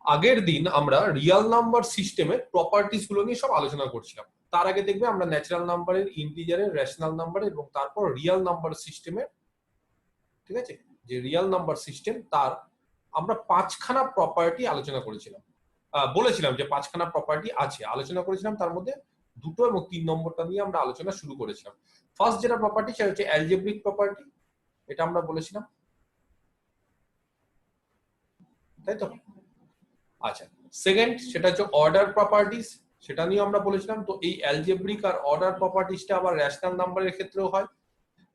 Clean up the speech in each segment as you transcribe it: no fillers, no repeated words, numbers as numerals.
আগের দিন আমরা রিয়েল নাম্বার সিস্টেমের প্রপার্টিজ গুলো নিয়ে সব আলোচনা করছিলাম। তার আগে দেখবে আমরা ন্যাচারাল নাম্বারের, ইন্টিজারের, রেশনাল নাম্বারের এবং তারপর রিয়েল নাম্বার সিস্টেমের, ঠিক আছে, যে রিয়েল নাম্বার সিস্টেম তার আমরা 5খানা প্রপার্টি আলোচনা করেছিলাম। বলেছিলাম যে 5খানা প্রপার্টি আছে, আলোচনা করেছিলাম। তার মধ্যে 2 এবং 3 নম্বরটা নিয়ে আমরা আলোচনা শুরু করেছিলাম। ফার্স্ট যেটা প্রপার্টি সেটা হচ্ছে অ্যালজেব্রিক প্রপার্টি, এটা আমরা বলেছিলাম, তাই তো? আচ্ছা, সেকেন্ড সেটা হচ্ছে অর্ডার প্রপার্টিজ, সেটা নিয়ে আমরা বলেছিলাম। তো এই অ্যালজেব্রিক আর অর্ডার প্রপার্টিজটা আবার রেশনাল নাম্বারের ক্ষেত্রেও হয়।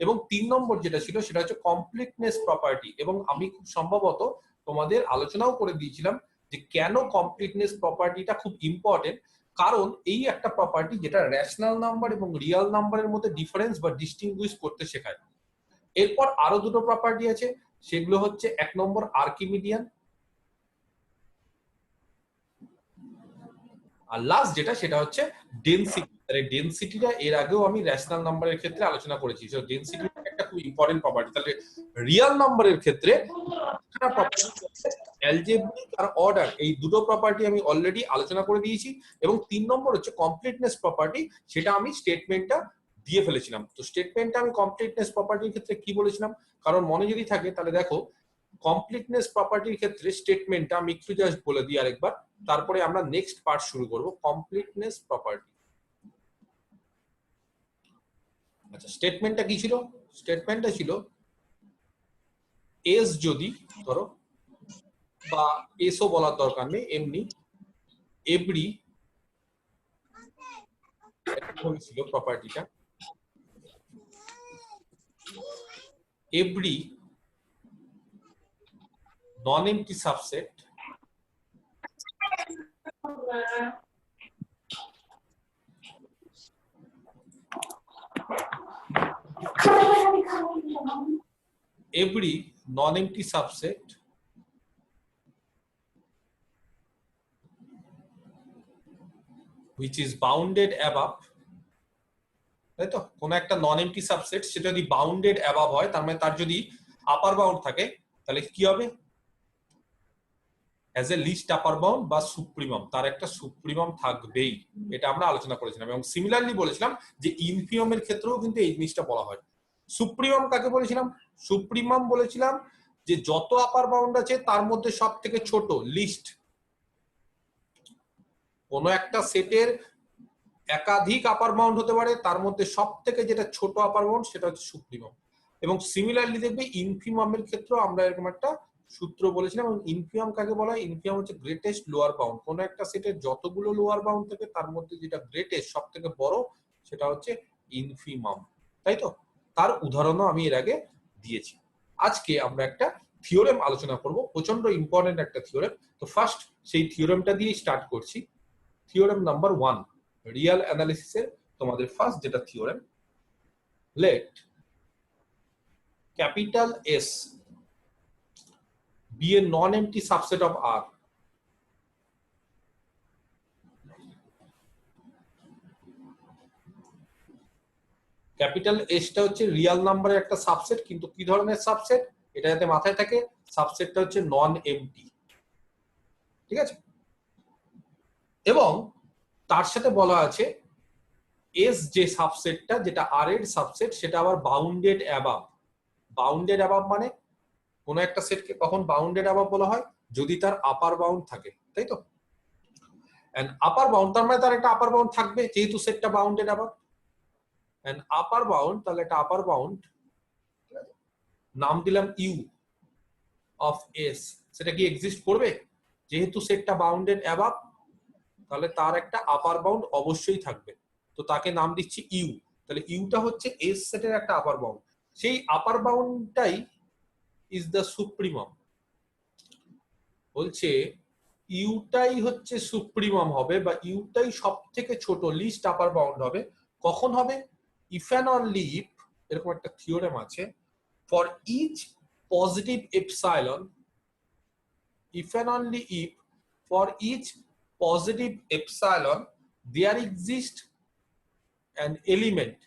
এবং 3 নম্বর যেটা ছিল সেটা হচ্ছে কমপ্লিটনেস প্রপার্টি, এবং আমি খুব সম্ভবত তোমাদের আলোচনাও করে দিয়েছিলাম যে কেন কমপ্লিটনেস প্রপার্টিটা খুব ইম্পর্টেন্ট। কারণ এই একটা প্রপার্টি যেটা রেশনাল নাম্বার এবং রিয়েল নাম্বারের মধ্যে ডিফারেন্স বা ডিস্টিংগুইশ করতে শেখায়। এরপর আরো দুটো প্রপার্টি আছে, সেগুলো হচ্ছে 1 নম্বর আর্কিমিডিয়ান, আর লাস্ট যেটা সেটা হচ্ছে ডেনসিটি। তাহলে ডেনসিটিটা এর আগেও আমি রেশনাল নাম্বারের ক্ষেত্রে আলোচনা করেছি। সো ডেনসিটি একটা খুব ইম্পর্টেন্ট প্রপার্টি। তাহলে রিয়েল নাম্বারের ক্ষেত্রে অ্যালজেব্রিক আর অর্ডার, এই দুটো প্রপার্টি আমি অলরেডি আলোচনা করে দিয়েছি। এবং 3 নম্বর হচ্ছে কমপ্লিটনেস প্রপার্টি, সেটা আমি স্টেটমেন্টটা দিয়ে ফেলেছিলাম। তো স্টেটমেন্টটা আমি কমপ্লিটনেস প্রপার্টির ক্ষেত্রে কি বলেছিলাম, কারণ মনে যদি থাকে তাহলে দেখো, কমপ্লিটনেস প্রপার্টির ক্ষেত্রে স্টেটমেন্টটা আমি একটু জাস্ট বলে দিই আরেকবার, তারপরে আমরা নেক্সট পার্ট শুরু করব, কমপ্লিটনেস প্রপার্টি। আচ্ছা, স্টেটমেন্টটা কি ছিল? স্টেটমেন্টটা ছিল এস যদি ধরো, বা এসও বলার দরকার নেই, এমনি এভরি ছিল প্রপার্টিটা, every non empty subset every non-empty subset which is bounded above, তাই তো? কোন একটা নন এমটি সাবসেট সেটা যদি বাউন্ডেড অ্যাবাভ হয়, তার মানে তার যদি আপার বাউন্ড থাকে, তাহলে কি হবে? As a list upper bound বা সুপ্রিমাম, তার একটা সুপ্রিমাম থাকবেই। এটা আমরা আলোচনা করেছিলাম। এবং সিমিলারলি বলেছিলাম যে ইনফিমামের ক্ষেত্রেও কিন্তু এই জিনিসটা বলা হয়। সুপ্রিমাম কাকে বলেছিলাম? সুপ্রিমাম বলেছিলাম যে যত আপার বাউন্ড আছে তার মধ্যে সব থেকে ছোট লিস্ট, কোন একটা সেটের একাধিক আপার বাউন্ড হতে পারে, তার মধ্যে সব থেকে যেটা ছোট আপার বাউন্ড সেটা হচ্ছে সুপ্রিমাম। এবং সিমিলারলি দেখবে ইনফিমামের ক্ষেত্রেও আমরা এরকম একটা সূত্র বলেছিলাম। এবং ইনফিমাম কাকে বলা হয়? ইনফিমাম হচ্ছে গ্রেটেস্ট লোয়ার বাউন্ড। কোন একটা সেটের যতগুলো লোয়ার বাউন্ড থাকে তার মধ্যে যেটা গ্রেটেস্ট, সব থেকে বড়, সেটা হচ্ছে ইনফিমাম, তাই তো? তার উদাহরণও আমি এর আগে দিয়েছি। আজকে আমরা একটা থিওরেম আলোচনা করব, প্রচন্ড ইম্পর্টেন্ট একটা থিওরেম। তো ফার্স্ট সেই থিওরেমটা দিয়ে স্টার্ট করছি। থিওরেম নাম্বার 1 রিয়াল অ্যানালিসিসের তোমাদের ফার্স্ট যেটা theorem, let capital S be a non-empty subset of R. Capital এসটা হচ্ছে রিয়াল নাম্বারের একটা সাবসেট, কিন্তু কি ধরনের সাবসেট এটা যাতে মাথায় থাকে, সাবসেটটা হচ্ছে নন এমটি, ঠিক আছে? এবং তার সাথে বলা আছে এস যে সাবসেটটা, যেটা আর এর সাবসেট, সেটা আবার বাউন্ডেড অ্যাবাভ। বাউন্ডেড অ্যাবাভ মানে কোন একটা সেটকে কখন বাউন্ডেড অ্যাবাভ বলা হয়? যদি তার আপার বাউন্ড থাকে, তাই তো? এন্ড আপার বাউন্ড তার মানে তার একটা আপার বাউন্ড থাকবে, যেহেতু সেটটা bounded above. And upper bound, তাহলে একটা আপার বাউন্ড নাম দিলাম ইউ অফ এস, সেটা কি এক্সিস্ট করবে? যেহেতু সেটটা বাউন্ডেড অ্যাবাভ, তাহলে তার একটা আপার বাউন্ড অবশ্যই থাকবে। তো তাকে নাম দিচ্ছি ইউ। তাহলে ইউটা হচ্ছে এস সেটের একটা আপার বাউন্ড। সেই আপার বাউন্ডটাই ইজ দ্য সুপ্রিমাম। বলছে ইউটাই হচ্ছে সুপ্রিমাম হবে, বা ইউটাই সব থেকে ছোট লিস্ট আপার বাউন্ড হবে। কখন হবে? ইফ অ্যান্ড অনলি ইফ, এরকম একটা থিওরেম আছে, for each positive epsilon, if and only if for each positive epsilon there exists an element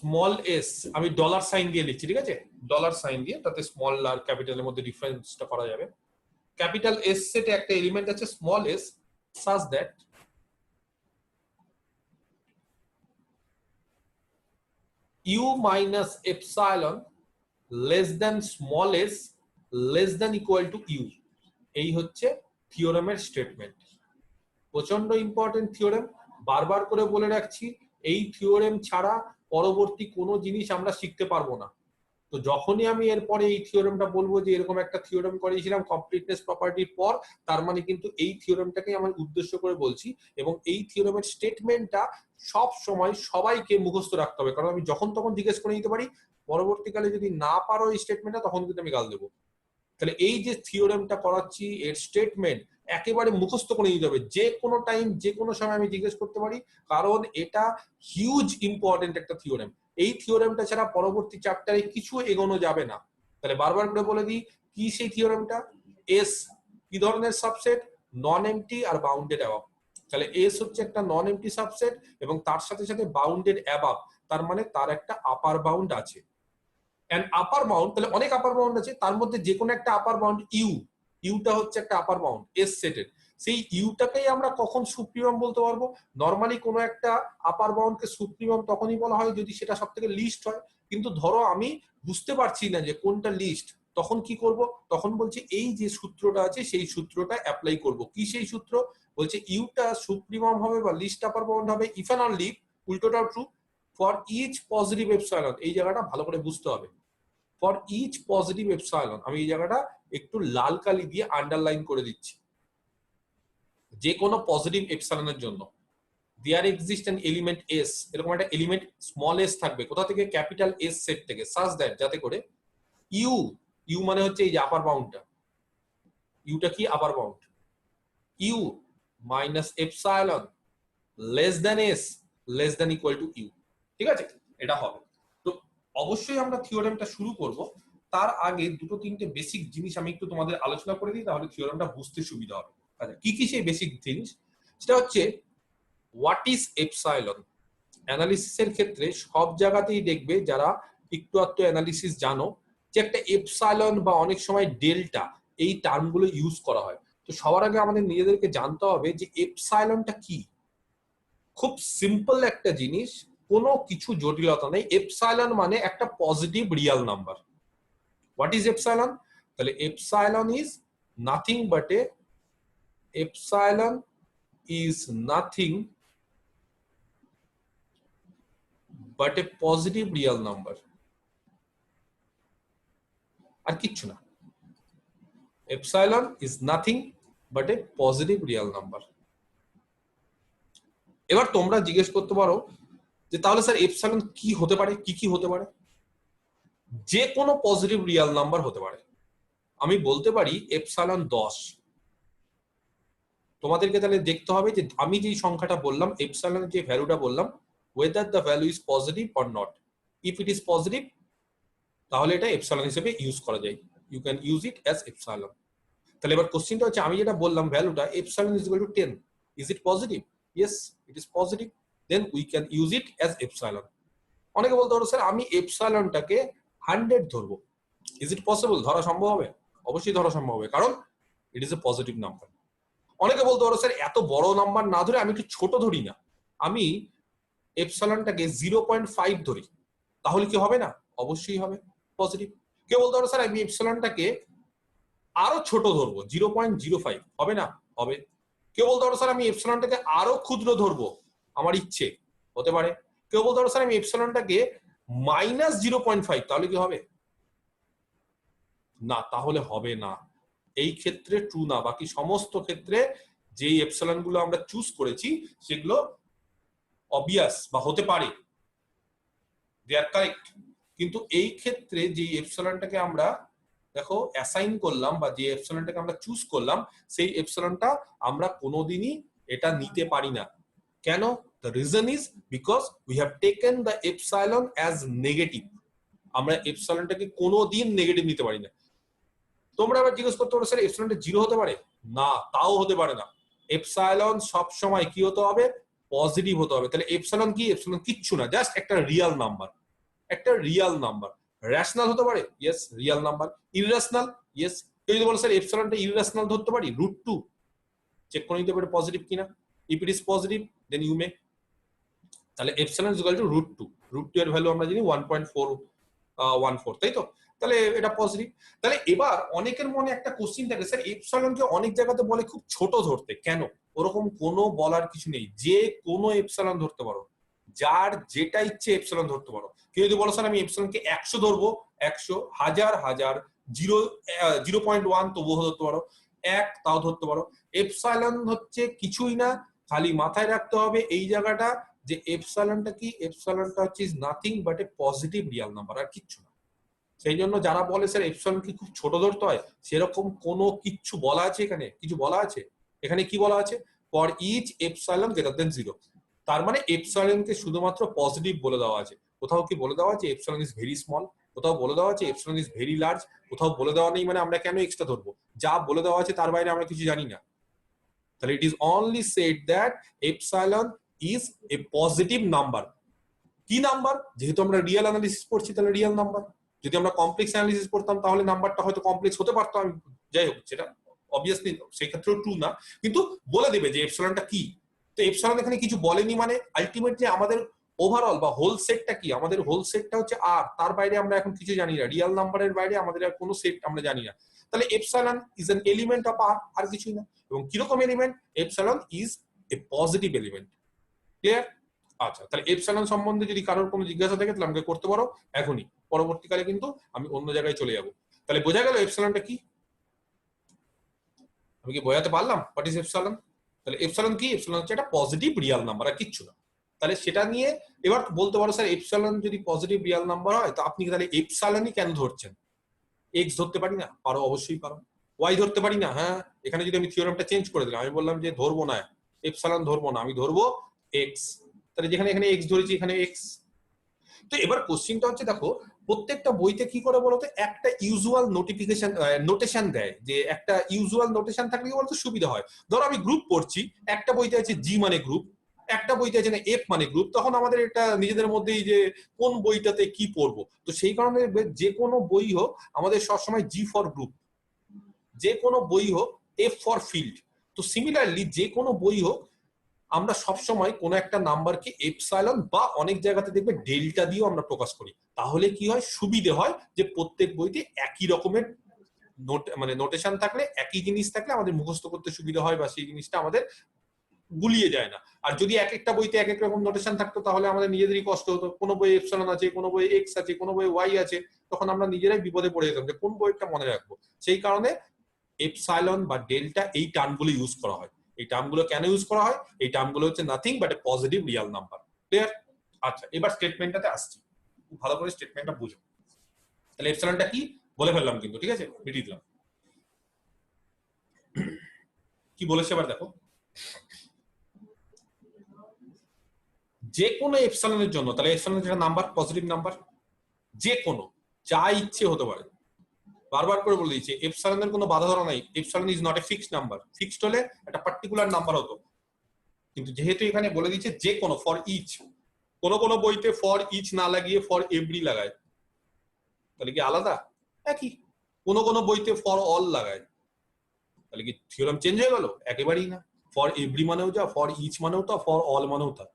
small S আমি ডলার সাইন দিয়ে লিখছি, ঠিক আছে, ডলার সাইন দিয়ে, তাতে স্মল আর ক্যাপিটালের মধ্যে ডিফারেন্সটা করা যাবে। ক্যাপিটাল এস সেটে একটা এলিমেন্ট আছে small S such that u minus epsilon less than small s less than equal to u, এই হচ্ছে থিওরেমের স্টেটমেন্ট। প্রচন্ড ইম্পর্টেন্ট থিওরেম, বারবার করে বলে রাখছি, এই থিওরেম ছাড়া পরবর্তী কোনো জিনিস আমরা শিখতে পারবো না। তো যখনই আমি এরপরে এই থিওরেমটা বলবো যে এরকম একটা থিওরেম করেছিলাম কমপ্লিটনেস প্রপার্টির পর, তার মানে কিন্তু এই থিওরেমটাকে আমার উদ্দেশ্য করে বলছি, এবং এই থিওরেমের স্টেটমেন্টটা সব সময় সবাইকে মুখস্থ রাখতে হবে, কারণ আমি যখন তখন জিজ্ঞেস করে নিতে পারি, পরবর্তীকালে যদি না পারো এই স্টেটমেন্টটা তখন কিন্তু আমি গাল দেবো। তাহলে এই যে থিওরেমটা করাচ্ছি এর স্টেটমেন্ট একেবারে মুখস্থ করে নিতে হবে, যে কোনো টাইম যে কোনো সময় আমি জিজ্ঞেস করতে পারি, কারণ এটা হিউজ ইম্পর্টেন্ট একটা থিওরেম। এই থিওরেমটা ছাড়া পরবর্তী চ্যাপ্টারে কিছু এগোনো যাবে না। তাহলে বারবার করে বলে দিই কি সেই থিওরেমটা। এস কি ধরনের সাবসেট? নন এমটি আর বাউন্ডেড অ্যাবাভ। তাহলে এস হচ্ছে একটা নন এমটি সাবসেট এবং তার সাথে সাথে বাউন্ডেড অ্যাবাভ, তার মানে তার একটা আপার বাউন্ড আছে। এন্ড আপার বাউন্ড, তাহলে অনেক আপার বাউন্ড আছে, তার মধ্যে যে কোনো একটা আপার বাউন্ড ইউটা হচ্ছে একটা আপার বাউন্ড এস সেটের। সেই ইউটাকেই আমরা কখন সুপ্রিমাম বলতে পারবো? নরমালি কোনো একটা আপার বাউন্ডকে সুপ্রিমাম তখনই বলা হয় যদি সেটা সব থেকে লিস্ট হয়। কিন্তু ধরো আমি বুঝতে পারছি না যে কোনটা লিস্ট, তখন কি করব? তখন বলছি এই যে সূত্রটা আছে সেই সূত্রটা অ্যাপ্লাই করব। কি সেই সূত্র? বলছে ইউটা সুপ্রিমাম হবে বা লিস্ট আপার বাউন্ড হবে ইফ এন্ড অনলি, উল্টোটাও true, for each positive epsilon. এই জায়গাটা ভালো করে বুঝতে হবে। ফর ইচ পজিটিভ এপসাইলন, আমি এই জায়গাটা একটু লাল কালি দিয়ে আন্ডারলাইন করে দিচ্ছি। যে কোনো পজিটিভ এপসাইলনের জন্য there exist an element S, এরকম একটা এলিমেন্ট স্মল এস থাকবে, কোথা থেকে? ক্যাপিটাল এস সেট থেকে, সাচ দ্যাট, যাতে করে ইউ মানে হচ্ছে এই যে আপার বাউন্ডটা, ইউটা কি? Upper bound. U minus epsilon less than S less than equal to u, ঠিক আছে? এটা হবে। তো অবশ্যই আমরা থিওরেমটা শুরু করব, তার আগে দুটো তিনটে বেসিক জিনিস আমি একটু তোমাদের আলোচনা করে দিই, তাহলে থিওরেমটা বুঝতে সুবিধা হবে। আচ্ছা, কি কি সেই বেসিক জিনিস? সেটা হচ্ছে হোয়াট ইজ এপসাইলন। অ্যানালিসিসের ক্ষেত্রে সব জায়গাতেই দেখবে, যারা একটু আধটু অ্যানালিসিস জানো, যে একটা এপসাইলন বা অনেক সময় ডেল্টা, এই টার্মগুলো ইউজ করা হয়। তো সবার আগে আমাদের নিজেদেরকে জানতে হবে যে এপসাইলনটা কি। খুব সিম্পল একটা জিনিস, কোনো কিছু জটিলতা নেই। এপসাইলন মানে একটা positive real number. What is epsilon? তাহলে epsilon is nothing but a epsilon is nothing but a positive real number, আর কিচ্ছু না। epsilon is nothing but a positive real number। এবার তোমরা জিজ্ঞেস করতে পারো যে তাহলে স্যার এপসাইলন কি হতে পারে, কি কি হতে পারে? যে কোনো পজিটিভ রিয়েল নাম্বার হতে পারে। আমি বলতে পারি এপসাইলন 10। তোমাদেরকে তাহলে দেখতে হবে যে আমি যেই সংখ্যাটা বললাম, এপসাইলনের যে ভ্যালুটা বললাম, whether the value is positive or not. If it is positive, তাহলে এটা এপসাইলন হিসেবে ইউজ করা যায়, you can use it as epsilon. তাহলে এবার কোশ্চেনটা হচ্ছে, আমি যেটা বললাম ভ্যালুটা epsilon is equal to 10, is it positive? Yes, it is positive, then we can use it as epsilon. অনেকে বলতে পারো স্যার আমি এপসাইলনটাকে 100 ধরবো, ইজ ইট পসিবল? ধরা সম্ভব হবে? অবশ্যই ধরা সম্ভব হবে, কারণ it is a positive number. অনেকে বলতে পারো স্যার এত বড় নাম্বার না ধরে আমি একটু ছোট ধরি না, আমি এপসাইলনটাকে 0.5 ধরি, তাহলে কি হবে না? অবশ্যই হবে, পজিটিভ। কেউ বলতে পারো স্যার আমি এপসাইলনটাকে আরো ছোট ধরবো, 0.05, হবে না? হবে। কেউ বলতে পারো স্যার আমি এপসাইলনটাকে আরো ক্ষুদ্র ধরবো, আমার ইচ্ছে, হতে পারে। কেউ বলতে পারো স্যার আমি এপসাইলনটাকে -0.5, তাহলে কি হবে? না, তাহলে হবে না। এই ক্ষেত্রে ট্রু না, বাকি সমস্ত ক্ষেত্রে যেই এপসাইলন গুলো আমরা চুজ করেছি সেগুলো অবভিয়াস বা হতে পারে, দে আর কারেক্ট। কিন্তু এই ক্ষেত্রে যে এপসাইলনটাকে আমরা দেখো অ্যাসাইন করলাম বা যে এপসাইলনটাকে আমরা চুজ করলাম, সেই এপসাইলনটা আমরা কোনোদিনই এটা নিতে পারি না। কেন? The reason is because we have taken the epsilon as negative. আমরা এপসাইলনটাকে কোনোদিন নেগেটিভ নিতে পারি না। তোমরা আবার জিজ্ঞেস করতে পারো স্যার এপসাইলনটা 0 হতে পারে? না, তাও হতে পারে না। এপসাইলন সব সময় কি হতে হবে? পজিটিভ হতে হবে। তাহলে এপসাইলন কি? এপসাইলন কিচ্ছু না, জাস্ট একটা রিয়েল নাম্বার। একটা রিয়াল নাম্বার। রেশনাল হতে পারে, yes Real number. Irrational, yes. কেউ যদি বলে স্যার এপসাইলনটা ইররেশনাল ধরতে পারি, √2 চেক করে নিতে পারে পজিটিভ কিনা। If it is positive then you may. তাহলে এপসাইলন ইজ ইকুয়াল টু √2, √2 এর ভ্যালু আমরা জানি 1.414, তাই তো? তাহলে এটা পজিটিভ। তাহলে এবার অনেকের মনে একটা কোশ্চিন থাকে, স্যার এপসাইলনকে অনেক জায়গাতে বলে খুব ছোট ধরতে, কেন? ওরকম কোনো বলার কিছু নেই, যে কোনো এপসাইলন ধরতে পারো, যার যেটা ইচ্ছে এপসাইলন ধরতে পারো। কেউ যদি বলো স্যার আমি এপসাইলনকে 100 ধরবো, 100, হাজার 0.1 তবুও ধরতে পারো, 1 তাও ধরতে পারো। এপসাইলন হচ্ছে কিছুই না, খালি মাথায় রাখতে হবে এই জায়গাটা যে এপসাইলনটা কি, এপসাইলনটা হচ্ছে is nothing but a positive real number, আর কিচ্ছু না। সেই জন্য যারা বলে স্যার এপসাইলন কি খুব ছোট ধরতে হয়, সেরকম কোনো কিচ্ছু বলা আছে এখানে? কিছু বলা আছে এখানে? কি বলা আছে? For each epsilon greater than 0। তার মানে এপসাইলনকে শুধুমাত্র পজিটিভ বলে দেওয়া আছে। কোথাও কি বলে দেওয়া আছে এপসাইলন ইজ ভেরি স্মল? কোথাও বলে দেওয়া আছে এপসাইলন ইজ ভেরি লার্জ? কোথাও বলে দেওয়া নেই, মানে আমরা কেন এক্সট্রা ধরবো? যা বলে দেওয়া আছে তার বাইরে আমরা কিছু জানি না। তাহলে it is only said that epsilon is a positive number. কি নাম্বার? যেহেতু আমরা রিয়েল অ্যানালিসিস করছি তাহলে রিয়েল নাম্বার। যদি আমরা কমপ্লেক্স অ্যানালিসিস করতাম তাহলে নাম্বারটা হয়তো কমপ্লেক্স হতে পারতো, আমি যাই হোক সেটা অবভিয়াসলি সেই ক্ষেত্রেও ট্রু না, কিন্তু বলে দেবে যে এপসাইলনটা কি। তো এপসাইলন এখানে কিছু বলেনি, মানে আলটিমেটলি আমাদের ওভারঅল বা হোল সেটটা কি? আমাদের হোল সেটটা হচ্ছে আর, তার বাইরে আমরা এখন কিছু জানি না। রিয়েল নাম্বারের বাইরে আমাদের আর কোনো সেট আমরা জানি না। তাহলে epsilon is an element of R, আর কিছুই না। এবং কিরকম element? Epsilon is a positive element. Clear? আচ্ছা, তাহলে এপসাইলন সম্বন্ধে যদি কারোর কোনো জিজ্ঞাসা থাকে তাহলে আমাকে করতে পারো এখনই, পরবর্তীকালে কিন্তু আমি অন্য জায়গায় চলে যাব। তাহলে বোঝা গেল এপসাইলনটা কি? আমি কি বোঝাতে পারলাম হোয়াট ইজ এপসাইলন? তাহলে এপসাইলন কি? এপসাইলন হচ্ছে একটা পজিটিভ রিয়াল নাম্বার, আর কিচ্ছু না। তাহলে সেটা নিয়ে এবার বলতে পারো স্যার এপসাইলন যদি পজিটিভ রিয়াল নাম্বার হয় তো আপনি তাহলে এপসাইলনই কেন ধরছেন? এক্স ধরতে পারি না? পারো, অবশ্যই পারো। ওয়াই ধরতে পারি না? হ্যাঁ। এখানে যদি আমি থিওরামটা চেঞ্জ করে দিলাম, আমি বললাম যে ধরবো না এপসাইলন, ধরবো না, আমি ধরবো এক্স। তাহলে যেখানে এখানে এক্স ধরেছি এখানে এক্স। তো এবার কোশ্চিনটা হচ্ছে, দেখো প্রত্যেকটা বইতে কি করে বলতো, একটা ইউজুয়াল নোটিফিকেশন নোটেশন দেয়, যে একটা ইউজুয়াল নোটেশন থাকলে কি বলতো সুবিধা হয়। ধরো আমি গ্রুপ পড়ছি, একটা বইতে আছে জি মানে গ্রুপ, একটা বইতে আছে না এফ মানে গ্রুপ, তখন আমাদের এটা নিজেদের মধ্যেই যে কোন বইটাতে কি পড়বো। তো সেই কারণে যে কোনো বই হোক আমাদের সবসময় জি ফর গ্রুপ, যে কোনো বই হোক এফ ফর ফিল্ড। তো সিমিলারলি যে কোনো বই হোক আমরা সবসময় কোনো একটা নাম্বারকে এপসাইলন বা অনেক জায়গাতে দেখবে ডেল্টা দিয়েও আমরা প্রকাশ করি। তাহলে কি হয়? সুবিধে হয় যে প্রত্যেক বইতে একই রকমের মানে নোটেশন থাকলে, একই জিনিস থাকলে আমাদের মুখস্থ করতে সুবিধা হয়, বা সেই জিনিসটা আমাদের গুলিয়ে যায় না। আর যদি এক একটা বইতে এক এক রকম নোটেশন থাকতো তাহলে আমাদের নিজেদেরই কষ্ট হতো। কোনো বই এপসাইলন আছে, কোনো বই এক্স আছে, কোনো বই ওয়াই আছে, তখন আমরা নিজেরাই বিপদে পড়ে যেতাম যে কোন বইটা মনে রাখবো। সেই কারণে এপসাইলন বা ডেল্টা এই টার্মগুলো ইউজ করা হয়। এই টার্মগুলো কেন ইউজ করা হয়? এই টার্মগুলো হচ্ছে nothing but a positive real number. Clear? আচ্ছা, এবার স্টেটমেন্টটাতে আসছি, খুব ভালো করে স্টেটমেন্টটা বুঝো। তাহলে এপসাইলনটা কি বলে ফেললাম কিন্তু, ঠিক আছে, মিটিয়ে দিলাম। কি বলেছে এবার দেখো, যে কোনো এপসাইলনের জন্য, তাহলে এপসাইলন যেটা নাম্বার, পজিটিভ নাম্বার, যে কোনো যা ইচ্ছে হতে পারে। বারবার করে বলে দিচ্ছি এপসাইলনের কোনো বাধা ধরা নাই। Epsilon is not a fixed number. Fixed হলে একটা পার্টিকুলার নাম্বার হতো, কিন্তু যেহেতু এখানে বলে দিচ্ছে যে কোনো, ফর ইচ, কোনো বইতে ফর ইচ না লাগিয়ে ফর এভরি লাগায়, তাহলে কি আলাদা? একই। কোনো বইতে ফর অল লাগায়, তাহলে কি থিওরাম চেঞ্জ হয়ে গেল? একেবারেই না। ফর এভরি মানেও যা, ফর ইচ মানেও তা, ফর অল মানেও তা।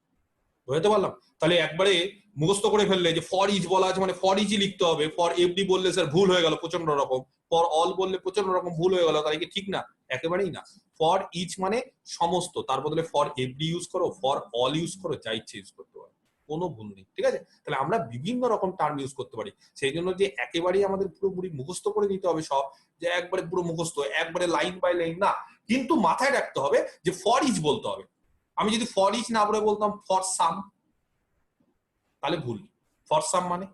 বুঝতে পারলাম? তাহলে একবারে মুখস্থ করে ফেললে যে ফর ইচ বলা আছে মানে ফর ইচই লিখতে হবে, ফর এভরি বললে স্যার ভুল হয়ে গেল প্রচন্ড রকম, ফর অল বললে প্রচন্ড রকম ভুল হয়ে গেল, তাহলে কি ঠিক না? একেবারেই না। ফর ইচ মানে সমস্ত, তার বদলে ফর এভরি ইউজ করো, ফর অল ইউজ করো, যা ইচ্ছে ইউজ করতে পারো, কোনো ভুল নেই। ঠিক আছে? তাহলে আমরা বিভিন্ন রকম টার্ম ইউজ করতে পারি। সেই জন্য যে একেবারেই আমাদের পুরোপুরি মুখস্থ করে নিতে হবে সব, যে একবারে পুরো মুখস্থ একবারে লাইন বাই লাইন না, কিন্তু মাথায় রাখতে হবে যে ফর ইচ বলতে হবে। আমি যদি ফর ইচ না বলে বলতাম ফর সাম, তাহলে ভুল। ফর সাম মানে,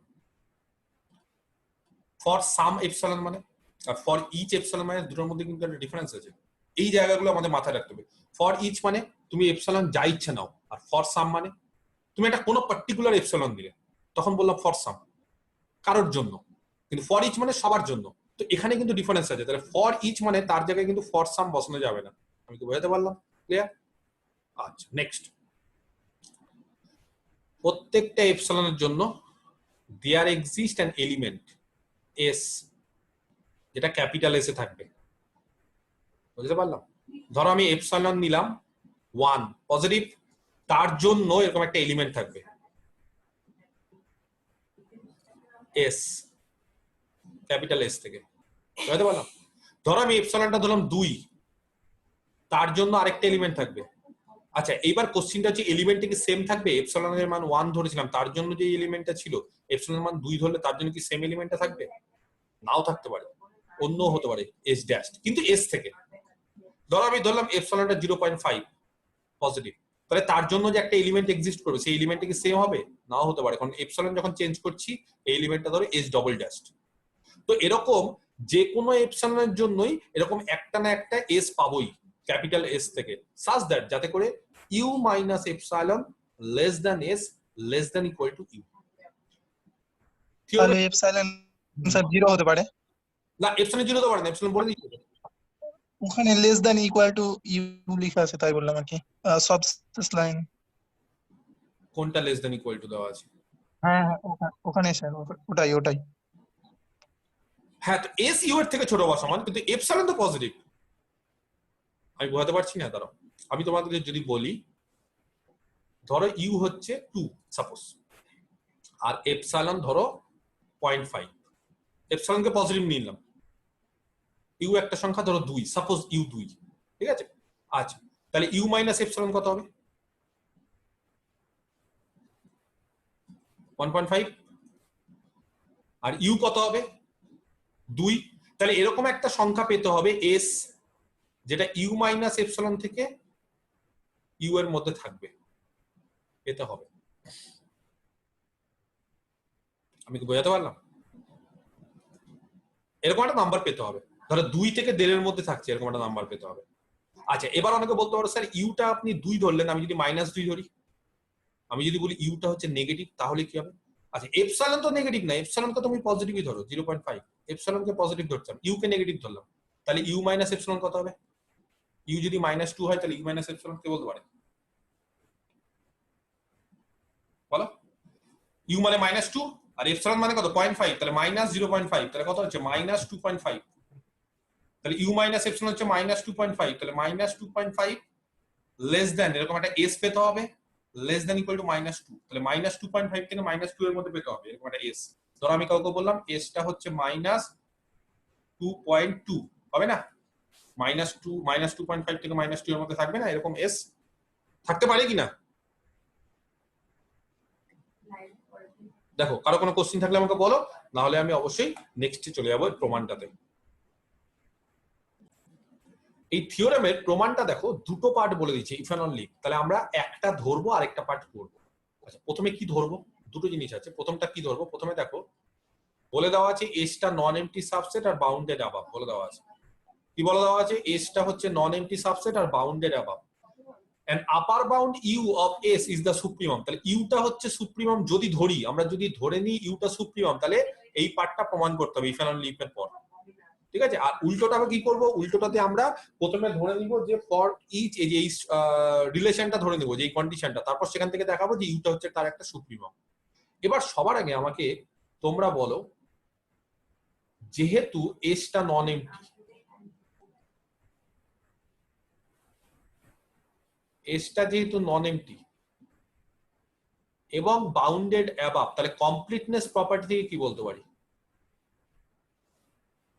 ফর সাম এপসাইলন মানে, আর ফর ইচ এপসাইলন মানে, দুটোর মধ্যে কিন্তু একটা ডিফারেন্স আছে। এই জায়গাগুলো আমাদের মাথায় রাখতে হবে। ফর ইচ মানে তুমি এপসাইলন যা ইচ্ছা নাও, আর ফর সাম মানে তুমি একটা কোনো পার্টিকুলার এপসাইলন দিলে, তখন বললাম ফর সাম, কারোর জন্য। কিন্তু ফর ইচ মানে সবার জন্য। তো এখানে কিন্তু ডিফারেন্স আছে। তাহলে ফর ইচ মানে তার জায়গায় কিন্তু ফর সাম বসানো যাবে না। আমি কি বোঝাতে পারলাম? ক্লিয়ার? আচ্ছা, নেক্সট। প্রত্যেকটা এপসাইলনের জন্য there exist an element S, যেটা ক্যাপিটাল এস এ থাকবে। বুঝতে পারলাম? ধরো আমি এপসাইলন নিলাম 1 পজিটিভ, তার জন্য এরকম একটা এলিমেন্ট থাকবে এস, ক্যাপিটাল এস থেকে। বুঝতে পারলাম? ধরো আমি এপসাইলনটা ধরলাম 2, তার জন্য আরেকটা এলিমেন্ট থাকবে। আচ্ছা, এইবার কোশ্চিনটা হচ্ছে এলিমেন্টটা কি সেম থাকবে? এপসাইলনের মান 1 ধরেছিলাম, তার জন্য যে এলিমেন্টটা ছিল এপসাইলনের মান 2 ধরলে তার জন্য কি সেম এলিমেন্টটা থাকবে? নাও থাকতে পারে, অন্য হতে পারে এস ড্যাশ, কিন্তু এস থেকে। ধরো আমি ধরলাম এপসাইলনটা 0.5 পজিটিভ, তাহলে তার জন্য যে একটা এলিমেন্ট এক্সিস্ট করবে সেই এলিমেন্টটা কি সেম হবে? নাও হতে পারে, কারণ এপসাইলন যখন চেঞ্জ করছি এই এলিমেন্টটা ধরো এস ডবল ড্যাশ। তো এরকম যে কোনো এপসাইলনের জন্যই এরকম একটা না একটা এস পাবোই ক্যাপিটাল এস থেকে, সাজ দ্যাট যাতে করে u minus epsilon less than S less than equal to u. তাহলে এপসাইলন স্যার 0 হতে পারে না, এপসাইলন 0 হতে পারে না, এপসাইলন বলে দিচ্ছি। ওখানে less than equal to u লেখা আছে তাই বললাম আর কি, সাবসেস লাইন। কোনটা লেস দ্যান ইকুয়াল টু দেওয়া আছে? হ্যাঁ হ্যাঁ, ওখানে স্যার ওটাই ওটাই। হ্যাঁ, তো এস ইউ এর থেকে ছোট বা সমান, কিন্তু এপসাইলন তো পজিটিভ। আমি বোঝাতে পারছি না? দাঁড়াও, আমি তোমাদের যদি বলি ধরো ইউ হচ্ছে 2 সাপোজ, আর এপসাইলন ধরো 0.5, এপসাইলনকে পজিটিভ নিয়ে নিলাম, ইউ একটা সংখ্যা ধরো 2, সাপোজ ইউ 2, ঠিক আছে? আচ্ছা, তাহলে ইউ মাইনাস এপসাইলন কত হবে? 1.5। আর ইউ কত হবে? 2। তাহলে এরকম একটা সংখ্যা পেতে হবে এস, যেটা ইউ মাইনাস এপসাইলন থেকে ইউ এর মধ্যে থাকবে, পেতে হবে। আমি কি বোঝাতে পারলাম? এরকম একটা নাম্বার পেতে হবে, ধরো 2 থেকে 1.5 এর মধ্যে থাকছে, এরকম একটা নাম্বার পেতে হবে। আচ্ছা, এবার অনেকে বলতে পারো স্যার ইউটা আপনি 2 ধরলেন, আমি যদি -2 ধরি, আমি যদি বলি ইউটা হচ্ছে নেগেটিভ, তাহলে কি হবে? আচ্ছা, এপসাইলন তো নেগেটিভ না, এপসাইলনকে তুমি পজিটিভই ধরো 0.5, এপসাইলনকে পজিটিভ ধরতাম, ইউ কে নেগেটিভ ধরলাম, তাহলে ইউ মাইনাস এপসাইলন কত হবে? ইউ যদি -2 হয় তাহলে ইউ মাইনাস এপসাইলন কে বলতে পারে? বলো। ইউ মানে -2 আর এপসাইলন মানে কত? 0.5, তাহলে -0.5, তাহলে কত হচ্ছে? -2.5। তাহলে ইউ মাইনাস এপসাইলন হচ্ছে -2.5, তাহলে -2.5 লেস দ্যান এরকম একটা এস পেতে হবে, লেস দ্যান ইকুয়াল টু -2, তাহলে -2.5 থেকে -2 এর মধ্যে পেতে হবে এরকম একটা এস। ধরো আমি কাউকে বললাম এসটা হচ্ছে -2.2, হবে না? -2.5 থেকে -2 এর মধ্যে থাকবে না এরকম এস? থাকতে পারে কিনা দেখো, কারো কোনো কোশ্চেন থাকলে আমাকে বলো, না হলে আমি অবশ্যই নেক্সটে চলে যাবো প্রমাণটাতে। এই থিওরেমের প্রমাণটা দেখো দুটো পার্ট বলে দিচ্ছে, ইফ এন্ড অনলি। তাহলে আমরা একটা ধরবো আর একটা পার্ট করবো। আচ্ছা, প্রথমে কি ধরবো? দুটো জিনিস আছে, প্রথমটা কি ধরবো? প্রথমে দেখো বলে দেওয়া আছে এসটা নন এমটি সাবসেট আর বাউন্ডেড অ্যাবাভ বলে দেওয়া আছে। কি বলে দেওয়া আছে? এসটা হচ্ছে নন এমটি সাবসেট আর bounded above, and upper bound u of s is the supremum। তাহলে ইউটা হচ্ছে সুপ্রিমাম যদি ধরি, আমরা যদি ধরে নিই ইউটা সুপ্রিমাম, তাহলে এই পার্টটা প্রমাণ করতে হবে ইফ এন্ড অনলি ইফ এর পর, ঠিক আছে? আর উল্টোটা কি করব? উল্টোটাতে আমরা প্রথমে ধরে নিব যে ফর ইচ, এই যে রিলেশনটা ধরে নিব, যে এই কন্ডিশনটা, তারপর সেখান থেকে দেখাবো যে ইউটা হচ্ছে তার একটা সুপ্রিমাম। এবার সবার আগে আমাকে তোমরা বলো, যেহেতু এসটা নন এমটি, এসটা যেহেতু নন এমটি এবং বাউন্ডেড অ্যাবাভ, তাহলে কমপ্লিটনেস প্রপার্টি থেকে কি বলতে পারি?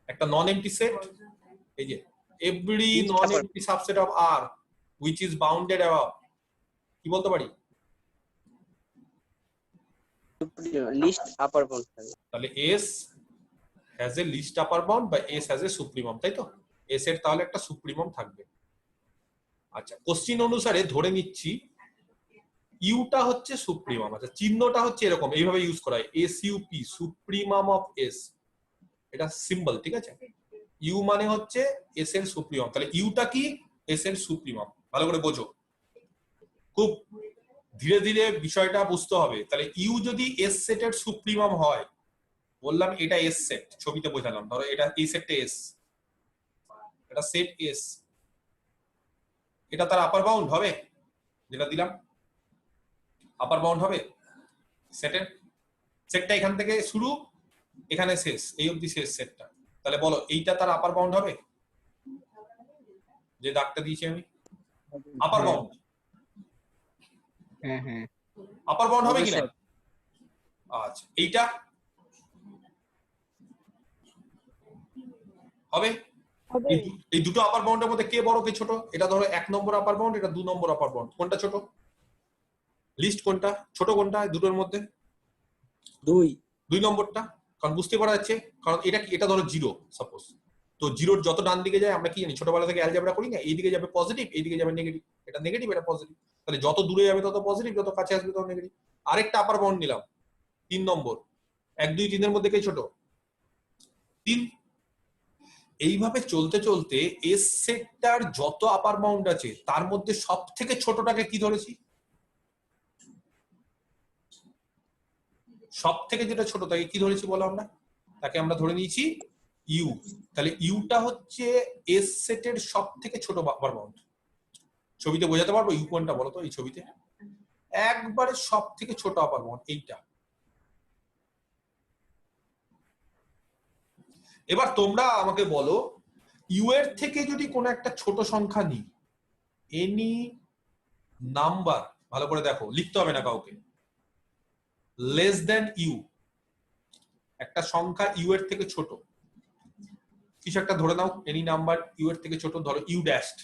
একটা নন এমটি সেট, এই যে every non empty subset of R which is bounded above, কি বলতে পারি? লিস্ট আপার বাউন্ড থাকে। তাহলে s has a least upper bound বা s has a supremum, তাই তো? s এর তাহলে একটা সুপ্রিমাম থাকবে। আচ্ছা, কোশ্চিন অনুসারে ধরে নিচ্ছি ইউটা হচ্ছে সুপ্রিমাম। আচ্ছা, চিহ্নটা হচ্ছে এরকম, এইভাবে ইউজ করা হয়, sup, সুপ্রিমাম অফ s, এটা সিম্বল, ঠিক আছে? ইউ মানে হচ্ছে s এর সুপ্রিমাম, তাহলে ইউটা কি? s এর সুপ্রিমাম। ভালো করে বোঝো, খুব ধীরে ধীরে বিষয়টা বুঝতে হবে। তাহলে ইউ যদি এস সেটের সুপ্রিমাম হয়, বললাম এটা এস সেট, ছবিতে বোঝালাম, ধরো এটা এই সেটটা এস, এটা সেট এস, এটা তার আপার বাউন্ড হবে, যেটা দিলাম আপার বাউন্ড হবে সেটের। সেটটা এখান থেকে শুরু, এখানে শেষ, এই অবধি শেষ সেটটা। তাহলে বলো এইটা তার আপার বাউন্ড হবে? যে দাগটা দিয়েছি আমি আপার বাউন্ড, হ্যাঁ হ্যাঁ আপার বাউন্ড হবে হবে কিনা? স্যার। আচ্ছা এইটা হবে? এই দুটো আপার বাউন্ডের মধ্যে কে বড় কে ছোট? এটা ধরো 1 নম্বর আপার বাউন্ড, এটা 2 নম্বর আপার বাউন্ড, কোনটা ছোট? লিস্ট কোনটা ছোট, কোনটা দুটোর মধ্যে? 2 নম্বরটা। কারণ বুঝতে পারা যাচ্ছে, কারণ এটা কি, এটা ধরো 0 সাপোজ, তো 0-র যত ডান দিকে যায় আমরা কি জানি, ছোটবেলা থেকে অ্যালজেব্রা করি না, এইদিকে যাবে পজিটিভ, এইদিকে যাবে নেগেটিভ, এটা নেগেটিভ এটা পজিটিভ, তাহলে যত দূরে যাবে তত পজিটিভ, যত কাছে আসবে তত নেগেটিভ। আরেকটা আপার বাউন্ড নিলাম 3 নম্বর, 1 2 3 এর মধ্যে কে ছোট? 3। এইভাবে চলতে চলতে এস সেটটার যত আপার বাউন্ড আছে তার মধ্যে সব থেকে ছোটটাকে কি ধরেছি? সব থেকে যেটা ছোট তাকে কি ধরেছি বলো আমরা? তাকে আমরা ধরে নিয়েছি ইউ। তাহলে ইউটা হচ্ছে এস সেটের সব থেকে ছোট আপার বাউন্ড। ছবিতে বোঝাতে পারবো ইউ কোনটা বলো তো? এই ছবিতে একবারে সব থেকে ছোট আপার বাউন্ড এইটা। এবার তোমরা আমাকে বলো ইউ এর থেকে যদি কোনো একটা ছোট সংখ্যা নিই, এনি নাম্বার, ভালো করে দেখো লিখতে হবে না কাউকে, লেস দেন ইউ, একটা সংখ্যা ইউ এর থেকে ছোট, কিছু একটা ধরে নাও, এনি নাম্বার ইউ এর থেকে ছোট, ধরো ইউ ড্যাশড,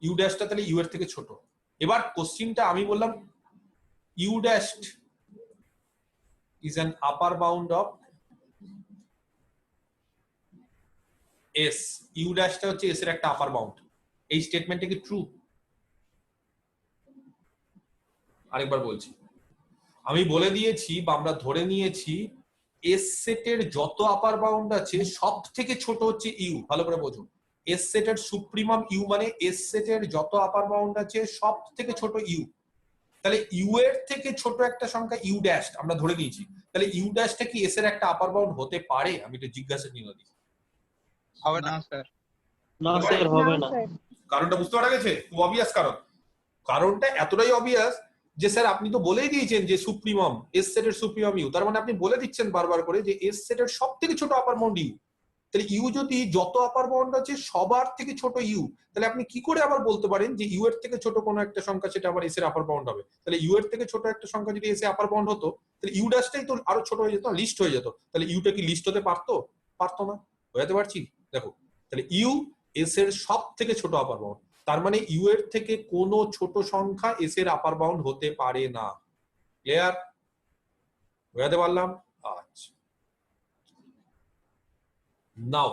ইউ ড্যাশটা তাহলে ইউ এর থেকে ছোট। এবার কোশ্চিনটা আমি বললাম U dashed is an upper bound of S, U ড্যাশটা হচ্ছে এস এর একটা আপার বাউন্ড। এই স্টেটমেন্টটা কি ট্রু? আরেকবার বলছি, আমি বলে দিয়েছি বা আমরা ধরে নিয়েছি এস সেটের যত আপার বাউন্ড আছে সব থেকে ছোট হচ্ছে ইউ। ভালো করে বোঝো, এস সেটের সুপ্রিমাম ইউ মানে এস সেটের যত আপার বাউন্ড আছে সব থেকে ছোট ইউ। তাহলে ইউ এর থেকে ছোট একটা সংখ্যা ইউ ড্যাশ আমরা ধরে নিয়েছি, তাহলে ইউ ড্যাশটা কি এস এর একটা আপার বাউন্ড হতে পারে? আমি একটু জিজ্ঞাসা নিয়ে দিই। হবে না স্যার। না স্যার হবে না। কারণটা বুঝতে পারা গেছে? খুব অবভিয়াস কারণ, কারণটা এতটাই অবভিয়াস যে স্যার আপনি তো বলেই দিয়েছেন যে সুপ্রিমাম এস সেটের সুপ্রিমাম ইউ, তার মানে আপনি বলে দিচ্ছেন বারবার করে যে এস সেটের সব থেকে ছোট আপার বাউন্ড ইউ। তাহলে ইউ যদি যত আপার বাউন্ড আছে সবার থেকে ছোট ইউ, তাহলে আপনি কি করে আবার বলতে পারেন যে ইউ এর থেকে ছোট কোনো একটা সংখ্যা সেটা আবার এস এর আপার বাউন্ড হবে? তাহলে ইউ এর থেকে ছোট একটা সংখ্যা যদি এস এর আপার বাউন্ড হতো তাহলে ইউ ড্যাশটাই তো আরো ছোট হয়ে যেত, লিস্ট হয়ে যেত। তাহলে ইউটা কি লিস্ট হতে পারতো? পারতো না। বোঝাতে পারছি? দেখো তাহলে ইউ এস এর সব থেকে ছোট আপার বাউন্ড, তার মানে ইউ এর থেকে কোনো ছোট সংখ্যা এস এর আপার বাউন্ড হতে পারে না। ক্লিয়ার? বোঝাতে পারলাম? আচ্ছা, নাও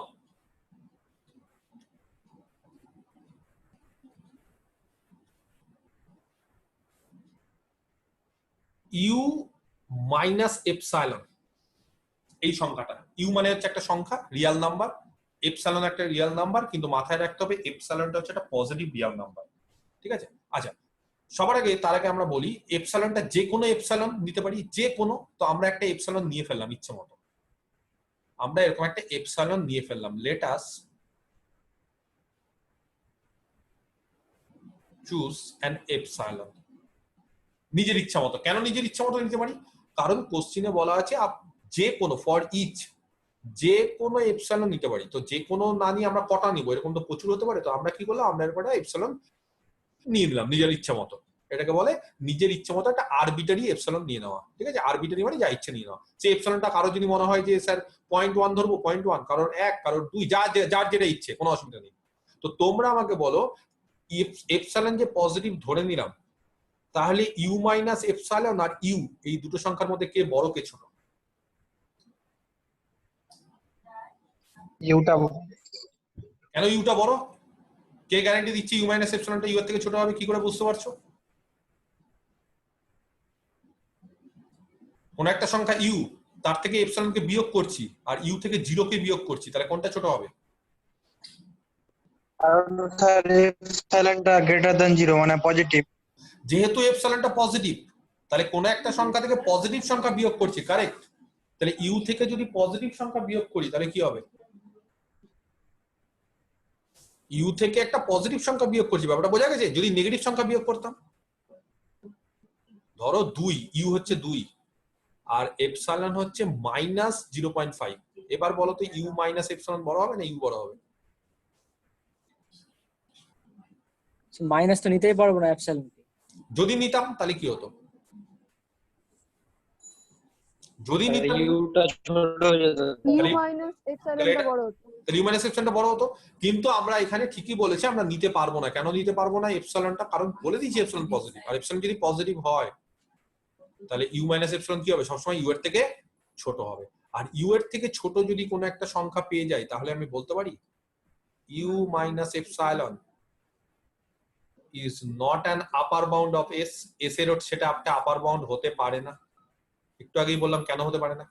ইউ মাইনাস এপসাইলন, এই সংখ্যাটা ইউ মানে হচ্ছে একটা সংখ্যা রিয়াল নাম্বার, এপসাইলন একটা রিয়াল নাম্বার, কিন্তু মাথায় রাখতে হবে এপসাইলনটা হচ্ছে একটা পজিটিভ রিয়াল নাম্বার। ঠিক আছে? আচ্ছা, সবার আগে তার আগে আমরা বলি এপসাইলনটা যে কোনো এপসাইলন নিতে পারি, যে কোনো, তো আমরা একটা এপসাইলন নিয়ে ফেললাম ইচ্ছে মতো, আমরা এরকম একটা এপসাইলন নিয়ে ফেললাম। Late us choose an epsilon, নিজের ইচ্ছা মতো। কেন নিজের ইচ্ছা মতো নিতে পারি? কারণ কোশ্চিনে বলা আছে যে কোনো ফর ইচ, যে কোনো এপসাইলন নিতে পারি। তো যে কোনো না নিয়ে আমরা কটা নিব, এরকম তো প্রচুর হতে পারে। তো আমরা কি করলাম, আমরা এরপরে এপসাইলন নিয়ে নিলাম নিজের ইচ্ছা মতো। এটাকে বলে নিজের ইচ্ছা মতো একটা আরবিটারি এপসাইলন নিয়ে নেওয়া। ঠিক আছে? আরবিটারি মানে যা ইচ্ছে নিয়ে নেওয়া। সেই এপসাইলনটা কারো যদি মনে হয় যে স্যার 0.1 ধরবো, 0.1, কারোর 1, কারোর 2, যার যেটা ইচ্ছে, কোনো অসুবিধা নেই। তো তোমরা আমাকে বলো এপসাইলন যে পজিটিভ ধরে নিলাম, তাহলে ইউ মাইনাস এপসাইলন আর ইউ এই দুটো সংখ্যার মধ্যে কে বড় কে ছোট? ইউটা কেন ইউটা বড়? কে গ্যারান্টি দিচ্ছে ইউ মাইনাস এপসাইলনটা ইউ এর থেকে ছোট হবে? কি করে বুঝতে পারছো? কোন একটা সংখ্যা ইউ, তার থেকে এপসাইলনকে বিয়োগ করছি আর ইউ থেকে 0 কে বিয়োগ করছি, তাহলে কোনটা ছোট হবে? কারণ স্যার এপসাইলনটা গ্রেটার দ্যান 0 মানে পজিটিভ। যেহেতু এপসাইলনটা পজিটিভ, তাহলে কোন একটা সংখ্যা থেকে পজিটিভ সংখ্যা বিয়োগ করছি, কারেক্ট? তাহলে ইউ থেকে যদি পজিটিভ সংখ্যা বিয়োগ করি তাহলে কি হবে? ইউ থেকে একটা পজিটিভ সংখ্যা বিয়োগ করছি, ব্যাপারটা বোঝা গেছে? যদি নেগেটিভ সংখ্যা বিয়োগ করতাম, ধরো 2, ইউ হচ্ছে 2, আর এপসাইলন হচ্ছে -0.5। এবার বলো তো ইউ মাইনাস এপসাইলন বড় হবে না ইউ বড় হবে? মাইনাস তো নিতেই পারবো না এপসাইলন। যদি নিতাম তাহলে কি হতো? যদি নিতাম ইউটা ছোট হয়ে যেত। ইউ মাইনাস এপসাইলনটা বড় হতো। ইউ মাইনাস এপসাইলনটা বড় হতো, কিন্তু আমরা এখানে ঠিকই বলেছি আমরা নিতে পারবো না। কেন নিতে পারবো না এপসাইলনটা? কারণ বলে দিয়েছি এপসাইলন পজিটিভ, আর এপসাইলন যদি পজিটিভ হয় তাহলে ইউ মাইনাস এপসাইলন কি হবে? সবসময় ইউ এর থেকে ছোট হবে। আর ইউ এর থেকে ছোট যদি কোনো একটা সংখ্যা পেয়ে যাই তাহলে আমি বলতে পারি u minus epsilon is not an upper bound of S. S এর সেটা একটা আপার বাউন্ড হতে পারে না। একটু আগেই বললাম কেন হতে পারে না।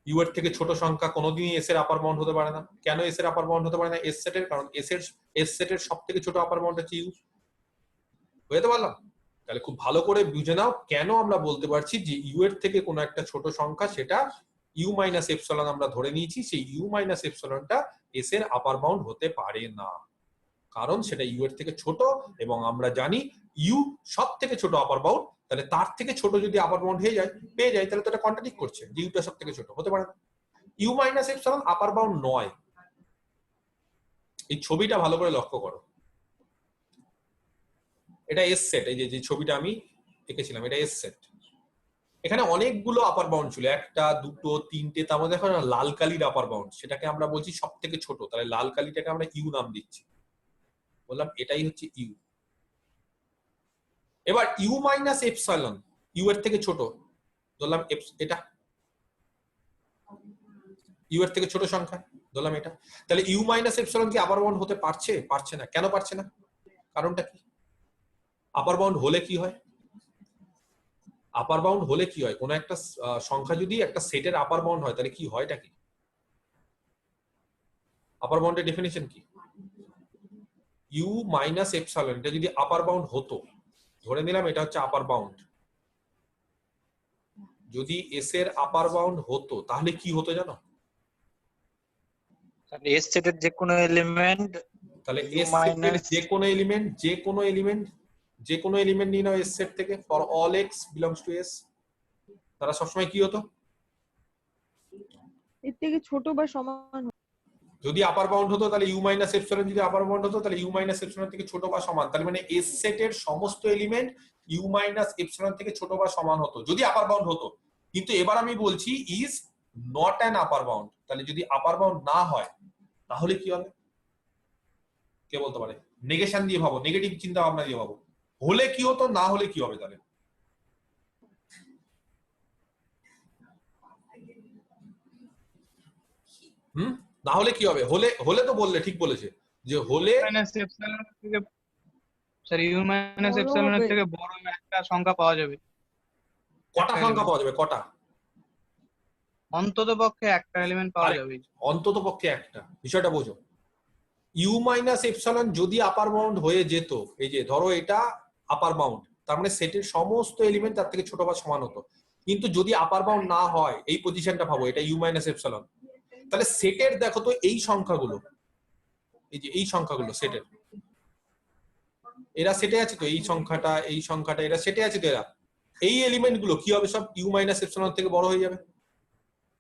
ইউ এর থেকে ছোট সংখ্যা কোনোদিনই এস এর আপার বাউন্ড হতে পারে না। কেন এস এর আপার বাউন্ড হতে পারে না এস সেটের? কারণ এস সেটের সব থেকে ছোট আপার বাউন্ড হচ্ছে ইউ। বুঝতে পারলাম? তাহলে খুব ভালো করে বুঝে নাও কেন আমরা বলতে পারছি যে ইউ এর থেকে কোনো একটা ছোট সংখ্যা সেটা ইউ মাইনাস এপসাইলন আমরা ধরে নিয়েছি, সেই ইউ মাইনাস এপসাইলনটা এস এর আপার বাউন্ড হতে পারে না, কারণ সেটা ইউ এর থেকে ছোট। এবং আমরা জানি ইউ সব থেকে ছোট আপার বাউন্ড, তাহলে তার থেকে ছোট যদি আপার বাউন্ড হয়ে যায় পেয়ে যায় তাহলে তো এটা কন্ট্রাডিক্ট করছে যে ইউটা সব থেকে ছোট হতে পারে না। U minus epsilon upper bound নয়। এই ছবিটা ভালো করে লক্ষ্য করো, এটা এস সেট। এই যে ছবিটা আমি এঁকেছিলাম এটা এস সেট। এখানে অনেকগুলো আপার বাউন্ড ছিল, একটা দুটো তিনটে, তার মধ্যে এখন লাল কালির আপার বাউন্ড সেটাকে আমরা বলছি সব থেকে ছোট, তাহলে লাল কালিটাকে আমরা ইউ নাম দিচ্ছি, বললাম এটাই হচ্ছে ইউ। এবার ইউ মাইনাস এপসাইলন ইউ এর থেকে ছোট, ধরলাম এটা ইউ এর থেকে ছোট সংখ্যা, ধরলাম এটা। তাহলে ইউ মাইনাস এপসাইলন কি আপার বাউন্ড হতে পারছে? পারছে না। কেন পারছে না? কারণটা কি? আপার বাউন্ড হলে কি হয়? আপার বাউন্ড হলে কি হয়? কোন একটা সংখ্যা যদি একটা সেটের আপার বাউন্ড হয় তাহলে কি হয়টা কি? আপার বাউন্ডের ডেফিনিশন কি? ইউ মাইনাস এপসাইলন এটা যদি আপার বাউন্ড হতো, ধরে নিলাম এটা হচ্ছে আপার বাউন্ড, যদি এস এর আপার বাউন্ড হতো তাহলে কি হতো জানো? এস সেটের যে কোনো এলিমেন্ট, তাহলে U এস সেটের minus- যে কোনো এলিমেন্ট নিয়ে নাও এস সেট থেকে, for all x belongs to S, তারা সবসময় কি হতো? এর থেকে ছোট বা সমান হতো। যদি আপার বাউন্ড হতো তাহলে ইউ মাইনাস এপসাইলন যদি আপার বাউন্ড হতো তাহলে ইউ মাইনাস এপসাইলন থেকে ছোট বা সমান, তাহলে মানে এস সেটের সমস্ত এলিমেন্ট ইউ মাইনাস এপসাইলন থেকে ছোট বা সমান হতো যদি আপার বাউন্ড হতো। কিন্তু এবার আমি বলছি is not an upper bound, তাহলে যদি আপার বাউন্ড না হয় তাহলে কি হবে? কে বলতে পারে? নেগেশন দিয়ে ভাবো, নেগেটিভ চিন্তা ভাবনা দিয়ে ভাবো, হলে কি হতো না হলে কি হবে? তাহলে না হলে কি হবে? হলে তো বললে ঠিক বলেছে যে হলে মাইনাস এপসাইলন থেকে স্যার ইউ মাইনাস বড় এপসাইলনের হবে। থেকে বড় একটা সংখ্যা পাওয়া যাবে। কটা সংখ্যা পাওয়া যাবে? কটা? অন্তত পক্ষে একটা এলিমেন্ট পাওয়া যাবে। অন্তত পক্ষে একটা। বিষয়টা বোঝো, ইউ মাইনাস এপসাইলন যদি আপার বাউন্ড হয়ে যেত, এই যে ধরো এটা আপার বাউন্ড, তার মানে সেটের সমস্ত এলিমেন্ট তার থেকে ছোট বা সমান হতো। কিন্তু যদি আপার বাউন্ড না হয়, এই পজিশনটা ভাবো, এটা ইউ মাইনাস এপসাইলন, তাহলে সেটের দেখো তো এই সংখ্যাগুলো, এই যে এই সংখ্যাগুলো সেটের, এরা সেটে আছে তো, এই সংখ্যাটা এরা সেটে আছে তো, এরা এই এলিমেন্ট গুলো কি হবে? সব ইউ মাইনাস এপসাইলন থেকে বড় হয়ে যাবে।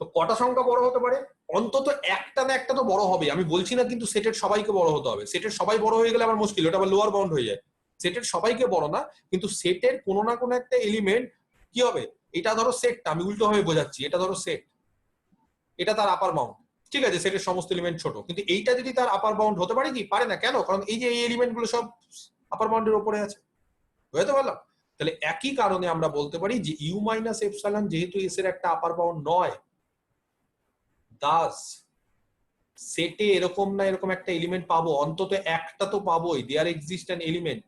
তো কটা সংখ্যা বড় হতে পারে? অন্তত একটা না একটা তো বড় হবে। আমি বলছি না কিন্তু সেটের সবাইকে বড় হতে হবে। সেটের সবাই বড় হয়ে গেলে আবার মুশকিল, ওটা আবার লোয়ার বাউন্ড হয়ে যায়। সেটের সবাইকে বড় না, কিন্তু সেটের কোনো না কোনো একটা এলিমেন্ট কি হবে? এটা ধরো সেটটা, আমি উল্টো ভাবে বোঝাচ্ছি, এটা ধরো সেট, এটা তার আপার বাউন্ড, ঠিক আছে, সেটের সমস্ত এলিমেন্ট ছোট, কিন্তু এইটা যদি তার আপার বাউন্ড হতে পারে কি? পারে না। কেন? কারণ এই যে এই এলিমেন্ট গুলো সব আপার বাউন্ডের উপরে আছে। বুঝতে পারলাম? তাহলে একই কারণে আমরা বলতে পারি যে ইউ মাইনাস এপসাইলন যেহেতু এস এর একটা আপার বাউন্ড নয়, দাস সেটে এরকম না এরকম একটা এলিমেন্ট পাবো, অন্তত একটা তো পাবোই। There exist an element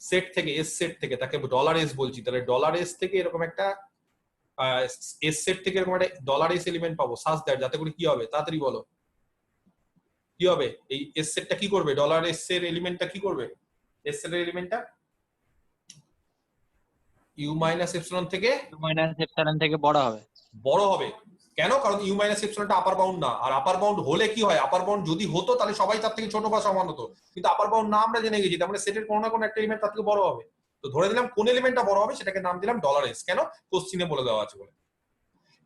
set থেকে, এস সেট থেকে, তাকে ডলার এস বলছি, তাহলে ডলার এস থেকে এরকম একটা এস সেট থেকে এরকম একটা ডলার এস এলিমেন্ট পাবো, সাজ দ্যাট, যাতে করে কি হবে? তাড়াতাড়ি বলো কি হবে? এই এস সেটটা কি করবে? ডলার এস এর এলিমেন্টটা কি করবে? এস সেটের এলিমেন্টটা ইউ মাইনাস এপসাইলন থেকে ইউ মাইনাস এপসাইলন থেকে বড় হবে। বড় হবে। কেন? কারণ ইউ মাইনাস এপসাইলনটা আপার বাউন্ড না। আর আপার বাউন্ড হলে কি হয়? আপার বাউন্ড যদি হতো তাহলে সবাই তার থেকে ছোট বা সমান হতো, কিন্তু আপার বাউন্ড না আমরা জেনে গেছি, তার মানে সেটের কোনো না কোনো একটা এলিমেন্ট তার থেকে বড় হবে। তো ধরে নিলাম কোন এলিমেন্টটা বড় হবে সেটাকে নাম দিলাম $s। কেন? কোশ্চিনে বলে দেওয়া আছে বলে।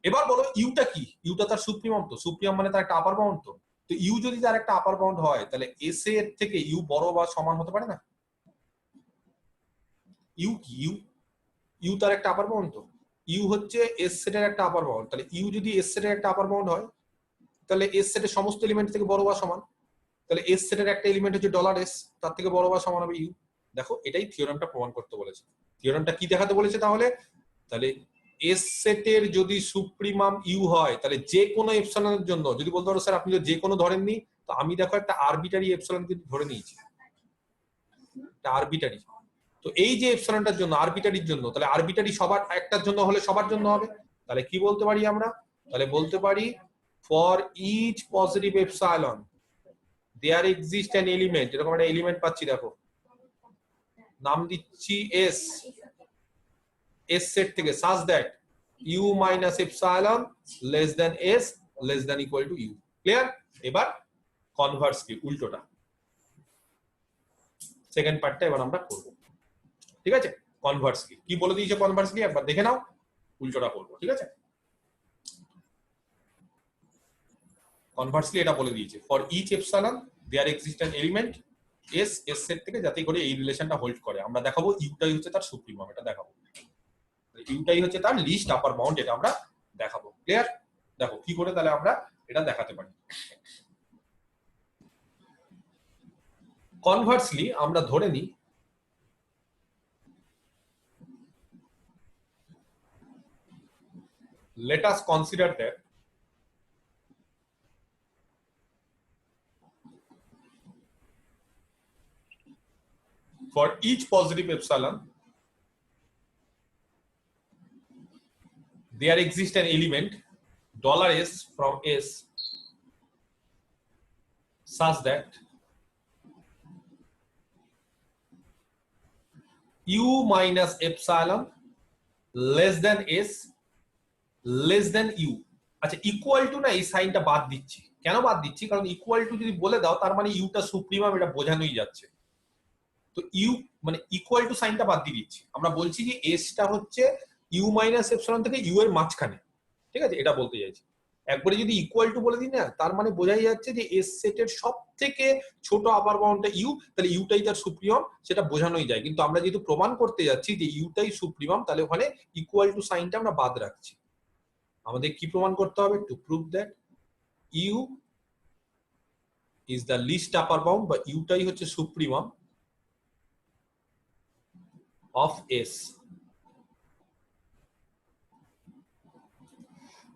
এবার বলো ইউটা কি? ইউটা তার সুপ্রিমাম, তো সুপ্রিমাম মানে তার একটা আপার বাউন্ড। তো ইউ যদি তার একটা আপার বাউন্ড হয় তাহলে এস এর থেকে ইউ বড় বা সমান হতে পারে না? ইউ কি? ইউ তার একটা আপার বাউন্ড। তো ইউ হচ্ছে এস সেটের একটা আপার বাউন্ড। তাহলে ইউ যদি এস সেটের একটা আপার বাউন্ড হয় তাহলে এস সেটের সমস্ত এলিমেন্ট থেকে বড় বা সমান। তাহলে এস সেটের একটা এলিমেন্ট হচ্ছে $s, তার থেকে বড় বা সমান হবে ইউ। দেখো এটাই থিওরেমটা প্রমাণ করতে বলেছে। থিওরেমটা কি দেখাতে বলেছে তাহলে? তাহলে এস সেটের যদি সুপ্রিমাম ইউ হয় তাহলে যে কোনো এপসিলনের জন্য, যদি বলতে পারো স্যার আপনি যে কোনো ধরেননি, তো আমি দেখো একটা আরবিটারি এপসিলন কিন্তু ধরে নিয়েছি, একটা আরবিটারি। তো এই যে এপসিলনটার জন্য, আরবিটারির জন্য, তাহলে আরবিটারি সবার একটার জন্য হলে সবার জন্য হবে। তাহলে কি বলতে পারি আমরা? তাহলে বলতে পারি for each positive epsilon there exist an element, এরকম একটা এলিমেন্ট পাচ্ছি, দেখো নাম দিচ্ছি এস, এস সেট থেকে such that u minus epsilon less than s less than equal to u। Clear? এবার কনভার্সলি উল্টোটা, সেকেন্ড পার্টটা এবার আমরা করব। ঠিক আছে? কনভার্সলি কি বলে দিয়েছে? কনভার্সলি একবার দেখে নাও, উল্টোটা করব। ঠিক আছে? কনভার্সলি এটা বলে দিয়েছে for each epsilon there exist an element S, S set থেকে যাতে করে এই রিলেশনটা হোল্ড করে। আমরা দেখাবো ইউটাই হচ্ছে তার সুপ্রিমাম, এটা দেখাবো। ইউটাই হচ্ছে তার লিস্ট আপার বাউন্ড, এটা আমরা দেখাবো। ক্লিয়ার? দেখো কি করে তাহলে আমরা এটা দেখাতে পারি। কনভার্সলি আমরা ধরে নিই let us consider that for each positive epsilon there exists an element $s from s such that u minus epsilon less than s less than u। আচ্ছা ইকুয়াল টু না, এই সাইনটা বাদ দিচ্ছি। কেন বাদ দিচ্ছি? কারণ ইকুয়াল টু যদি বলে দাও তার মানে ইউটা সুপ্রিমাম, এটা বোঝানোই যাচ্ছে। তো ইউ মানে ইকুয়াল টু সাইনটা বাদ দিয়ে দিচ্ছি। আমরা বলছি যে এসটা হচ্ছে ইউ মাইনাস এপসিলন থেকে ইউ এর মাঝখানে। ঠিক আছে? এটা বলতে চাইছি। একবারে যদি ইকুয়াল টু বলে দিই না, তার মানে বোঝাই যাচ্ছে যে এস সেটের সব থেকে ছোট আপার বাউন্ডটা ইউ, তাহলে ইউটাই তার সুপ্রিমাম, সেটা বোঝানোই যায়। কিন্তু আমরা যেহেতু প্রমাণ করতে যাচ্ছি যে ইউটাই সুপ্রিমাম, তাহলে ওখানে ইকুয়াল টু সাইনটা আমরা বাদ রাখছি। আমাদের কি প্রমাণ করতে হবে? To prove that u is the least upper bound, বা ইউটাই হচ্ছে সুপ্রিমাম অফ এস।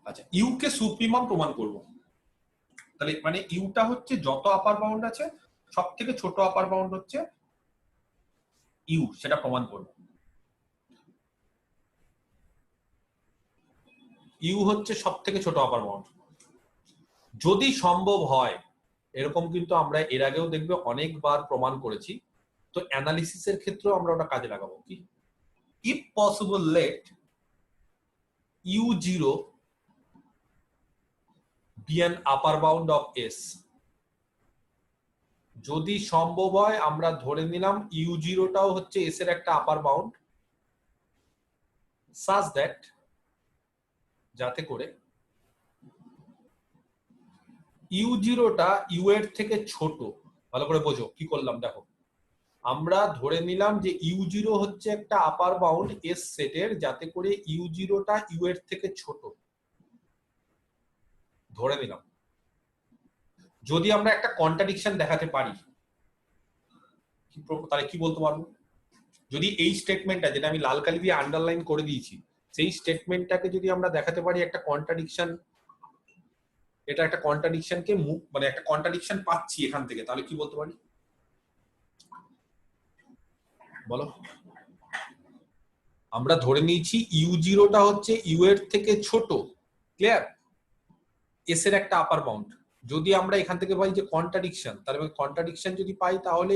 আচ্ছা ইউ কে সুপ্রিমাম প্রমাণ করব, তাহলে মানে ইউটা হচ্ছে যত আপার বাউন্ড আছে সব থেকে ছোট আপার বাউন্ড হচ্ছে ইউ, সেটা প্রমাণ করব। ইউ হচ্ছে সব থেকে ছোট আপার বাউন্ড যদি সম্ভব হয়। এরকম কিন্তু আমরা এর আগেও দেখবে অনেকবার প্রমাণ করেছি। তো অ্যানালিসিসের ক্ষেত্রেও আমরা ওটা কাজে লাগাবো। কি? If possible let u0 be an upper bound of s। যদি সম্ভব হয় আমরা ধরে নিলাম u0টাও হচ্ছে s এর একটা আপার বাউন্ড, such that যাতে করে u0টা u এর থেকে ছোট। ভালো করে বোঝো কি করলাম। দেখো আমরা ধরে নিলাম যে u0 হচ্ছে একটা আপার বাউন্ড s সেটের, যাতে করে u0টা u এর থেকে ছোট ধরে নিলাম। যদি আমরা একটা কন্ট্রাডিকশন দেখাতে পারি তাহলে কি বলতে পারবো? যদি এই স্টেটমেন্টটা, যেটা আমি লাল কালি দিয়ে আন্ডারলাইন করে দিয়েছি, সেই স্টেটমেন্টটাকে যদি আমরা দেখাতে পারি একটা কন্ট্রাডিকশন, এটা একটা কন্ট্রাডিকশনকে মানে একটা কন্ট্রাডিকশন পাচ্ছি এখান থেকে, তাহলে কি বলতে পারি বলো? আমরা ধরে নিয়েছি u0টা হচ্ছে u এর থেকে ছোট। ক্লিয়ার? s এর একটা আপার বাউন্ড। যদি আমরা এখান থেকে পাই যে কন্ট্রাডিকশন, তাহলে কন্ট্রাডিকশন যদি পাই তাহলে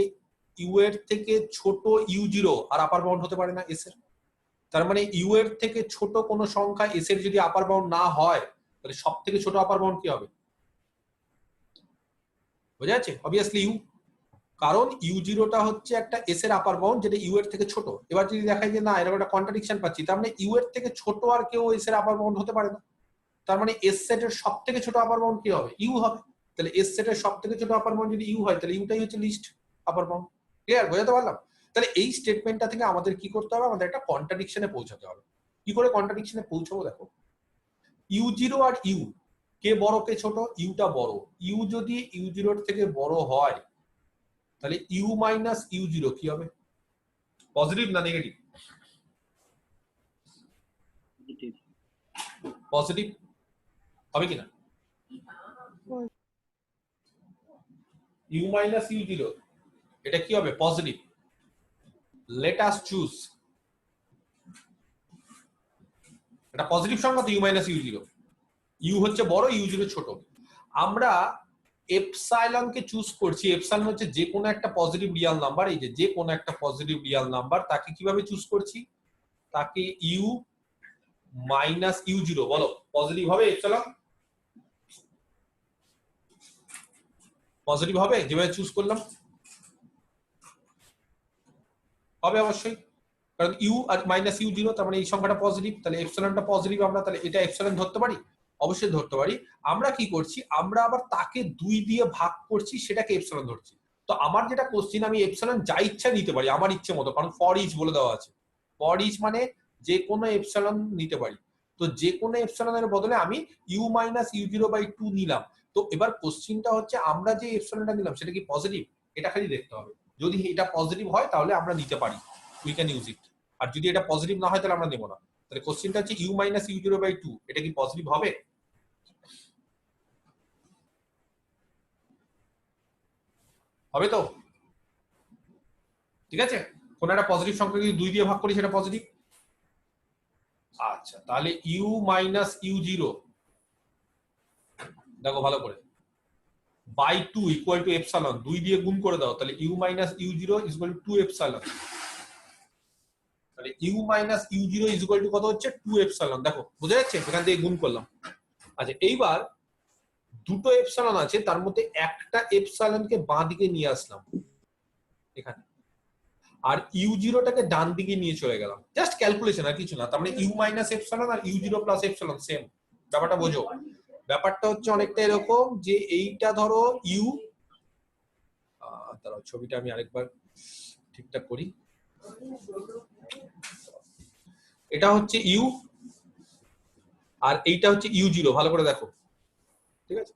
u এর থেকে ছোট u0 আর আপার বাউন্ড হতে পারে না s এর। তার মানে u এর থেকে ছোট কোন সংখ্যা s এর যদি আপার বাউন্ড না হয়, তাহলে সব থেকে ছোট আপার বাউন্ড কি হবে? বোঝা যাচ্ছে? Obviously u। কারণ ইউ জিরোটা হচ্ছে একটা এস এর আপার বাউন্ড যেটা ইউ এর থেকে ছোট। এবার যদি দেখায় যে না এরকম একটা কন্ট্রাডিকশন পাচ্ছি, তার মানে ইউ এর থেকে ছোট আর কেউ এস এর আপার বাউন্ড হতে পারে না। তার মানে এস সেটের সব থেকে ছোট আপার বাউন্ড কি হবে? ইউ হবে। তাহলে এস সেটের সব থেকে ছোট আপার বাউন্ড যদি ইউ হয় তাহলে ইউটাই হচ্ছে লিস্ট আপার বাউন্ড। ক্লিয়ার? বোঝাতে পারলাম? তাহলে এই স্টেটমেন্টটা থেকে আমাদের কি করতে হবে? আমাদের একটা কন্ট্রাডিকশনে পৌঁছাতে হবে। কি করে কন্ট্রাডিকশনে পৌঁছাবো? দেখো, ইউ জিরো আর ইউ কে বড় কে ছোট? ইউটা বড়। ইউ যদি ইউ জিরোর থেকে বড় হয় তাহলে ইউ মাইনাস ইউ জিরো কি হবে? পজিটিভ না নেগেটিভ? পজিটিভ হবে কিনা? ইউ মাইনাস ইউ জিরো এটা কি হবে? পজিটিভ। Let us choose. এটা পজিটিভ সংখ্যা তো u minus you zero. U হচ্ছে বড়, ইউ জিরো ছোট। আমরা এপসাইলন কে চুজ করছি। এপসাইলন হচ্ছে যে কোনো একটা পজিটিভ রিয়াল নাম্বার। এই যে কোনো একটা পজিটিভ রিয়াল নাম্বার, তাকে কিভাবে চুজ করছি? তাকে ইউ মাইনাস ইউ জিরো বলো পজিটিভ হবে? এপসাইলন পজিটিভ হবে যেভাবে চুজ করলাম? হবে অবশ্যই, কারণ ইউ আর মাইনাস ইউ জিরো, তার মানে এই সংখ্যাটা পজিটিভ। তাহলে এপসাইলনটা পজিটিভ, আমরা তাহলে এটা এপসাইলন ধরতে পারি? অবশ্যই ধরতে পারি। আমরা কি করছি? আমরা আবার তাকে 2 দিয়ে ভাগ করছি, সেটাকে এপসাইলন ধরছি। তো আমার যেটা কোশ্চিন, আমি এপসাইলন যা ইচ্ছা নিতে পারি আমার ইচ্ছে মতো, কারণ ফর ইচ বলে দেওয়া আছে। ফর ইচ মানে যে কোনো এপসাইলন নিতে পারি। তো যে কোনো এপসাইলনের বদলে আমি u minus you zero by 2 নিলাম। তো এবার কোশ্চিনটা হচ্ছে আমরা যে এপসাইলনটা নিলাম সেটা কি পজিটিভ? এটা খালি দেখতে হবে। যদি এটা পজিটিভ হয় তাহলে আমরা নিতে পারি, উই ক্যান ইউজ ইট। আর যদি এটা পজিটিভ না হয় তাহলে আমরা নেব না। তাহলে কোশ্চিনটা হচ্ছে u minus you zero by 2 এটা কি পজিটিভ হবে? হবে তো? ঠিক আছে, কোন একটা পজিটিভ সংখ্যা যদি 2 দিয়ে ভাগ করি সেটা পজিটিভ। আচ্ছা, তাহলে ইউ মাইনাস ইউ জিরো দেখো ভালো করে বাই 2 ইকুয়াল টু এপসাইলন। 2 দিয়ে গুণ করে দাও, তাহলে you minus you zero is equal to 2 epsilon. তাহলে you minus you zero is equal to কত হচ্ছে? 2 এপসাইলন। দেখো বুঝা যাচ্ছে? এখান থেকে গুণ করলাম। আচ্ছা, এইবার দুটো এপসাইলন আছে, তার মধ্যে একটা এপসাইলনকে বাঁ দিকে নিয়ে আসলাম এখানে, আর ইউ জিরোটাকে ডান দিকে নিয়ে চলে গেলাম। জাস্ট ক্যালকুলেশন আর কিছু না। তার মানে ইউ মাইনাস এপসাইলন আর u zero plus epsilon same. ব্যাপারটা বোঝো? ব্যাপারটা হচ্ছে অনেকটা এরকম যে এইটা ধরো ইউ, দাঁড়াও ছবিটা আমি আরেকবার ঠিকঠাক করি। এটা হচ্ছে ইউ আর এইটা হচ্ছে ইউ জিরো, ভালো করে দেখো। ঠিক আছে,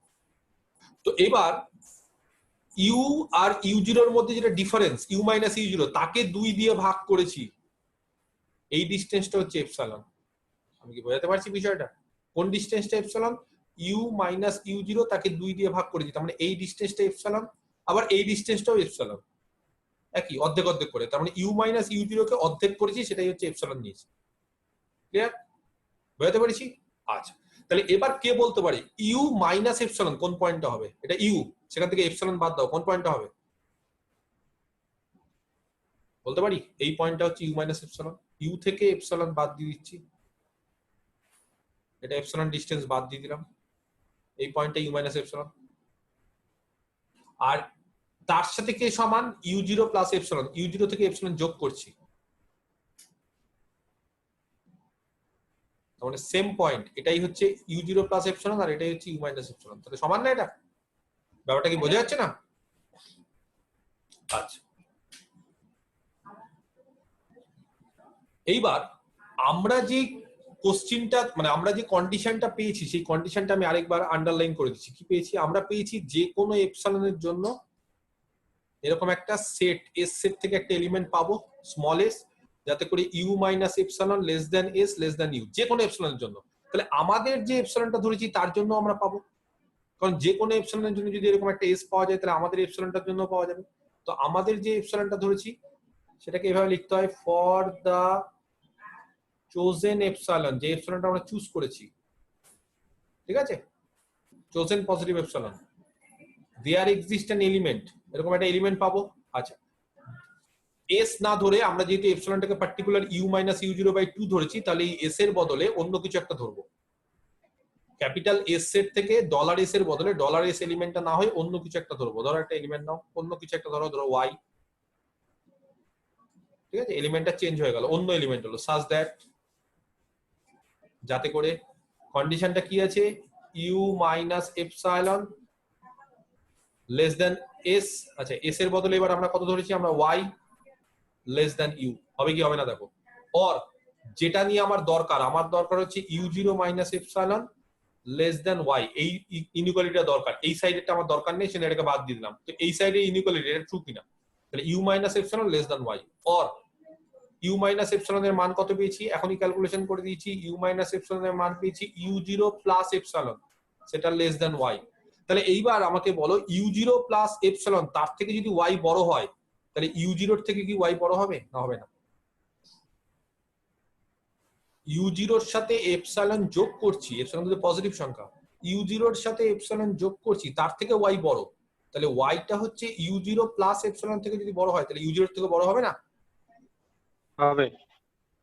তো এবার ইউ আর ইউ জিরোর মধ্যে যেটা difference u minus you zero, তাকে 2 দিয়ে ভাগ করেছি। এই ডিসটেন্সটা হচ্ছে এপসাইলন। আমি কি বোঝাতে পারছি বিষয়টা? কোন ডিসটেন্সটা epsilon? U minus you zero, তাকে 2 দিয়ে ভাগ করেছি, তার মানে এই ডিসটেন্সটা এপসাইলন। আবার এই ডিসটেন্সটাও এপসাইলন, একই অর্ধেক অর্ধেক করে। তার মানে ইউ মাইনাস ইউ জিরো কে অর্ধেক করেছি, সেটাই হচ্ছে এপসাইলন নিয়েছি। ক্লিয়ার? বোঝাতে পারছি? আচ্ছা, তাহলে এবার কে বলতে পারে ইউ মাইনাস এপসাইলন কোন পয়েন্টটা হবে? এটা ইউ, সেখান থেকে এপসাইলন বাদ দাও, কোন পয়েন্টটা হবে বলতে পারি? এই পয়েন্টটা হচ্ছে ইউ মাইনাস এপসাইলন। ইউ থেকে এপসাইলন বাদ দিয়ে দিচ্ছি, এটা এপসাইলন ডিসটেন্স বাদ দিয়ে দিলাম, এই পয়েন্টটা ইউ মাইনাস এপসাইলন। আর তার সাথে কে সমান? U zero plus epsilon. U zero থেকে এপসাইলন যোগ করছি, তার মানে সেম পয়েন্ট। এটাই হচ্ছে ইউ জিরো প্লাস এপসাইলন আর এটাই হচ্ছে ইউ মাইনাস এপসাইলন। তাহলে সমান না? এটা ব্যাপারটা কি বোঝা যাচ্ছে না? আচ্ছা, এইবার আমরা যে কোশ্চিনটা মানে আমরা যে কন্ডিশনটা পেয়েছি, সেই কন্ডিশনটা আমি আরেকবার আন্ডারলাইন করে দিচ্ছি। কি পেয়েছি? আমরা পেয়েছি যে কোনো এপসাইলনের জন্য এরকম একটা সেট, এস সেট থেকে একটা এলিমেন্ট পাবো স্মল এস, যাতে করে u minus epsilon less than S less than u, যে কোনো এপসাইলনের জন্য। তাহলে আমাদের যে এপসাইলনটা ধরেছি তার জন্য আমরা পাবো, কারণ যে কোনো এপসাইলনের জন্য যদি এরকম একটা এস পাওয়া যায় তাহলে আমাদের এপসাইলনটার জন্য পাওয়া যাবে। তো আমাদের যে এপসাইলনটা ধরেছি সেটাকে এভাবে লিখতে হয়, ফর দা চোজেন এপসাইলন, যে এপসাইলনটা আমরা চুজ করেছি, ঠিক আছে, chosen positive epsilon, there exist an element, এরকম একটা এলিমেন্ট পাবো। আচ্ছা, এস না ধরে আমরা যেহেতু এপসাইলনটাকে particular U minus you zero by 2 ধরেছি, তাহলে এই এস এর বদলে অন্য কিছু একটা ধরবো। ক্যাপিটাল এস সেট থেকে ডলার এস এর বদলে ডলার এস এলিমেন্টটা না হয় অন্য কিছু একটা ধরবো, ধরো একটা এলিমেন্ট নাও, অন্য কিছু একটা ধরো, ধরো ওয়াই, ঠিক আছে, এলিমেন্টটা চেঞ্জ হয়ে গেল, অন্য এলিমেন্ট হলো, সাজ দ্যাট, যাতে করে কন্ডিশনটা কি আছে, u minus epsilon less than S, আচ্ছা এস এর বদলে এবার আমরা কত ধরেছি, আমরা ওয়াই লেস দেন ইউ, হবে কি হবে না দেখো, অর যেটা নিয়ে আমার দরকার হচ্ছে u zero minus epsilon less than y, এই ইনইকুয়ালিটিটা দরকার, এই সাইডেরটা আমার দরকার নেই, সেটা এটাকে বাদ দিয়ে দিলাম, তো এই সাইডে ইনইকুয়ালিটি এটা ট্রু কিনা, তাহলে you minus epsilon less than y, or u minus epsilon এর মান কত পেয়েছি, এখনই ক্যালকুলেশন করে দিয়েছি, ইউ মাইনাস এপসাইলন এর মান পেয়েছি ইউ জিরো প্লাস এপসাইলন, সেটা লেস দেন ওয়াই। তাহলে এইবার আমাকে বলো ইউ জিরো প্লাস এপসাইলন তার থেকে যদি ওয়াই বড় হয়, তাহলে ইউ জিরোর থেকে কি ওয়াই বড় হবে না হবে না? ইউ জিরোর সাথে এপসাইলন যোগ করছি, এপসাইলন কিন্তু পজিটিভ সংখ্যা, ইউ জিরোর সাথে এপসাইলন যোগ করছি, তার থেকে ওয়াই বড়, তাহলে ওয়াইটা হচ্ছে ইউ জিরো প্লাস এপসাইলন থেকে যদি বড় হয়, তাহলে ইউ জিরোর থেকে বড় হবে না? হবে।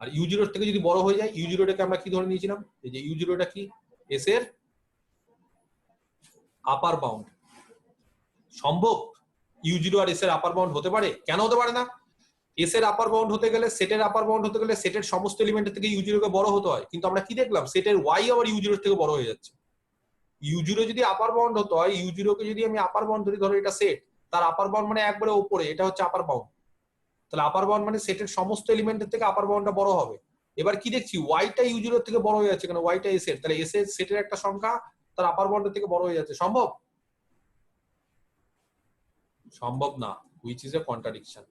আর ইউ জিরোর থেকে যদি বড় হয়ে যায়, ইউ জিরোটাকে আমরা কি ধরে নিয়েছিলাম, এই যে ইউ জিরোটা কি, এস এর আপার বাউন্ড। সম্ভব ইউ জিরো আর এস এর আপার বাউন্ড হতে পারে? কেন হতে পারে না? এস এর আপার বাউন্ড হতে গেলে, সেটের আপার বাউন্ড হতে গেলে সেটের সমস্ত এলিমেন্টের থেকে ইউ জিরো কে বড় হতে হয়, কিন্তু আমরা কি দেখলাম, সেটের ওয়াই আবার ইউ জিরোর থেকে বড় হয়ে যাচ্ছে। ইউ জিরো যদি আপার বাউন্ড হতে হয়, ইউ জিরো কে যদি আমি আপার বাউন্ড ধরি, ধরো এটা সেট, তার আপার বাউন্ড মানে একবারে উপরে, এটা হচ্ছে আপার বাউন্ড, তাহলে আপার বাউন্ড মানে সেটের সমস্ত এলিমেন্টের থেকে আপার বাউন্ডটা বড় হবে। এবার কি দেখছি, ওয়াইটা ইউ জিরোর থেকে বড় হয়ে যাচ্ছে, কারণ ওয়াইটা এস এর, তাহলে এস এর সেটের একটা সংখ্যা তার আপার বাউন্ডের থেকে বড় হয়ে যাচ্ছে। সম্ভব? সম্ভব না, হুইচ ইজ এ কন্ট্রাডিকশন।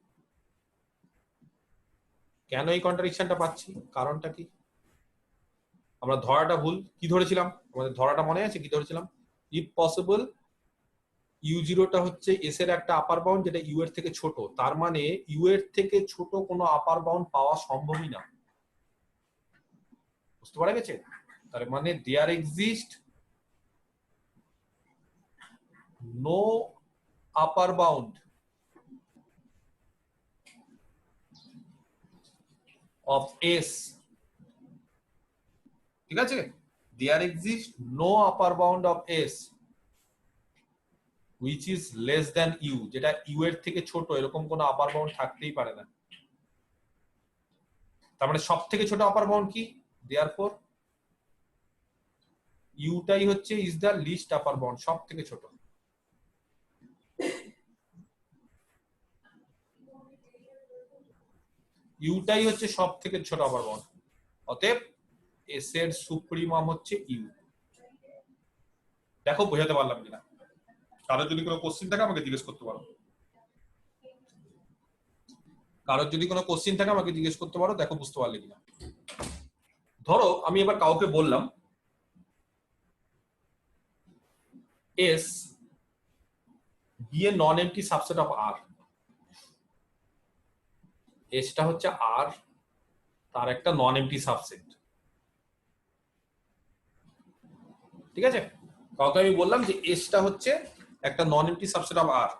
কেন এই কন্ট্রাডিকশনটা পাচ্ছি, কারণটা কি? আমরা ধরাটা ভুল, কি ধরেছিলাম, আমাদের ধরাটা মনে আছে কি ধরেছিলাম, ইফ পসিবল ইউ জিরোটা হচ্ছে এস এর একটা আপার বাউন্ড যেটা ইউ এর থেকে ছোট, তার মানে ইউ এর থেকে ছোট কোনো আপার বাউন্ড পাওয়া সম্ভবই না। বুঝতে পারা গেছে? তার মানে there exist no upper bound of S, ঠিক আছে, there exist no upper bound of S which is less than u, যেটা ইউ এর থেকে ছোট, এরকম কোনো আপার বাউন্ড থাকতেই পারে না। তার মানে সব থেকে ছোট আপার বাউন্ড কি, দেয়ারফর ইউটাই হচ্ছে is the least upper bound, সব থেকে ছোট। ইউটাই হচ্ছে সব থেকে ছোট আপার বাউন্ড, অতএব এস এর সুপ্রিমাম হচ্ছে ইউ। দেখো বোঝাতে পারলাম কিনা? কারোর যদি কোনো কোশ্চেন থাকে আমাকে জিজ্ঞেস করতে পারো, কারোর যদি কোনো কোশ্চেন থাকে আমাকে জিজ্ঞেস করতে পারো, দেখো বুঝতে পারলে কিনা। ধরো আমি এবার কাউকে বললাম S be a non empty subset of R, এসটা হচ্ছে আর, তার একটা নন এমটি সাবসেট, ঠিক আছে, কাউকে আমি বললাম যে এসটা হচ্ছে একটা non empty subset of R,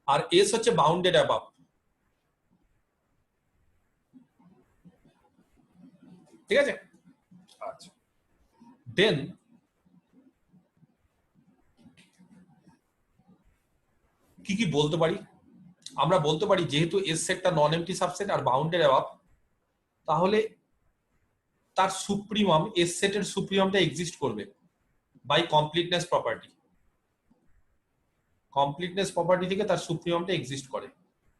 আর এস হচ্ছে বাউন্ডেড অ্যাবাভ, ঠিক আছে। আচ্ছা, দেন কি কি বলতে পারি, আমরা বলতে পারি যেহেতু এস সেটটা নন এমটি সাবসেট আর বাউন্ডেড অ্যাবাভ, তাহলে তার সুপ্রিমাম, এস সেটের সুপ্রিমামটা এক্সিস্ট করবে by completeness property. Completeness property থেকে তার সুপ্রিমামটা এক্সিস্ট করে,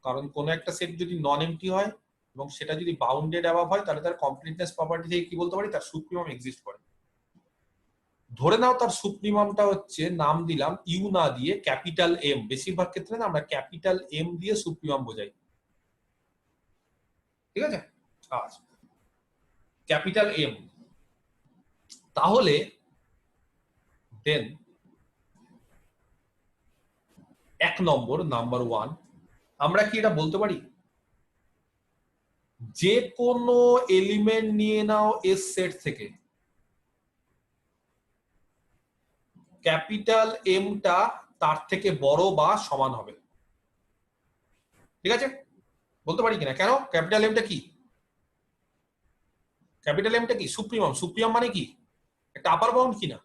কারণ কোন একটা সেট যদি নন এমটি হয় এবং সেটা যদি বাউন্ডেড অ্যাবাভ হয়, তাহলে তার কমপ্লিটনেস প্রপার্টি থেকে কি বলতে পারি, তার সুপ্রিমাম এক্সিস্ট করে। ধরে নাও তার সুপ্রিমামটা হচ্ছে, নাম দিলাম ইউ না দিয়ে ক্যাপিটাল এম, বেশিরভাগ ক্ষেত্রে না আমরা ক্যাপিটাল এম দিয়ে সুপ্রিমাম বোঝাই, ঠিক আছে। আচ্ছা, ক্যাপিটাল এম, তাহলে দেন এক নম্বর, নাম্বার ওয়ান, আমরা কি এটা বলতে পারি যে কোনো এলিমেন্ট নিয়ে নাও এস সেট থেকে, ক্যাপিটাল এমটা তার থেকে বড় বা সমান হবে, ঠিক আছে, বলতে পারি কিনা? কেন? ক্যাপিটাল এমটা কি, ক্যাপিটাল এমটা কি সুপ্রিমাম, সুপ্রিমাম মানে কি, একটা আপার বাউন্ড কিনা?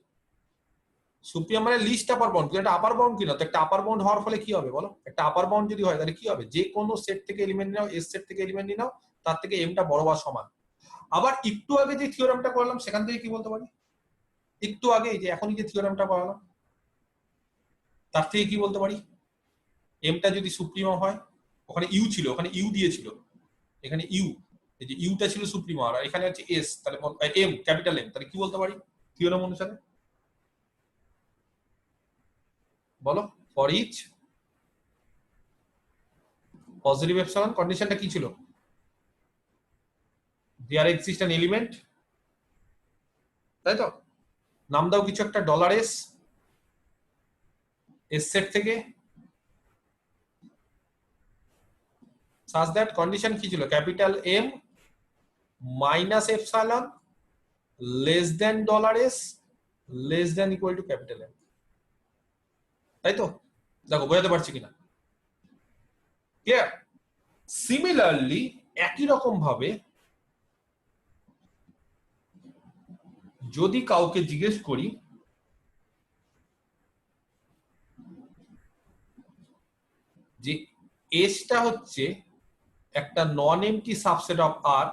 সুপ্রিমাম মানে লিস্ট আপার বাউন্ড, কিন্তু একটা আপার বাউন্ড কিনা? তো একটা আপার বাউন্ড হওয়ার ফলে কি হবে বলো? একটা আপার বাউন্ড যদি হয় তাহলে কি হবে? যে কোনো সেট থেকে এলিমেন্ট নাও, এস সেট থেকে এলিমেন্ট নিয়ে নাও, তার থেকে এমটা বড় বা সমান। আবার একটু আগে যে থিওরামটা করলাম সেখান থেকে কি বলতে পারি? একটু আগে যে এখনই যে থিওরামটা করালাম তার থেকে কি বলতে পারি? এমটা যদি সুপ্রিমাম হয়, ওখানে ইউ ছিল, ওখানে ইউ দিয়েছিল, এখানে ইউ, এই যে ইউটা ছিল সুপ্রিমাম আর এখানে হচ্ছে এস, তাহলে এম ক্যাপিটাল এম, তাহলে কি বলতে পারি থিওরাম অনুসারে? বলো। ফর ইচ পজিটিভ এপসিলন কন্ডিশনটা কি ছিল? দেয়ার এক্সিস্ট অ্যান এলিমেন্ট, তাই তো? নাম দাও কিছু একটা, ডলার এস, এস সেট থেকে, such that condition কি ছিল? Capital M minus epsilon less than dollar S less than equal to capital M, তাই তো? দেখো বোঝাতে পারছি কিনা, ক্লিয়ার? সিমিলারলি একই রকম ভাবে যদি কাউকে জিজ্ঞেস করি যে এসটা হচ্ছে একটা non empty subset of R,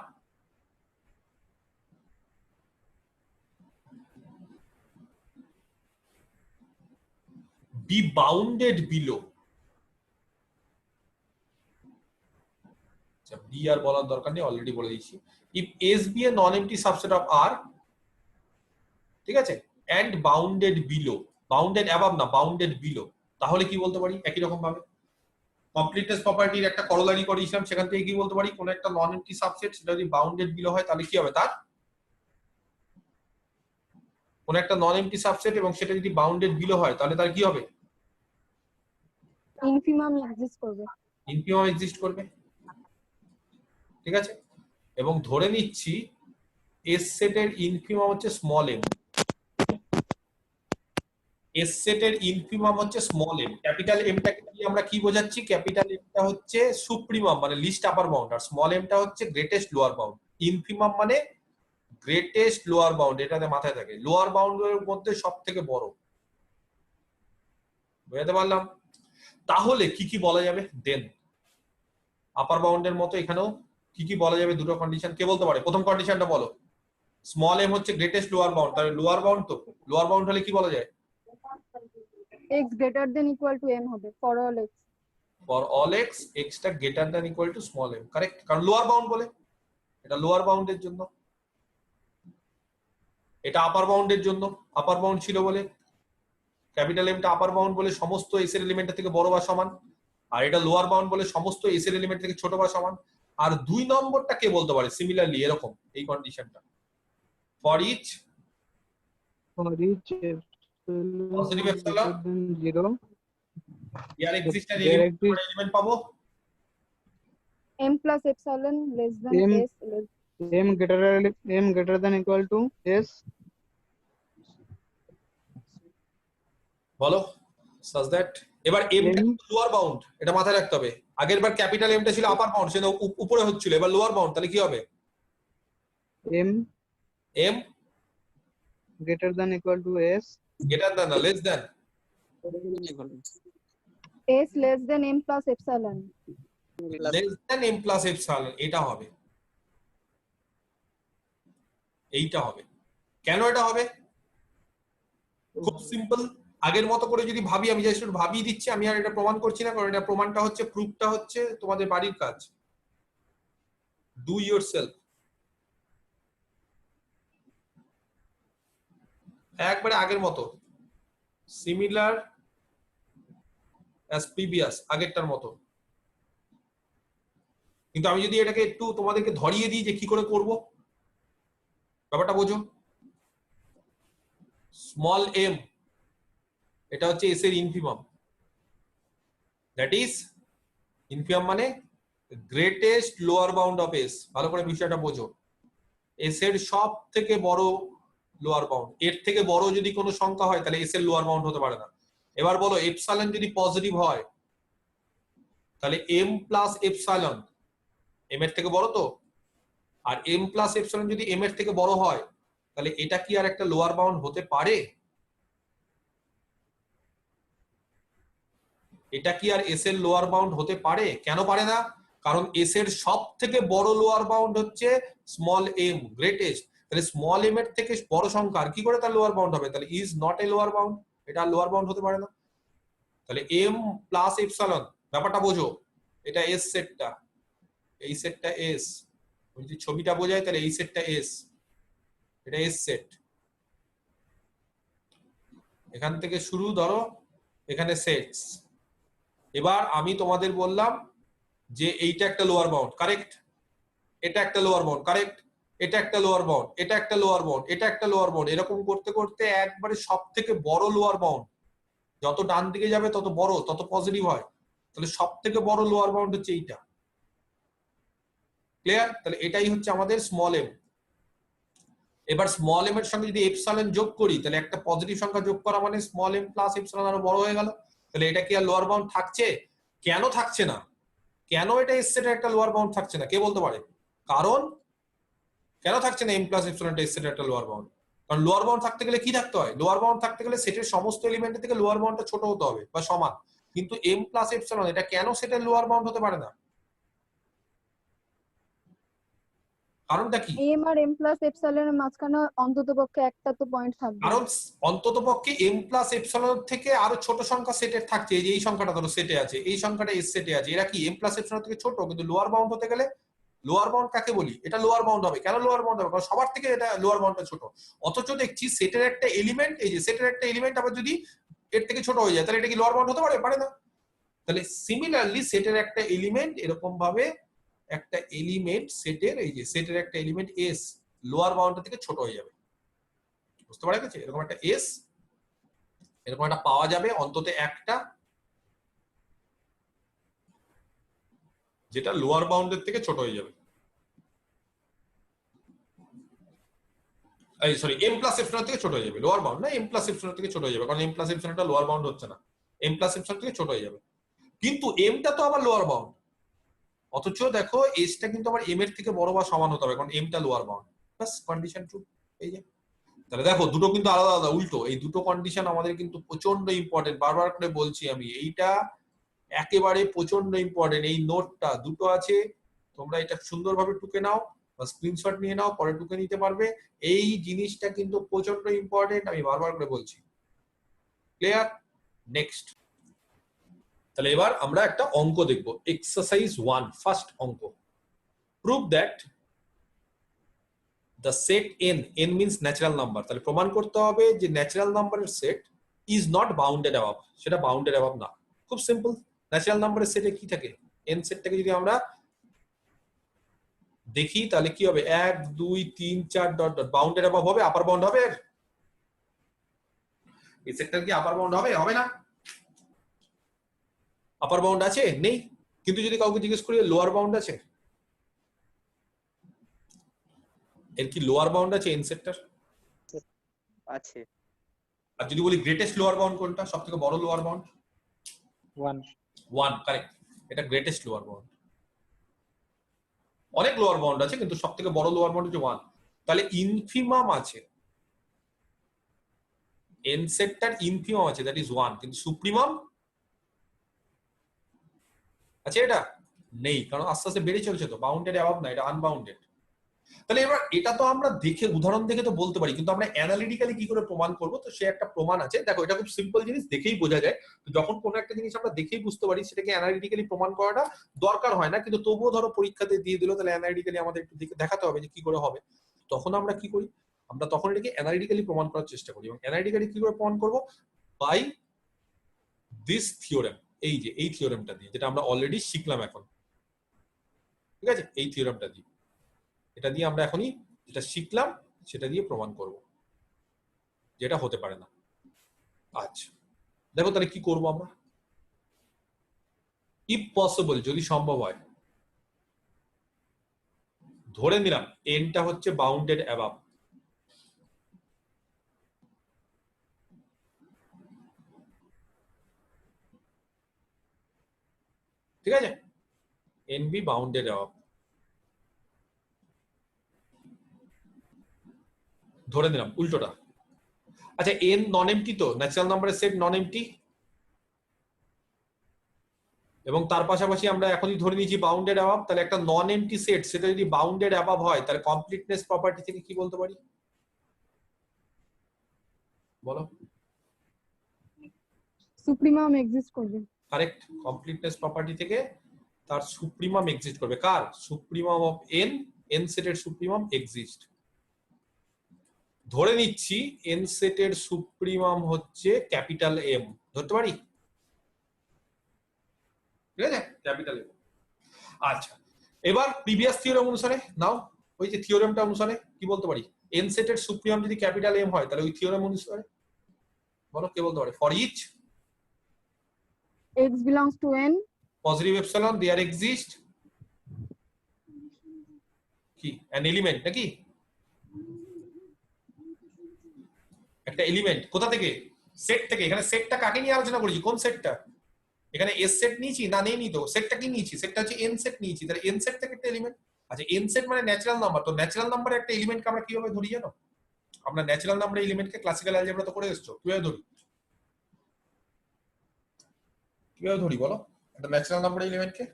be bounded below, be আর বলার দরকার নেই, অলরেডি বলে দিয়েছি, if S be a non-empty subset of R, ঠিক আছে, and bounded below, bounded above না, bounded below, তাহলে কি বলতে পারি? একই রকম ভাবে কমপ্লিটনেস প্রপার্টির একটা করোলারি করেছিলাম, সেখান থেকে কি বলতে পারি? কোন একটা নন এমটি সাবসেট সেটা যদি বাউন্ডেড বিলো হয় তাহলে কি হবে তার? কোন একটা নন এমটি সাবসেট এবং সেটা যদি বাউন্ডেড বিলো হয় তাহলে তার কি হবে? ইনফিমাম এক্সিস্ট করবে। ইনফিমাম এক্সিস্ট করবে, ঠিক আছে? এবং ধরে নিচ্ছি এস সেটের ইনফিমাম হচ্ছে স্মল এম, এস সেটের ইনফিমাম হচ্ছে স্মল এম। ক্যাপিটাল এমটাকে কি আমরা কি বোঝাচ্ছি? ক্যাপিটাল এমটা হচ্ছে সুপ্রিমাম মানে লিস্ট আপার বাউন্ড, আর স্মল এমটা হচ্ছে গ্রেটেস্ট লোয়ার বাউন্ড। ইনফিমাম মানে গ্রেটেস্ট লোয়ার বাউন্ড, এটাতে মাথায় থাকে, লোয়ার বাউন্ডের মধ্যে সবথেকে বড়। বুঝতে পারলাম? তাহলে কি কি বলা যাবে দেন? আপার বাউন্ডের মতো এখানেও কি কি বলা যাবে? দুটো কন্ডিশন কে বলতে পারে? প্রথম কন্ডিশনটা বলো। স্মল এম হচ্ছে গ্রেটেস্ট লোয়ার বাউন্ড, তাহলে লোয়ার বাউন্ড, তো লোয়ার বাউন্ড হলে কি বলা যায়? x greater than equal to m হবে for all x। For all x, এক্সটা greater than equal to small m, correct? কারণ লোয়ার বাউন্ড বলে, এটা লোয়ার বাউন্ডের জন্য, এটা আপার বাউন্ডের জন্য, আপার বাউন্ড ছিল বলে ক্যাপিটাল এমটা আপার বাউন্ড বলে সমস্ত এস এর এলিমেন্টের থেকে বড় বা সমান, আর এটা লোয়ার বাউন্ড বলে সমস্ত এস এর এলিমেন্ট থেকে ছোট বা সমান। আর দুই নম্বরটা কে বলতে পারে? সিমিলারলি এরকম এই কন্ডিশনটা, for each positive epsilon zero there exist এর There exists- এলিমেন্ট পাবো m plus epsilon less than M s less m greater than equal to s বলো সাজ দ্যাট। এবার এমটা M লোয়ার বাউন্ড, এটা মাথায় রাখতে হবে। আগের বার ক্যাপিটাল এমটা ছিল আপার বাউন্ড, সেটা উপরে হচ্ছিল, এবার লোয়ার বাউন্ড, তাহলে কি হবে? m M greater than equal to s greater than না less than? s less than m plus epsilon। Less than M plus epsilon, এটা হবে, এইটা হবে। কেন এটা হবে? খুব সিম্পল, আগের মতো করে যদি ভাবি, আমি জাস্ট ভাবিয়ে দিচ্ছি, আমি আর এটা প্রমাণ করছি না, কারণ এটা প্রমাণটা হচ্ছে, প্রুফটা হচ্ছে তোমাদের বাড়ির কাজ, ডু ইয়োরসেলফ। একবারে আগের মতো, সিমিলার অ্যাজ প্রিভিয়াস, আগেরটার মতো। কিন্তু আমি যদি এটাকে একটু তোমাদেরকে ধরিয়ে দিই যে কি করে করব, ব্যাপারটা বোঝো। স্মল এম এটা হচ্ছে এস এর ইনফিমাম, দ্যাট ইজ ইনফিমাম মানে greatest lower bound of S. ভালো করে বিষয়টা বোঝো, এস এর সব থেকে বড় লোয়ার বাউন্ড, এর থেকে বড় যদি কোনো সংখ্যা হয় তাহলে এস এর লোয়ার বাউন্ড হতে পারে না। এবার বলো এপসাইলন যদি পজিটিভ হয় তাহলে এম প্লাস এপসাইলন এম এর থেকে বড় তো, আর এম প্লাস এপসাইলন যদি এম এর থেকে বড় হয় তাহলে এটা কি আর একটা লোয়ার বাউন্ড হতে পারে? এটা কি আর এস এর লোয়ার বাউন্ড হতে পারে? কেন পারে না? কারণ এস এর সব থেকে বড় লোয়ার বাউন্ড হচ্ছে স্মল এম, গ্রেটেস্ট। তাহলে স্মল এম এর থেকে বড় সংখ্যা আর কি করে তার লোয়ার বাউন্ড হবে? তাহলে is not a lower bound, এটা লোয়ার বাউন্ড হতে পারে না। তাহলে এম প্লাস এপসালন, ব্যাপারটা বোঝো, এটা এস সেটটা, এই সেটটা এস, যদি ছবিটা বোঝায় তাহলে এই সেটটা এস, এটা এস সেট। এখান থেকে শুরু, ধরো এখানে সেটস। এবার আমি তোমাদের বললাম যে এইটা একটা লোয়ার বাউন্ড, কারেক্ট, এটা একটা লোয়ার বাউন্ড, কারেক্ট, এটা একটা লোয়ার বাউন্ড, এটা একটা লোয়ার বাউন্ড, এটা একটা লোয়ার বাউন্ড, এরকম করতে করতে একবারে সব থেকে বড় লোয়ার বাউন্ড, যত ডান দিকে যাবে তত বড়, তত পজিটিভ হয়। তাহলে সব থেকে বড় লোয়ার বাউন্ড হচ্ছে এইটা। ক্লিয়ার? তাহলে এটাই হচ্ছে আমাদের স্মল এম। এবার স্মল এম এর সঙ্গে যদি এপসালন যোগ করি, তাহলে একটা পজিটিভ সংখ্যা যোগ করা মানে স্মল এম প্লাস এপসালন আরো বড় হয়ে গেল। তাহলে এটা কি আর লোয়ার বাউন্ড থাকছে? কেন থাকছে না? কেন এটা এস সেটের একটা লোয়ার বাউন্ড থাকছে না, কে বলতে পারে? কারণ কেন থাকছে না এম প্লাস এপসালনটা এস সেটের একটা লোয়ার বাউন্ড? কারণ লোয়ার বাউন্ড থাকতে গেলে কি থাকতে হয়? লোয়ার বাউন্ড থাকতে গেলে সেটের সমস্ত এলিমেন্টের থেকে লোয়ার বাউন্ডটা ছোট হতে হবে বা সমান। কিন্তু এম প্লাস এপসালন এটা কেন সেটের লোয়ার বাউন্ড হতে পারে না? কারণটা কি? এম আর এম প্লাস এপসাইলনের মাঝখানে অন্ততপক্ষে একটা তো পয়েন্ট থাকবে। কারণ অন্ততপক্ষে এম প্লাস এপসালন থেকে আরো ছোট সংখ্যা সেটের থাকছে। এই যে এই সংখ্যাটা ধরো সেটে আছে, এই সংখ্যাটা এস সেটে আছে, এরা কি এম প্লাস এপসালন থেকে ছোট, কিন্তু লোয়ার বাউন্ড হতে গেলে, লোয়ার বাউন্ড কাকে বলি? এটা লোয়ার বাউন্ড হবে। কেন লোয়ার বাউন্ড হবে? কারণ সবার থেকে এটা লোয়ার বাউন্ডটা ছোট। অথচ দেখছি সেটের একটা এলিমেন্ট, এই যে সেটের একটা এলিমেন্ট আবার যদি এর থেকে ছোট হয়ে যায়, তাহলে এটা কি লোয়ার বাউন্ড হতে পারে? পারে না। তাহলে সিমিলারলি সেটের একটা এলিমেন্ট এরকম ভাবে, একটা এলিমেন্ট সেটের, এই যে সেটের একটা এলিমেন্ট এস লোয়ার বাউন্ডের থেকে ছোট হয়ে যাবে। বুঝতে পারা গেছে? এরকম একটা এস, এরকম একটা পাওয়া যাবে অন্তত একটা, যেটা লোয়ার বাউন্ডের থেকে ছোট হয়ে যাবে। এই সরি, এম প্লাস এপসালন থেকে ছোট হয়ে যাবে। লোয়ার বাউন্ড না, এম প্লাস এপসালন থেকে ছোট হয়ে যাবে, কারণ এম প্লাস এপসালনটা লোয়ার বাউন্ড হচ্ছে না, এম প্লাস এপসালন থেকে ছোট হয়ে যাবে। কিন্তু এমটা তো আবার লোয়ার বাউন্ড, অথচ দেখো এসটা কিন্তু আবার এম এর থেকে বড় বা সমান হতে হবে, কারণ এমটা লোয়ার বাউন্ড। বাস, কন্ডিশন ট্রু। এই যে তাহলে দেখো দুটো কিন্তু আলাদা আলাদা, উল্টো। এই দুটো কন্ডিশন আমাদের কিন্তু প্রচন্ড ইম্পর্টেন্ট, বারবার করে বলছি আমি, এইটা একেবারে প্রচন্ড ইম্পর্টেন্ট। এই নোটটা দুটো আছে, তোমরা এটা সুন্দরভাবে টুকে নাও বা স্ক্রিনশট নিয়ে নাও, পরে টুকে নিতে পারবে। এই জিনিসটা কিন্তু প্রচন্ড ইম্পর্টেন্ট, আমি বারবার করে বলছি। ক্লিয়ার? নেক্সট। তাহলে এবার আমরা একটা অঙ্ক দেখব, এক্সারসাইজ 1, ফার্স্ট অঙ্ক। Prove that the set n, n means natural number. তাহলে প্রমাণ করতে হবে যে ন্যাচারাল নাম্বারের set is not bounded above, সেটা বাউন্ডেড অ্যাবাভ না। খুব সিম্পল। ন্যাচারাল নাম্বারের সেটে কি থাকে? n সেটটাকে যদি আমরা দেখি তাহলে কি হবে? 1 2 3 4 ডট ডট, বাউন্ডেড অ্যাবাভ হবে? আপার বাউন্ড হবে? এই সেটটার কি আপার বাউন্ড হবে? হবে না। আপার বাউন্ড আছে? নেই। কিন্তু যদি কাউকে জিজ্ঞেস করি লোয়ার বাউন্ড আছে, এর কি লোয়ার বাউন্ড আছে এন সেটটার? আছে আর যদি বলি গ্রেটেস্ট লোয়ার বাউন্ড কোনটা, সবথেকে বড় লোয়ার বাউন্ড? 1 1, কারেক্ট। এটা গ্রেটেস্ট লোয়ার বাউন্ড। অনেক লোয়ার বাউন্ড আছে কিন্তু সবথেকে বড় লোয়ার বাউন্ড হচ্ছে 1। তাহলে ইনফিমাম আছে, এন সেটটার ইনফিমাম আছে, দ্যাট ইজ 1, কিন্তু সুপ্রিমাম আছে এটা? নেই, কারণ আস্তে আস্তে বেড়ে চলছে তো, বাউন্ডেড অ্যাবাভ না, এটা আনবাউন্ডেড। তাহলে এবার এটা তো আমরা দেখে, উদাহরণ দেখে তো বলতে পারি, কিন্তু আমরা অ্যানালিটিক্যালি কি করে প্রমাণ করব? তো সে একটা প্রমাণ আছে। দেখো এটা খুব সিম্পল জিনিস, দেখেই বোঝা যায়। তো যখন কোনো একটা জিনিস আমরা দেখেই বুঝতে পারি, সেটাকে অ্যানালিটিক্যালি প্রমাণ করাটা দরকার হয় না, কিন্তু তবুও ধরো পরীক্ষাতে দিয়ে দিল, তাহলে অ্যানালিটিক্যালি আমাদের একটু দেখাতে হবে যে কি করে হবে। তখন আমরা কি করি? আমরা তখন এটাকে অ্যানালিটিক্যালি প্রমাণ করার চেষ্টা করি। এবং অ্যানালিটিক্যালি কি করে প্রমাণ করব? By this theorem. এই যে এই থিওরেমটা দিয়ে, যেটা আমরা অলরেডি শিখলাম এখন, ঠিক আছে? এই থিওরেমটা দিয়ে, এটা দিয়ে আমরা এখনই যেটা শিখলাম সেটা দিয়ে প্রমাণ করব যেটা হতে পারে না। আচ্ছা দেখো তাহলে কি করব আমরা। ইফ পসিবল, যদি সম্ভব হয়, ধরে নিলাম এনটা হচ্ছে বাউন্ডেড অ্যাবাভ, ঠিক আছে? এন বি বাউন্ডেড অ্যাবাভ, ধরে নিলাম উল্টোটা। আচ্ছা n নন এমটি, তো ন্যাচারাল নাম্বারের সেট নন এমটি, এবং তার পাশাপাশি আমরা এখনই ধরে নিয়েছি বাউন্ডেড অ্যাবাভ, তাহলে একটা নন এমটি সেট সেটা যদি বাউন্ডেড অ্যাবাভ হয় তাহলে কমপ্লিটনেস প্রপার্টি থেকে কি বলতে পারি বলো? সুপ্রিমাম এক্সিস্ট করবে। কারেক্ট, কমপ্লিটনেস প্রপার্টি থেকে তার সুপ্রিমাম এক্সিস্ট করবে। কার? সুপ্রিমাম অফ এন, এন সেটের সুপ্রিমাম এক্সিস্ট। ধরে নিচ্ছি এন সেটের সুপ্রিমাম হচ্ছে ক্যাপিটাল এম, ধরতে পারি? ঠিক আছে, ক্যাপিটাল এম। আচ্ছা এবার প্রিভিয়াস থিওরেম অনুসারে নাও, ওই যে থিওরেমটা অনুসারে কি বলতে পারি? এন সেটের সুপ্রিমাম যদি ক্যাপিটাল এম হয় তাহলে ওই থিওরেম অনুসারে বলো কে বলতে পারে? For each x belongs to n, positive epsilon there exist কি অ্যান এলিমেন্ট, নাকি একটা এলিমেন্ট। কোথা থেকে? সেট থেকে। এখানে সেটটা কাকে নিয়ে আলোচনা করেছি? কোন সেটটা? এখানে এস সেট নিয়েছি না নেই নি? তো সেটটা কি নিয়েছি? সেটটা হচ্ছে এন সেট নিয়েছি, তাহলে এন সেট থেকে একটা এলিমেন্ট। আচ্ছা এন সেট মানে ন্যাচারাল নাম্বার, তো ন্যাচারাল নাম্বারের একটা এলিমেন্টকে আমরা কিভাবে ধরি জানো? আমরা ন্যাচারাল নাম্বারের এলিমেন্টকে ক্লাসিক্যাল অ্যালজেব্রা তো করে এসেছো, কিভাবে ধরি? কিভাবে ধরি বলো একটা ন্যাচারাল নাম্বারের এলিমেন্টকে?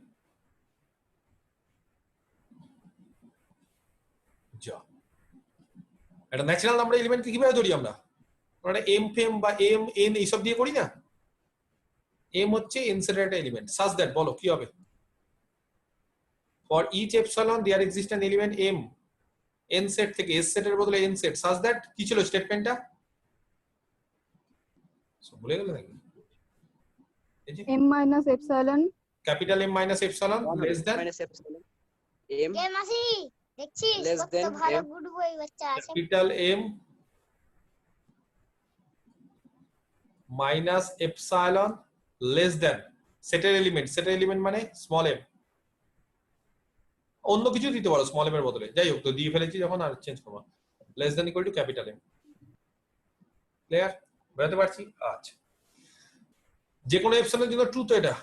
যা একটা ন্যাচারাল নাম্বারের এলিমেন্টকে কিভাবে ধরি আমরা? আমরা এম ফেম বা এম এন এইসব দিয়ে করি না? এম হচ্ছে এন সেটের একটা এলিমেন্ট, সাজ দ্যাট বলো কি হবে? For each epsilon there exist an element M, N set থেকে এস সেটের বদলে এন সেট, সাজ দ্যাট কি ছিল স্টেটমেন্টটা? ভুলে গেলে নাকি? এই যে m minus epsilon, capital M minus epsilon less than M মাসি দেখছিস Less কত than ভালো M. গুড বই বাচ্চা আছে। Capital M minus epsilon less than সেটের এলিমেন্ট, সেটের এলিমেন্ট মানে স্মল এম, অন্য কিছু দিতে পারো স্মল এম এর বদলে, যাই হোক তো দিয়ে ফেলেছি যখন আর চেঞ্জ করবো। Less than equal to capital M. Clear? বুঝতে পারছি? আচ্ছা যে কোনো এপসিলনের জন্য ট্রু তো এটা।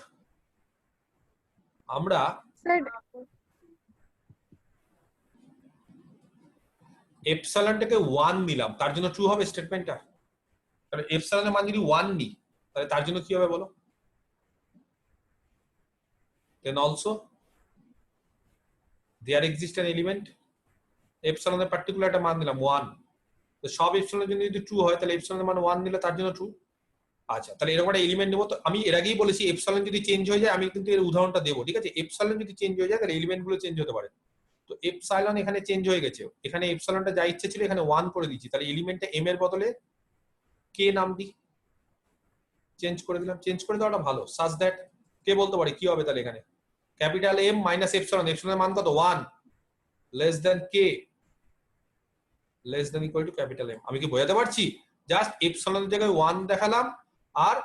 আমরা sir, এপসিলনটাকে 1 নিলাম, তার জন্য ট্রু হবে স্টেটমেন্টটা। তাহলে এপসিলনের মান যদি 1 নিই তাহলে তার জন্য কি হবে বলো? Then also there exist an element, এপসিলনের পার্টিকুলার একটা মান দিলাম 1, তো সব এপসিলনের জন্য যদি ট্রু হয় তাহলে এপসিলনের মান 1 নিলে তার জন্য ট্রু। আচ্ছা তাহলে এরকম একটা এলিমেন্ট নেবো, তো আমি এর আগেই বলেছি এপসিলন যদি চেঞ্জ হয়ে যায় আমি কিন্তু এর উদাহরণটা দেবো, ঠিক আছে? এপসিলন যদি চেঞ্জ হয়ে যায় তাহলে এলিমেন্ট গুলো চেঞ্জ হতে পারে। তো এপসিলন এখানে চেঞ্জ হয়ে গেছে, এখানে এপসিলনটা যা ইচ্ছে ছিল এখানে 1 করে দিচ্ছি, তাহলে এলিমেন্টটা এম এর বদলে কে নাম দিই, চেঞ্জ করে দিলাম। চেঞ্জ করে দেওয়াটা ভালো, সাজ দ্যাট কে বলতে পারে কি হবে? তাহলে এখানে ক্যাপিটাল এম মাইনাস এপসিলন, এপসিলনের মান কত? 1, লেস দ্যান কে, less than equal to capital M. আমি কি বোঝাতে পারছি? জাস্ট এপসিলনের জায়গায় 1 দেখালাম আর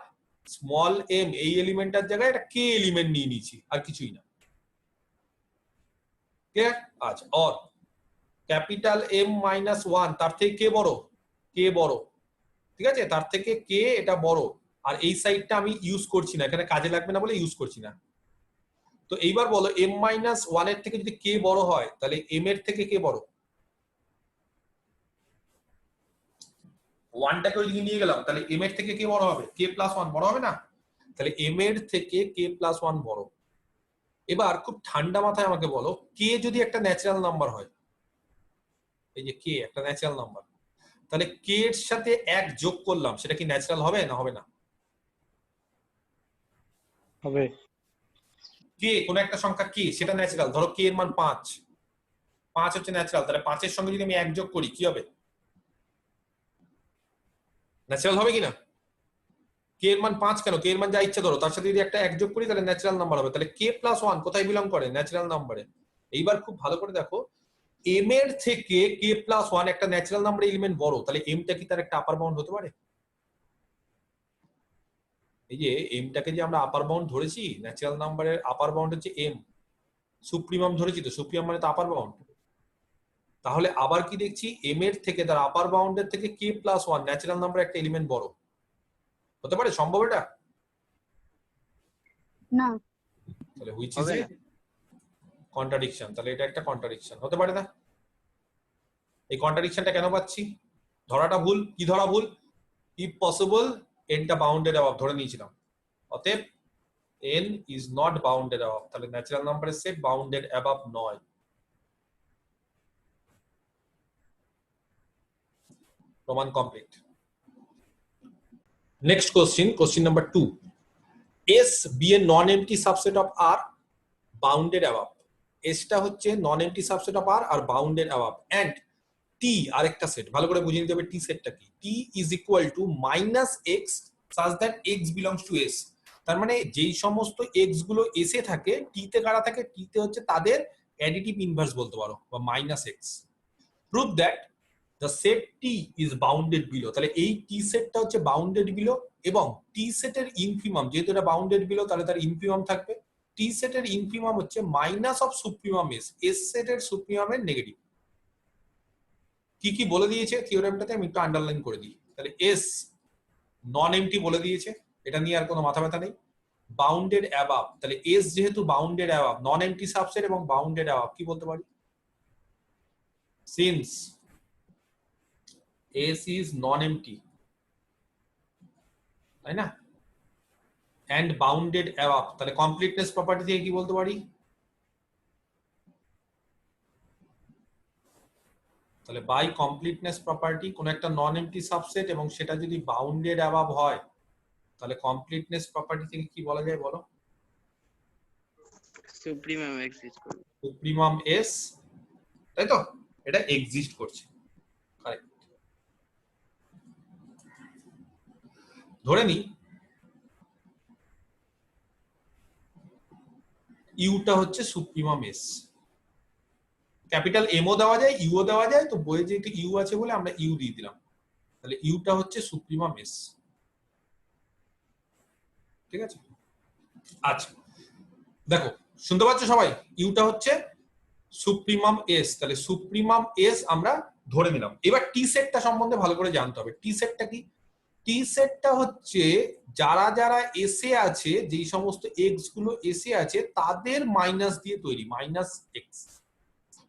স্মল এম এই এলিমেন্টটার জায়গায় একটা কে এলিমেন্ট নিয়ে নিয়েছি, আর কিছুই না। ক্লিয়ার? আচ্ছা অর ক্যাপিটাল এম মাইনাস 1 তার থেকে কে বড়? কে বড়, ঠিক আছে? তার থেকে কে এটা বড়, আর এই সাইডটা আমি ইউজ করছি না, এখানে কাজে লাগবে না বলে ইউজ করছি না। তো এইবার বলো এম মাইনাস 1 এর থেকে যদি কে বড় হয় তাহলে এম এর থেকে কে বড়? 1টাকে ওইদিকে নিয়ে গেলাম, তাহলে এম এর থেকে কে বড় হবে? কে প্লাস 1 বড় হবে না? তাহলে এম এর থেকে কে প্লাস 1 বড়। এবার খুব ঠান্ডা মাথায় আমাকে বলো কে যদি একটা ন্যাচারাল নাম্বার হয়, এই যে কে একটা ন্যাচারাল নাম্বার, তাহলে কে এর সাথে 1 যোগ করলাম, সেটা কি ন্যাচারাল হবে না হবে না? হবে। কে কোন একটা সংখ্যা কে সেটা ন্যাচারাল, ধরো কে এর মান 5, 5 হচ্ছে ন্যাচারাল, তাহলে 5 এর সঙ্গে যদি আমি 1 যোগ করি কি হবে? ন্যাচারাল হবে কিনা? কে এর মান 5 কেন? কে এর মান যা ইচ্ছা ধরো, তার সাথে যদি একটা 1 যোগ করি তাহলে ন্যাচারাল নাম্বার হবে। তাহলে কে প্লাস 1 কোথায় বিলং করে? ন্যাচারাল নাম্বারে। এইবার খুব ভালো করে দেখো এম এর থেকে কে প্লাস 1 একটা ন্যাচারাল নাম্বার এলিমেন্ট বড়, তাহলে এমটা কি তার একটা আপার বাউন্ড হতে পারে? এই যে এমটাকে যে আমরা আপার বাউন্ড ধরেছি, ন্যাচারাল নাম্বারের আপার বাউন্ড হচ্ছে এম, সুপ্রিমাম ধরেছি, তো সুপ্রিমাম মানে তো আপার বাউন্ড। তাহলে আবার কি দেখছি এম এর থেকে তার আপার বাউন্ডের থেকে কে প্লাস 1 ন্যাচারাল নাম্বার একটা এলিমেন্ট বড় হতে পারে? সম্ভব এটা? না, তাহলে হুইচ ইজ হবে এ না। কন্ট্রাডিকশন, তাহলে এটা একটা কন্ট্রাডিকশন হতে পারে না। এই কন্ট্রাডিকশনটা কেন পাচ্ছি? ধরাটা ভুল। কি ধরা ভুল? ইফ পসিবল এনটা বাউন্ডেড অ্যাবাভ ধরে নিয়েছিলাম, অতএব n is not bounded above, তাহলে ন্যাচারাল নাম্বারের সেট বাউন্ডেড অ্যাবাভ নয়। প্রমাণ complete. Next question number 2, S be a non-empty subset of R bounded above। S টা হচ্ছে non empty subset of R আর বাউন্ডেড অ্যাবাভ, এন্ড T আরেকটা set, ভালো করে বুঝে নিতে হবে T সেটটা কি। T is equal to -x such that x belongs to S। তার মানে যেই সমস্ত x গুলো S এ থাকে, T তে কারা থাকে? T তে হচ্ছে তাদের অ্যাডিটিভ ইনভার্স বলতে পারো, বা -x। Prove that the set T is bounded below। তাহলে এই T সেটটা হচ্ছে বাউন্ডেড বিলো, এবং T সেটের ইনফিমাম, যেহেতু এটা বাউন্ডেড বিলো তাহলে তার ইনফিমাম থাকবে। T সেটের ইনফিমাম হচ্ছে minus of supremum S, S সেটের সুপ্রিমামের নেগেটিভ। কি কি বলে দিয়েছে থিওরেমটাতে আমি একটু আন্ডারলাইন করে দিই। তাহলে S নন এমটি বলে দিয়েছে, এটা নিয়ে আর কোনো মাথা ব্যথা নেই। বাউন্ডেড অ্যাবাভ, তাহলে S যেহেতু বাউন্ডেড অ্যাবাভ, নন এমটি সাবসেট এবং বাউন্ডেড অ্যাবাভ, কি বলতে পারি? সিন্স S is non-empty, তাই না, and bounded above, তাহলে কমপ্লিটনেস প্রপার্টি থেকে কি বলতে পারি? তাহলে বাই কমপ্লিটনেস প্রপার্টি কোন একটা নন এমটি সাবসেট এবং সেটা যদি বাউন্ডেড অ্যাবাভ হয়, তাহলে কমপ্লিটনেস প্রপার্টি থেকে কি বলা যায় বলো? সুপ্রিমাম এক্সিস্ট করবে। সুপ্রিমাম S, তাই তো, এটা এক্সিস্ট করছে। কারেক্ট। ধরে নি ইউটা হচ্ছে সুপ্রিমাম S, ক্যাপিটাল এম ও দেওয়া যায়, ইউ ও দেওয়া যায়, তো বইয়ে যেহেতু ইউ আছে বলে আমরা ইউ দিয়ে দিলাম। তাহলে ইউটা হচ্ছে সুপ্রিমাম S, ঠিক আছে। আচ্ছা দেখো, শুনতে পাচ্ছ সবাই? ইউটা হচ্ছে সুপ্রিমাম S, তাহলে সুপ্রিমাম S আমরা ধরে নিলাম। এবার টি সেটটা সম্বন্ধে ভালো করে জানতে হবে। টি সেটটা কি? টি সেটটা হচ্ছে যারা যারা এসে আছে, যেই সমস্ত এক্স গুলো এসে আছে তাদের মাইনাস দিয়ে তৈরি, মাইনাস এক্স।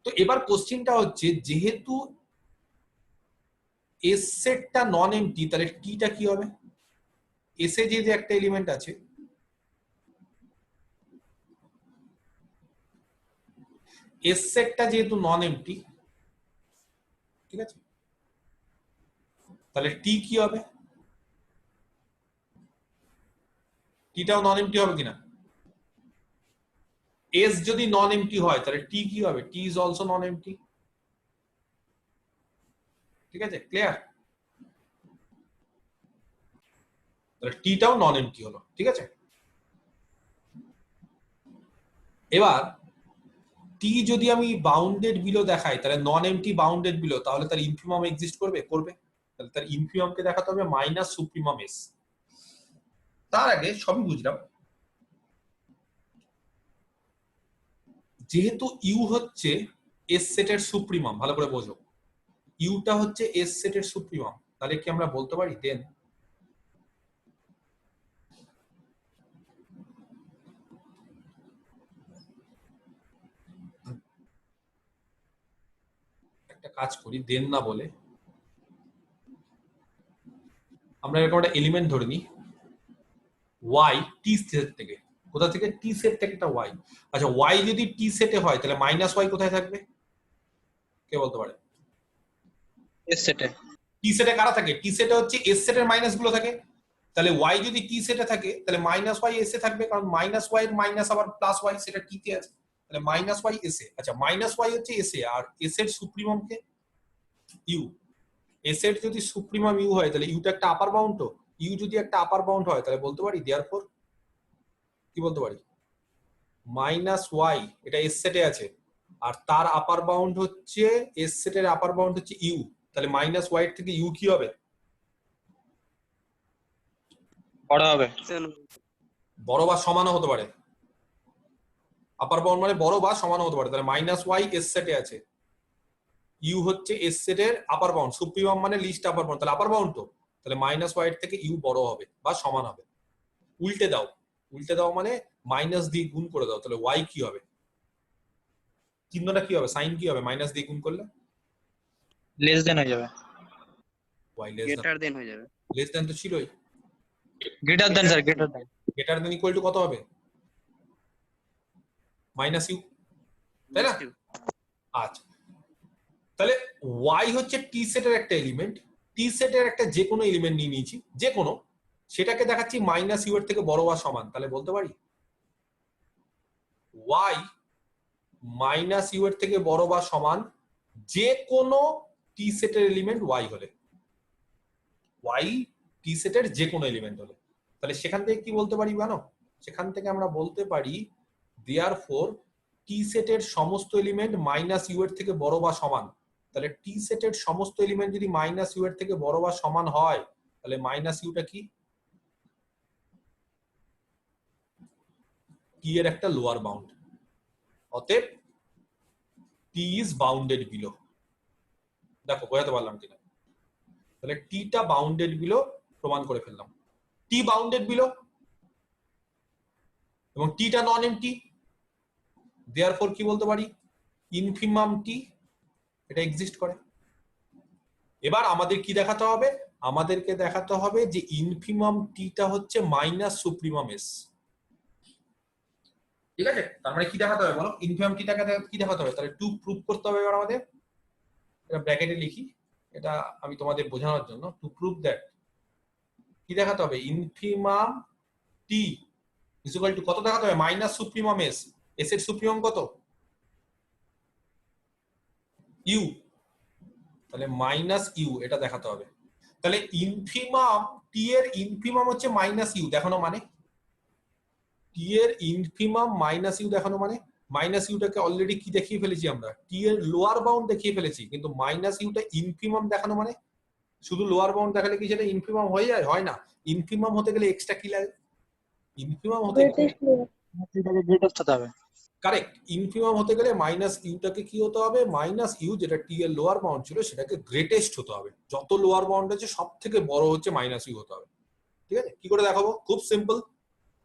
তো এবার কোশ্চেনটা হচ্ছে, যেহেতু এস সেটটা নন এমটি, তাহলে টিটা কি হবে? এসে যে একটা এলিমেন্ট আছে, এস সেটটা যেহেতু নন এমটি, ঠিক আছে, তাহলে টি কি হবে? টিটাও নন এমটি হবে কিনা? এস যদি নন এমটি হয় তাহলে টি কি হবে? টি ইজ অলসো নন এমটি, ঠিক আছে, ক্লিয়ার? তাহলে টিটাও নন এমটি হলো, ঠিক আছে। এবার টি যদি আমি বাউন্ডেড বিলো দেখাই, তাহলে নন এমটি বাউন্ডেড বিলো, তাহলে তার ইনফিমাম এক্সিস্ট করবে? করবে। তাহলে তার ইনফিমামকে দেখাতে হবে মাইনাস সুপ্রিমাম এস। তার আগে সবই বুঝলাম, যেহেতু ইউ হচ্ছে এস সেটের সুপ্রিমাম, ভালো করে বোঝো, ইউটা হচ্ছে এস সেটের সুপ্রিমাম, তাহলে কি আমরা বলতে পারি দেন একটা কাজ করি, দেন না বলে আমরা এরকম একটা এলিমেন্ট ধরে নিই ওয়াই টি সেট থেকে। কোথা থেকে? টি সেট থেকে একটা ওয়াই। আচ্ছা, ওয়াই যদি টি সেটে হয় তাহলে মাইনাস ওয়াই কোথায় থাকবে? কে বলতে পারে? এস সেটে। টি সেটে কারা থাকে? টি সেটে হচ্ছে এস সেটের মাইনাস গুলো থাকে। তাহলে ওয়াই যদি টি সেটে থাকে তাহলে মাইনাস ওয়াই এস এ থাকবে, কারণ মাইনাস ওয়াই এর মাইনাস আবার প্লাস ওয়াই, সেটা টি তে আছে। তাহলে মাইনাস ওয়াই এস এ। আচ্ছা, মাইনাস ওয়াই হচ্ছে এস এ, আর এস এর সুপ্রিমাম কে? ইউ। এস এর যদি সুপ্রিমাম ইউ হয় তাহলে ইউটা একটা আপার বাউন্ড, তো ইউ যদি একটা আপার বাউন্ড হয় তাহলে বলতে পারি দেয়ারফর কি বলতে পারি? মাইনাস ওয়াই, এটা এস সেটে আছে, আর তার আপার বাউন্ড হচ্ছে এস সেটের আপার বাউন্ড হচ্ছে ইউ, তাহলে মাইনাস ওয়াই থেকে ইউ কি হবে? বড় হবে। বড় বা সমানও হতে পারে। আপার বাউন্ড মানে বড় বা সমানও হতে পারে। তাহলে মাইনাস ওয়াই এস সেটে আছে, ইউ হচ্ছে এস সেটের আপার বাউন্ড, সুপ্রিমাম মানে লিস্ট আপার বাউন্ড, তাহলে আপার বাউন্ড তো, তাহলে মাইনাস ওয়াই থেকে ইউ বড় হবে বা সমান হবে। উল্টে দাও, উল্টে দাও মানে মাইনাস দিয়ে গুণ করে দাও, তাহলে ওয়াই কি হবে? চিহ্নটা কি হবে? সাইন কি হবে মাইনাস দিয়ে গুণ করলে? লেস দেন হয়ে যাবে। ওয়াই লেস গ্রেটার দেন হয়ে যাবে। দ্যান তো ছিলই। Greater than sir, greater than. Greater than equal to কত হবে? মাইনাস ইউ, তাই না? আচ্ছা, তাহলে ওয়াই হচ্ছে টি সেটের একটা এলিমেন্ট, টি সেটের একটা যে কোনো এলিমেন্ট নিয়ে নিয়েছি, যে কোনো, সেটাকে দেখাচ্ছি মাইনাস ইউ এর থেকে বড় বা সমান, তাহলে বলতে পারি ওয়াই মাইনাস ইউ এর থেকে বড় বা সমান যে কোনো টি সেটের এলিমেন্ট ওয়াই হলে, ওয়াই টি সেটের যে কোনো এলিমেন্ট হলে, তাহলে সেখান থেকে কি বলতে পারি জানো? সেখান থেকে আমরা বলতে পারি দেয়ারফর টি সেটের সমস্ত এলিমেন্ট মাইনাস ইউ এর থেকে বড় বা সমান। তাহলে টি সেটের সমস্ত এলিমেন্ট যদি মাইনাস ইউ এর থেকে বড় বা সমান হয়, তাহলে মাইনাস ইউটা কি? টি এর একটা লোয়ার বাউন্ড। অতএব টি ইজ বাউন্ডেড বিলো। দেখো বোঝাতে পারলাম কিনা? তাহলে টিটা বাউন্ডেড বিলো প্রমাণ করে ফেললাম। টি বাউন্ডেড বিলো এবং টিটা নন এমটি, দেয়ারফর কি বলতে পারি? ইনফিমাম টি এটা এক্সিস্ট করে। এবার আমাদের কি দেখাতে হবে? আমাদেরকে দেখাতে হবে যে ইনফিমাম টিটা হচ্ছে মাইনাস সুপ্রিমাম এস। ঠিক আছে, তার মানে কি দেখাতে হবে বলো? ইনফিমাম টিটাকে কি দেখাতে হবে? তাহলে টু প্রুভ করতে হবে এবার আমাদের। এটা ব্র্যাকেটে লিখি, এটা আমি তোমাদের বোঝানোর জন্য। টু প্রুভ দ্যাট কি দেখাতে হবে? Infimum T is equal to কত দেখাতে হবে? Minus supremum S. এস এর সুপ্রিমাম কত? ইউ, তাহলে মাইনাস ইউ এটা দেখাতে হবে। তাহলে ইনফিমাম টি এর ইনফিমাম হচ্ছে মাইনাস ইউ দেখানো, মানে টি এর ইনফিমাম মাইনাস ইউ দেখানো, মানে মাইনাস ইউটাকে অলরেডি কি দেখিয়ে ফেলেছি আমরা? টি এর লোয়ার বাউন্ড দেখিয়ে ফেলেছি, কিন্তু মাইনাস ইউটা ইনফিমাম দেখানো, মানে শুধু লোয়ার বাউন্ড দেখালে কি সেটা ইনফিমাম হয়ে যায়? হয় না। ইনফিমাম হতে গেলে এক্সট্রা কি লাগে? ইনফিমাম হতে গেলে এটাকে গ্রেটার হতে হবে। কারেক্ট, ইনফিমাম হতে গেলে মাইনাস ইউটাকে কি হতে হবে? মাইনাস ইউ যেটা টি এর লোয়ার বাউন্ড ছিল সেটাকে গ্রেটেস্ট হতে হবে। যত লোয়ার বাউন্ড আছে সব থেকে বড় হচ্ছে মাইনাস ইউ হতে হবে। ঠিক আছে, কি করে দেখাবো? খুব সিম্পল।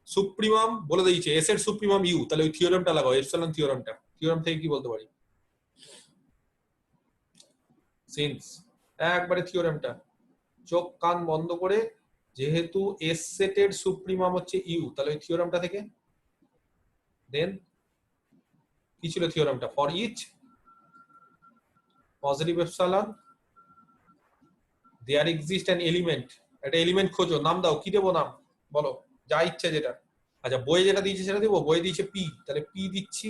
সুপ্রিমাম বলে দিয়েছে এস এর সুপ্রিমাম ইউ, তাহলে ওই থিওরেমটা লাগাও, এপসিলন থিওরেমটা। থিওরেম থেকে কি বলতে পারি? সিন্স একবারে থিওরেমটা চোখ কান বন্ধ করে, যেহেতু এস সেটের সুপ্রিমাম হচ্ছে ইউ, তাহলে ওই থিওরেমটা থেকে দেন কি ছিল থিওরেমটা? For each positive epsilon there exist an element. একটা এলিমেন্ট খোঁজো, নাম দাও, কি দেবো নাম বলো, যা ইচ্ছা যেটা। আচ্ছা, বইয়ে যেটা দিয়েছে সেটা দেবো। বইয়ে দিয়েছে পি, তাহলে পি দিচ্ছি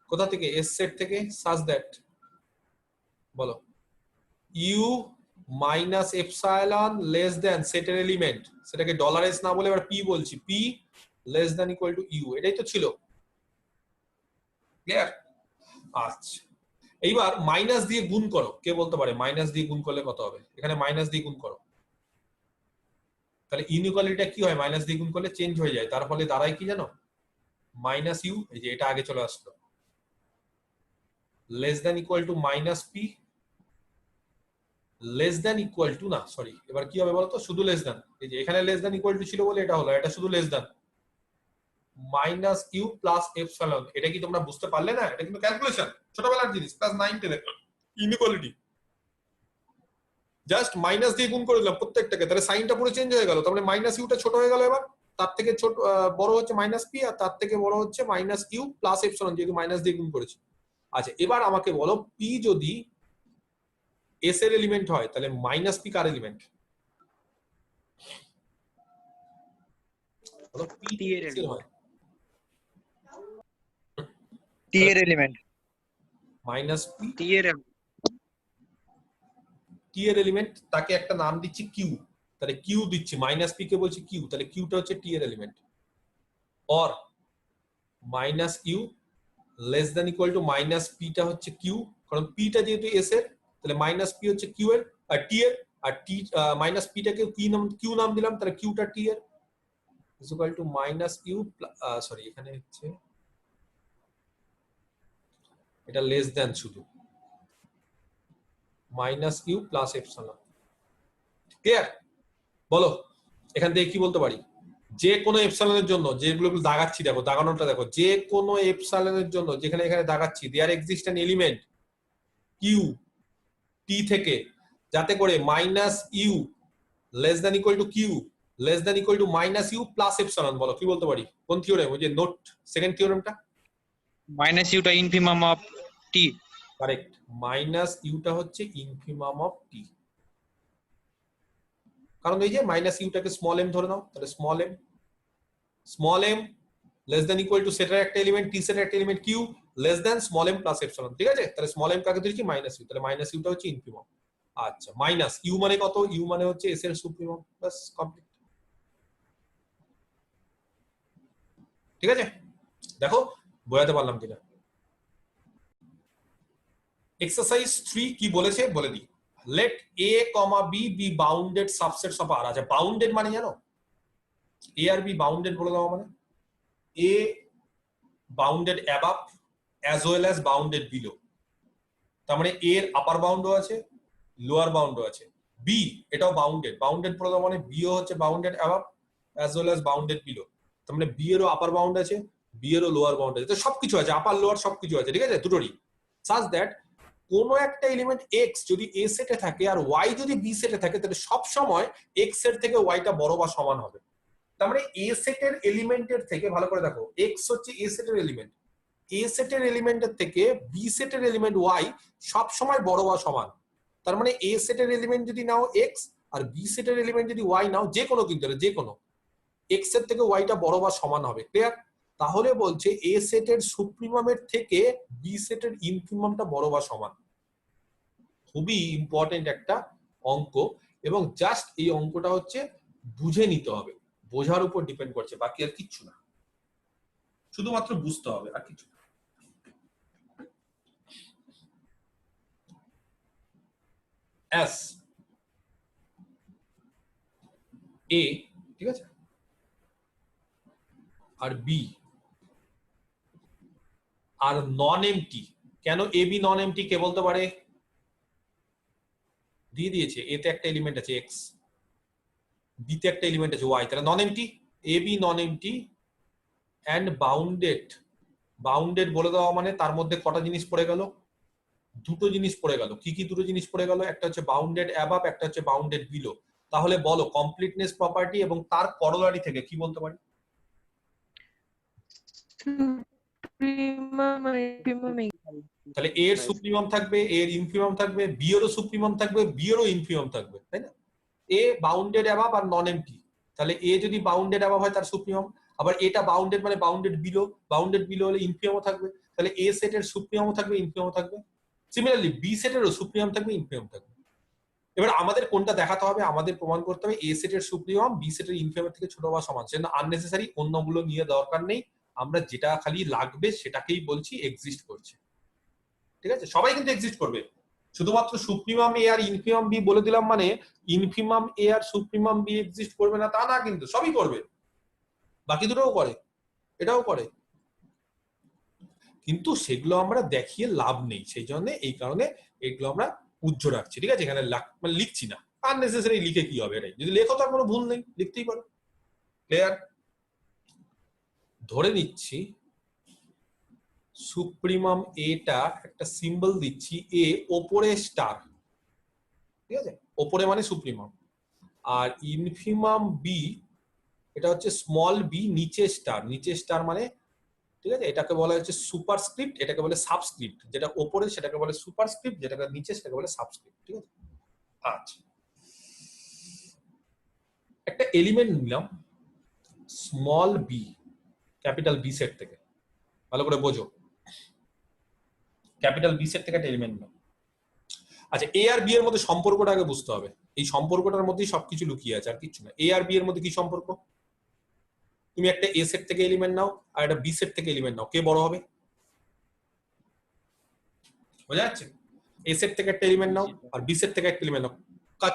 কোথা থেকে? এস সেট থেকে। সাজ দ্যাট বলো u minus epsilon less than সেটের এলিমেন্ট, সেটাকে ডলার এস না বলে এবার পি বলছি, P less than equal to u. এটাই তো ছিল, ক্লিয়ার? আচ্ছা, এইবার মাইনাস দিয়ে গুণ করো। কে বলতে পারে মাইনাস দিয়ে গুণ করলে কত হবে? এখানে মাইনাস দিয়ে গুণ করো, তাহলে ইনইকুয়ালিটিটা কি হয়? মাইনাস দিয়ে গুণ করলে চেঞ্জ হয়ে যায়, তার ফলে দাঁড়ায় কি জানো? মাইনাস ইউ, এই যে এটা আগে চলে আসলো, less than equal to minus P, less than equal two না, সরি, এবার কি হবে বলতো? শুধু লেস দেন। এই যে এখানে লেস দেন ইকুয়াল টু ছিল বলে এটা হলো, এটা শুধু less than minus you plus epsilon. এটা কি তোমরা বুঝতে পারলে না? এটা কিন্তু ক্যালকুলেশন, ছোটবেলার জিনিস, ক্লাস 9 10 ইনইকুয়ালিটি। জাস্ট মাইনাস দিয়ে গুণ করে দিলাম প্রত্যেকটাকে, তাহলে সাইনটা পুরো চেঞ্জ হয়ে গেল। তাহলে মাইনাস ইউটা ছোট হয়ে গেল, এবার তার থেকে ছোট বড় হচ্ছে মাইনাস পি, আর তার থেকে বড় হচ্ছে মাইনাস ইউ প্লাস এপসিলন, যেহেতু মাইনাস দিয়ে গুণ করেছি। আচ্ছা, এবার আমাকে বলো পি যদি এস এর এলিমেন্ট হয়, তাহলে মাইনাস পি কার এলিমেন্ট? বলো পি টি এর এস এর হয়, টি এর এলিমেন্ট। মাইনাস পি টি এর টি এর এলিমেন্ট, তাকে একটা নাম দিচ্ছি কিউ, তাহলে কিউ দিচ্ছি, মাইনাস পি কে বলছি কিউ, তাহলে কিউটা হচ্ছে টি এর element. Or minus you less than equal to minus পিটা হচ্ছে কিউ, কারণ পিটা যেহেতু এস এর, তাহলে মাইনাস পি হচ্ছে কিউ এর আর টি এর, আর টি মাইনাস পিটাকে কিউ নাম দিলাম, তাহলে কিউটা টি এর is equal to minus u, sorry এখানে হচ্ছে এটা লেস দেন শুধু minus you plus epsilon. Clear? বলো এখান থেকে কি বলতে পারি? যে কোনো এপসিলনের জন্য, যেগুলো দাগাচ্ছি দেখো, দাগানোটা দেখো, যে কোনো এপসিলনের জন্য যেখানে এখানে দাগাচ্ছি there exist an element Q T থেকে, যাতে করে minus you less than equal to Q less than equal to minus you plus epsilon. বলো কি বলতে পারি? কোন থিওরেম? ওই যে নোট সেকেন্ড থিওরেমটা। মাইনাস ইউটা infimum of T. Correct, minus ইউটা হচ্ছে ইনফিমাম অফ টি, কারণ এই যে মাইনাস ইউটাকে স্মল এম ধরে নাও, তাহলে small M less than equal to সেটার একটা এলিমেন্ট টি সেটার একটা element Q less than small M plus epsilon. ঠিক আছে, তাহলে স্মল এম কাকে ধরেছি? মাইনাস ইউ, তাহলে মাইনাস ইউটা হচ্ছে ইনফিমাম। আচ্ছা, মাইনাস ইউ মানে কত? ইউ মানে হচ্ছে এস এর সুপ্রিমাম। বাস কমপ্লিট। ঠিক আছে, দেখো বোঝাতে পারলাম কিনা। এক্সারসাইজ 3 কি বলেছে বলে দিই। Let a, b be bounded subsets of R। আচ্ছা, বাউন্ডেড মানে জানো? a আর b বাউন্ডেড বলে দাও। মানে a bounded above as well as bounded below। তার মানে a এর আপার বাউন্ডও আছে, লোয়ার বাউন্ডও আছে। b এটাও বাউন্ডেড বলে দাও। মানে b ও হচ্ছে bounded above as well as bounded below। তার মানে b এরও আপার বাউন্ড আছে, b এরও লোয়ার বাউন্ড আছে, তো সবকিছু আছে, আপার লোয়ার সবকিছু আছে। ঠিক আছে, দুটোরই। সাজ দ্যাট কোন একটা এলিমেন্ট x যদি a সেটে থাকে আর y যদি b সেটে থাকে, তাহলে সব সময় x এর থেকে y টা বড় বা সমান হবে। তার মানে a সেটের এলিমেন্টের থেকে, ভালো করে দেখো, x হচ্ছে a সেটের এলিমেন্ট, a সেটের এলিমেন্টের থেকে b সেটের এলিমেন্ট y সব সময় বড় বা সমান। তার মানে a সেটের এলিমেন্ট যদি নাও x আর b সেটের এলিমেন্ট যদি y নাও, যে কোনো কিন্তু যে কোনো, x এর থেকে y টা বড় বা সমান হবে। ক্লিয়ার? তাহলে বলছে a সেটের সুপ্রিমামের থেকে b সেটের ইনফিমামটা বড় বা সমান। খুবই ইম্পর্টেন্ট একটা অঙ্ক, এবং জাস্ট এই অঙ্কটা হচ্ছে বুঝে নিতে হবে, বোঝার উপর ডিপেন্ড করছে, বাকি আর কিচ্ছু না, শুধুমাত্র বুঝতে হবে আর কিছু। এস এ, ঠিক আছে, আর বি আর নন এমটি। কেন এ বি নন এমটি কে বলতে পারে? দিয়ে দিয়েছে, এ তে একটা এলিমেন্ট আছে এক্স, বি তে একটা এলিমেন্ট আছে ওয়াই, তাহলে non empty. A B non empty and bounded বলে দেওয়া মানে তার মধ্যে কটা জিনিস পড়ে গেল? দুটো জিনিস পড়ে গেল। কি কি দুটো জিনিস পড়ে গেল? একটা হচ্ছে বাউন্ডেড অ্যাবাভ, একটা হচ্ছে বাউন্ডেড বিলো। তাহলে বলো কমপ্লিটনেস প্রপার্টি এবং তার করোলারি থেকে কি বলতে পারি? তাহলে এ এর সুপ্রিমাম থাকবে, এ এর ইনফিমাম থাকবে, বি এরও সুপ্রিমাম থাকবে, বি এরও ইনফিমাম থাকবে, তাই না? এ বাউন্ডেড অ্যাবাভ আর নন এমটি, তাহলে এ যদি বাউন্ডেড অ্যাবাভ হয় তার সুপ্রিমাম, আবার এটা বাউন্ডেড মানে বাউন্ডেড বিলো হলে ইনফিমামও থাকবে, তাহলে এ সেটের সুপ্রিমামও থাকবে, ইনফিমামও থাকবে। সিমিলারলি বি সেটেরও সুপ্রিমাম থাকবে, ইনফিমাম থাকবে। এবার আমাদের কোনটা দেখাতে হবে? আমাদের প্রমাণ করতে হবে এ সেটের সুপ্রিমাম বি সেটের ইনফিমামের থেকে ছোট বা সমান। সেজন্য আননেসেসারি অন্যগুলো নিয়ে দরকার নেই, আমরা যেটা খালি লাগবে সেটাকেই বলছি এক্সিস্ট করছে। ঠিক আছে, সবাই কিন্তু এক্সিস্ট করবে, শুধুমাত্র সুপ্রিমাম এ আর ইনফিমাম বি বলে দিলাম মানে ইনফিমাম এ আর সুপ্রিমাম বি এক্সিস্ট করবে না তা না, কিন্তু সবই করবে, বাকি দুটোও করে, এটাও করে, কিন্তু সেগুলো আমরা দেখিয়ে লাভ নেই, সেই জন্য এই কারণে এগুলো আমরা উজ্জ্ব রাখছি। ঠিক আছে, এখানে মানে লিখছি না, আননেসেসারি লিখে কি হবে? এটাই, যদি লেখো তার কোনো ভুল নেই, লিখতেই পারো। ক্লিয়ার? ধরে নিচ্ছি সুপ্রিমাম এটা একটা সিম্বল দিচ্ছি, এ ওপরে স্টার, ঠিক আছে, ওপরে মানে সুপ্রিমাম, আর ইনফিমাম বি এটা হচ্ছে স্মল বি নিচে স্টার মানে, ঠিক আছে, এটাকে বলা হচ্ছে সুপারস্ক্রিপ্ট, এটাকে বলে সাবস্ক্রিপ্ট, যেটা ওপরে সেটাকে বলে সুপারস্ক্রিপ্ট, যেটাকে নিচে সেটাকে বলে সাবস্ক্রিপ্ট। ঠিক আছে, আচ্ছা, একটা এলিমেন্ট নিলাম small B capital B set থেকে, ভালো করে বোঝো, ক্যাপিটাল বি সেট থেকে একটা এলিমেন্ট নিলাম। আচ্ছা, এ আর বি এর মধ্যে সম্পর্কটা আগে বুঝতে হবে, এই সম্পর্কটার মধ্যেই সবকিছু লুকিয়ে আছে, আর কিছু না। এ আর বি এর মধ্যে কি সম্পর্ক? তুমি একটা এ সেট থেকে এলিমেন্ট নাও আর একটা বি সেট থেকে এলিমেন্ট নাও, কে বড় হবে? বোঝা যাচ্ছে? এ সেট থেকে একটা এলিমেন্ট নাও আর বি সেট থেকে একটা এলিমেন্ট নাও,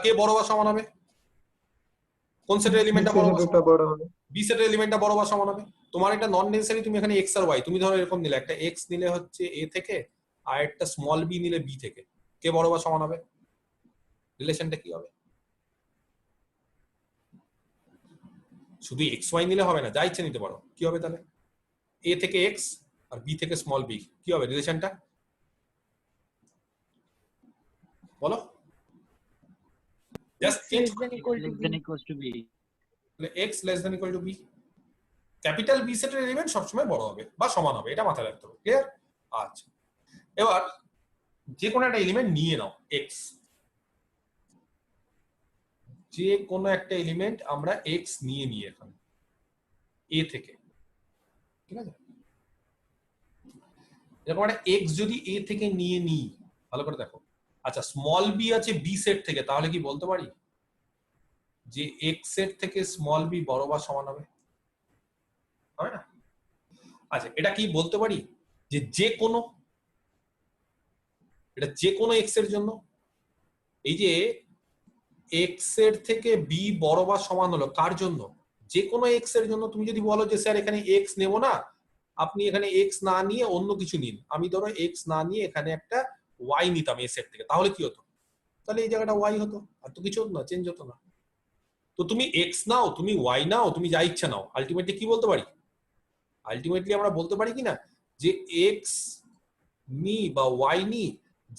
কে বড় বা সমান হবে? কোন সেটের এলিমেন্টটা বড় হবে? বি সেটের এলিমেন্টটা বড় বা সমান হবে। তোমার এটা নন নেসেসারি তুমি এখানে এক্স আর ওয়াই, তুমি ধরো এরকম নিলে, একটা এক্স নিলে হচ্ছে এ থেকে আর একটা স্মল বি নিলে বি থেকে, কে বড় বা সমান হবে? রিলেশনটা কি হবে? শুধু এক্স ওয়াই নিলে হবে না, যা ইচ্ছে নিতে পারো। কি হবে তাহলে? এ থেকে এক্স আর বি থেকে স্মল বি, কি হবে রিলেশনটা? বলো। Just x change less than equal to b x less than equal to b, capital B সেটের এলিমেন্ট সবসময় বড় হবে বা সমান হবে, এটা মাথায় রাখতে হবে। ক্লিয়ার? আচ্ছা, এবার যে কোনো একটা এলিমেন্ট নিয়ে নাও x, যে কোনো একটা এলিমেন্ট আমরা x নিয়ে নিই এখানে a থেকে, ঠিক আছে? এরকম একটা x যদি a থেকে নিয়ে নিই, ভালো করে দেখো। আচ্ছা, স্মল b আছে b সেট থেকে, তাহলে কি বলতে পারি যে x সেট থেকে স্মল b বড় বা সমান হবে? হবে না? আচ্ছা, এটা কি বলতে পারি যে যে কোনো, এটা যে কোনো x এর জন্য, এই যে x এর থেকে b বড় বা সমান হলো কার জন্য? যে কোনো x এর জন্য। তুমি যদি বলো যে স্যার এখানে x নেব না, আপনি এখানে x না নিয়ে অন্য কিছু নিন, আমি ধরো x না নিয়ে এখানে একটা y নিতাম a সেট থেকে, তাহলে কি হতো? তাহলে এই জায়গাটা y হতো, আর তো কিছু হতো না, চেঞ্জ হতো না। তো তুমি x নাও, তুমি y নাও, তুমি যা ইচ্ছা নাও, আলটিমেটলি কি বলতে পারি? আলটিমেটলি আমরা বলতে পারি কিনা যে x নি বা y নি,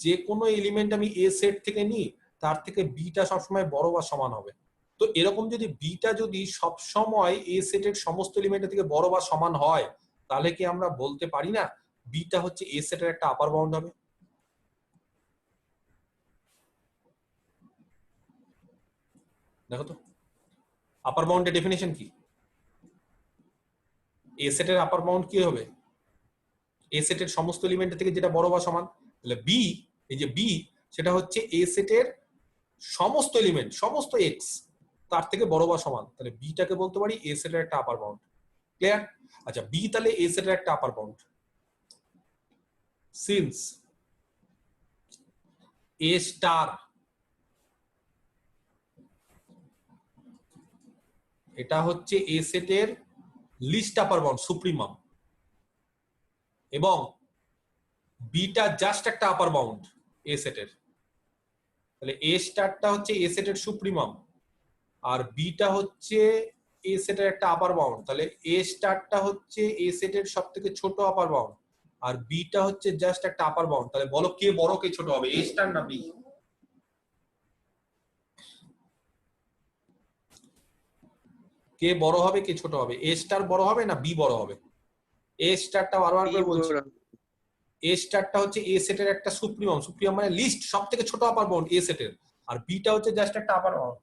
যে কোনো এলিমেন্ট আমি a সেট থেকে নিই, তার থেকে বিটা সবসময় বড় বা সমান হবে। তো এরকম যদি বিটা যদি সবসময় a সেটের সমস্ত এলিমেন্টের থেকে বড় বা সমান হয়, তাহলে কি আমরা বলতে পারি না বিটা হচ্ছে a সেটের একটা আপার বাউন্ড হবে? দেখো তো আপার বাউন্ডের ডেফিনেশন কি? a সেটের আপার বাউন্ড কি হবে? a সেটের সমস্ত এলিমেন্টের থেকে যেটা বড় বা সমান। তাহলে b, এই যে b, সেটা হচ্ছে a সেটের সমস্ত এলিমেন্ট, সমস্ত x তার থেকে বড় বা সমান। তাহলে বিটাকে বলতে পারি a সেটের একটা আপার বাউন্ড। ক্লিয়ার? আচ্ছা, বি তাহলে a সেটের একটা আপার বাউন্ড। সিন্স a স্টার, এটা হচ্ছে a সেটের লিস্ট আপার বাউন্ড, সুপ্রিমাম, এবং বিটা জাস্ট একটা আপার বাউন্ড a সেটের। তাহলে a স্টারটা হচ্ছে a সেটের সুপ্রিমাম, আর বিটা হচ্ছে a সেটের একটা আপার বাউন্ড। তাহলে a স্টারটা হচ্ছে a সেটের সবথেকে ছোট আপার বাউন্ড, আর বিটা হচ্ছে জাস্ট একটা আপার বাউন্ড। তাহলে বলো কে বড় কে ছোট হবে, a স্টার না বি? কে বড় হবে কে ছোট হবে, a স্টার বড় হবে না বি বড় হবে? a স্টারটা বারবার করে বলছি, a স্টারটা হচ্ছে a সেটের একটা সুপ্রিমাম, সুপ্রিমাম মানে লিস্ট, সবথেকে ছোট আপার বাউন্ড a সেটের, আর বিটা হচ্ছে জাস্ট একটা আপার বাউন্ড।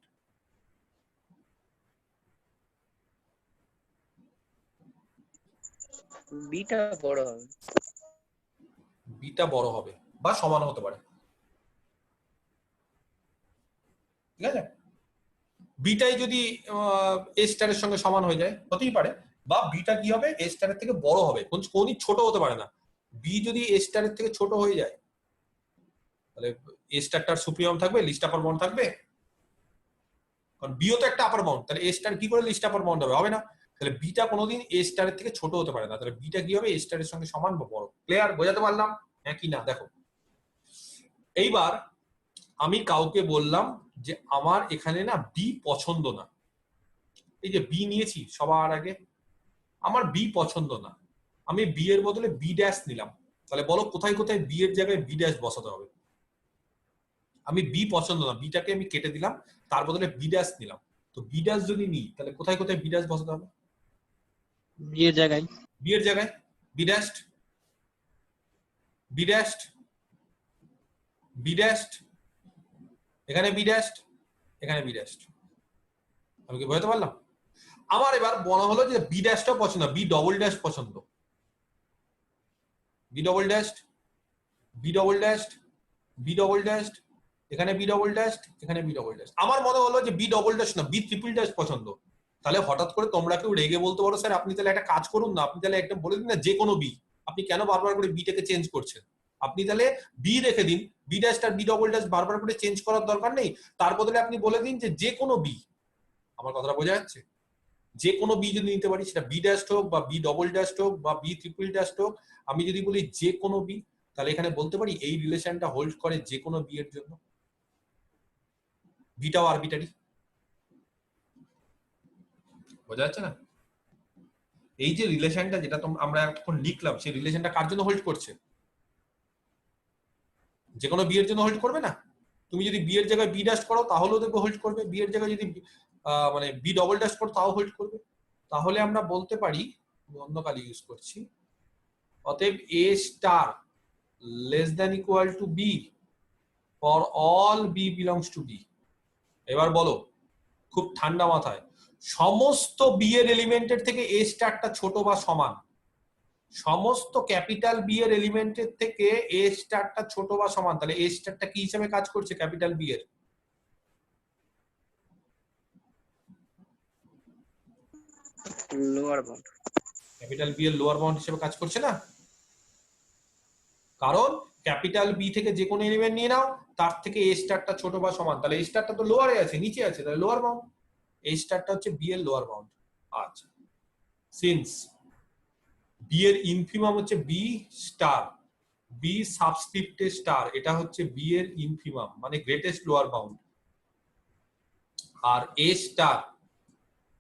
বিটা বড় হবে। বিটা বড় হবে বা সমান হতে পারে, ঠিক আছে? বিটাই যদি এ স্টারের সঙ্গে সমান হয়ে যায়, হতেই পারে, বা বিটা কি হবে এ স্টারের থেকে বড় হবে, কোনই ছোট হতে পারে না। বি যদি এ স্টারের থেকে ছোট হয়ে যায়, তাহলে এ স্টারটার সুপ্রিমাম থাকবে, লিস্ট আপার বাউন্ড থাকবে, কারণ বিও তো একটা আপার বাউন্ড। তাহলে এ স্টার কি করে লিস্ট আপার বাউন্ড হবে? হবে না। তাহলে বিটা কোনোদিন এ স্টারের থেকে ছোট হতে পারে না। তাহলে বিটা কি হবে, এ স্টারের সঙ্গে সমান বা বড়। ক্লিয়ার? বোঝাতে পারলাম? হ্যাঁ কি না? দেখো, এইবার আমি কাউকে বললাম যে আমার এখানে না বি পছন্দ না, এই যে বি নিয়েছি সবার আগে, আমার বি পছন্দ না, আমি বি এর বদলে বি ড্যাশ নিলাম। তাহলে বলো কোথায় কোথায় বি এর জায়গায় বি ড্যাশ বসাতে হবে? আমি বি পছন্দ না, বিটাকে আমি কেটে দিলাম, তার বদলে বি ড্যাশ নিলাম। তো বি ড্যাশ যদি নিই, তাহলে কোথায় কোথায় বি ড্যাশ বসাতে হবে? বি এর জায়গায় বি এর জায়গায় B dash, B dash, B dash, এখানে বি ড্যাশ, এখানে বি ড্যাশ। আমি কি বোঝাতে পারলাম? আমার এবার মনে হলো যে বি ড্যাশটাও পছন্দ, বি ডবল ড্যাশ পছন্দ, B double dash, B double dash, B double dash, এখানে বি ডবল ড্যাশ, এখানে বি ডবল ড্যাশ। আমার মনে হলো যে বি ডবল ড্যাশ না, বি ট্রিপল ড্যাশ পছন্দ। তাহলে হঠাৎ করে তোমরা কেউ রেগে বলতে পারো স্যার আপনি তাহলে একটা কাজ করুন না, আপনি তাহলে একটা বলে দিন না যে কোনো বি, আপনি কেন বারবার করে বিটাকে চেঞ্জ করছেন? আপনি তাহলে বি রেখে দিন, বি ড্যাশ আর বি ডবল ড্যাশ বারবার করে চেঞ্জ করার দরকার নেই, তার বদলে আপনি বলে দিন যে কোনো বি। আমার কথাটা বোঝা যাচ্ছে? যে কোনো বি যদি নিতে পারি, সেটা বি ড্যাশ হোক বা বি ডবল ড্যাশ হোক বা বি ট্রিপল ড্যাশ হোক, আমি যদি বলি যে কোনো বি, তাহলে এখানে বলতে পারি এই রিলেশনটা হোল্ড করে যে কোনো বি এর জন্য, বিটাও আরবিটারি। বোঝা যাচ্ছে না? এই যে রিলেশনটা যেটা আমরা এখন লিখলাম, সেই রিলেশনটা কার জন্য হোল্ড করছে? যে কোনো বি এর জন্য হোল্ড করবে না? তুমি যদি বি এর জায়গায় বি ড্যাশ করো তাহলেও দেখবে হোল্ড করবে, বি এর জায়গায় যদি মানে বি ডবল ড্যাশ করো তাও হোল্ড করবে। তাহলে আমরা বলতে পারি, অন্য কালি ইউজ করছি, অতএব A star less than equal to B for all B belongs to B. এবার বলো খুব ঠান্ডা মাথায়, সমস্ত বি এর এলিমেন্টের থেকে এ স্টারটা ছোট বা সমান, সমস্ত ক্যাপিটাল বি এর এলিমেন্টের থেকে এ স্টারটা ছোট বা সমান, তাহলে এ স্টারটা কি হিসাবে কাজ করছে ক্যাপিটাল বি এর? Lower bound. ক্যাপিটাল বি এর লোয়ার বাউন্ড হিসেবে কাজ করছে না, কারণ ক্যাপিটাল বি থেকে যে কোনো এলিমেন্ট নিয়ে নাও তার থেকে এ স্টারটা ছোট বা সমান, তাহলে এ স্টারটা তো লোয়ারে আছে, নিচে আছে, তাহলে লোয়ার বাউন্ড, এ স্টারটা হচ্ছে বি এর লোয়ার বাউন্ড। আচ্ছা, সিন্স বি এর ইনফিমাম হচ্ছে বি স্টার, বি সাবস্ক্রিপ্টে স্টার, এটা হচ্ছে বি এর ইনফিমাম মানে গ্রেটেস্ট লোয়ার বাউন্ড, আর এ স্টার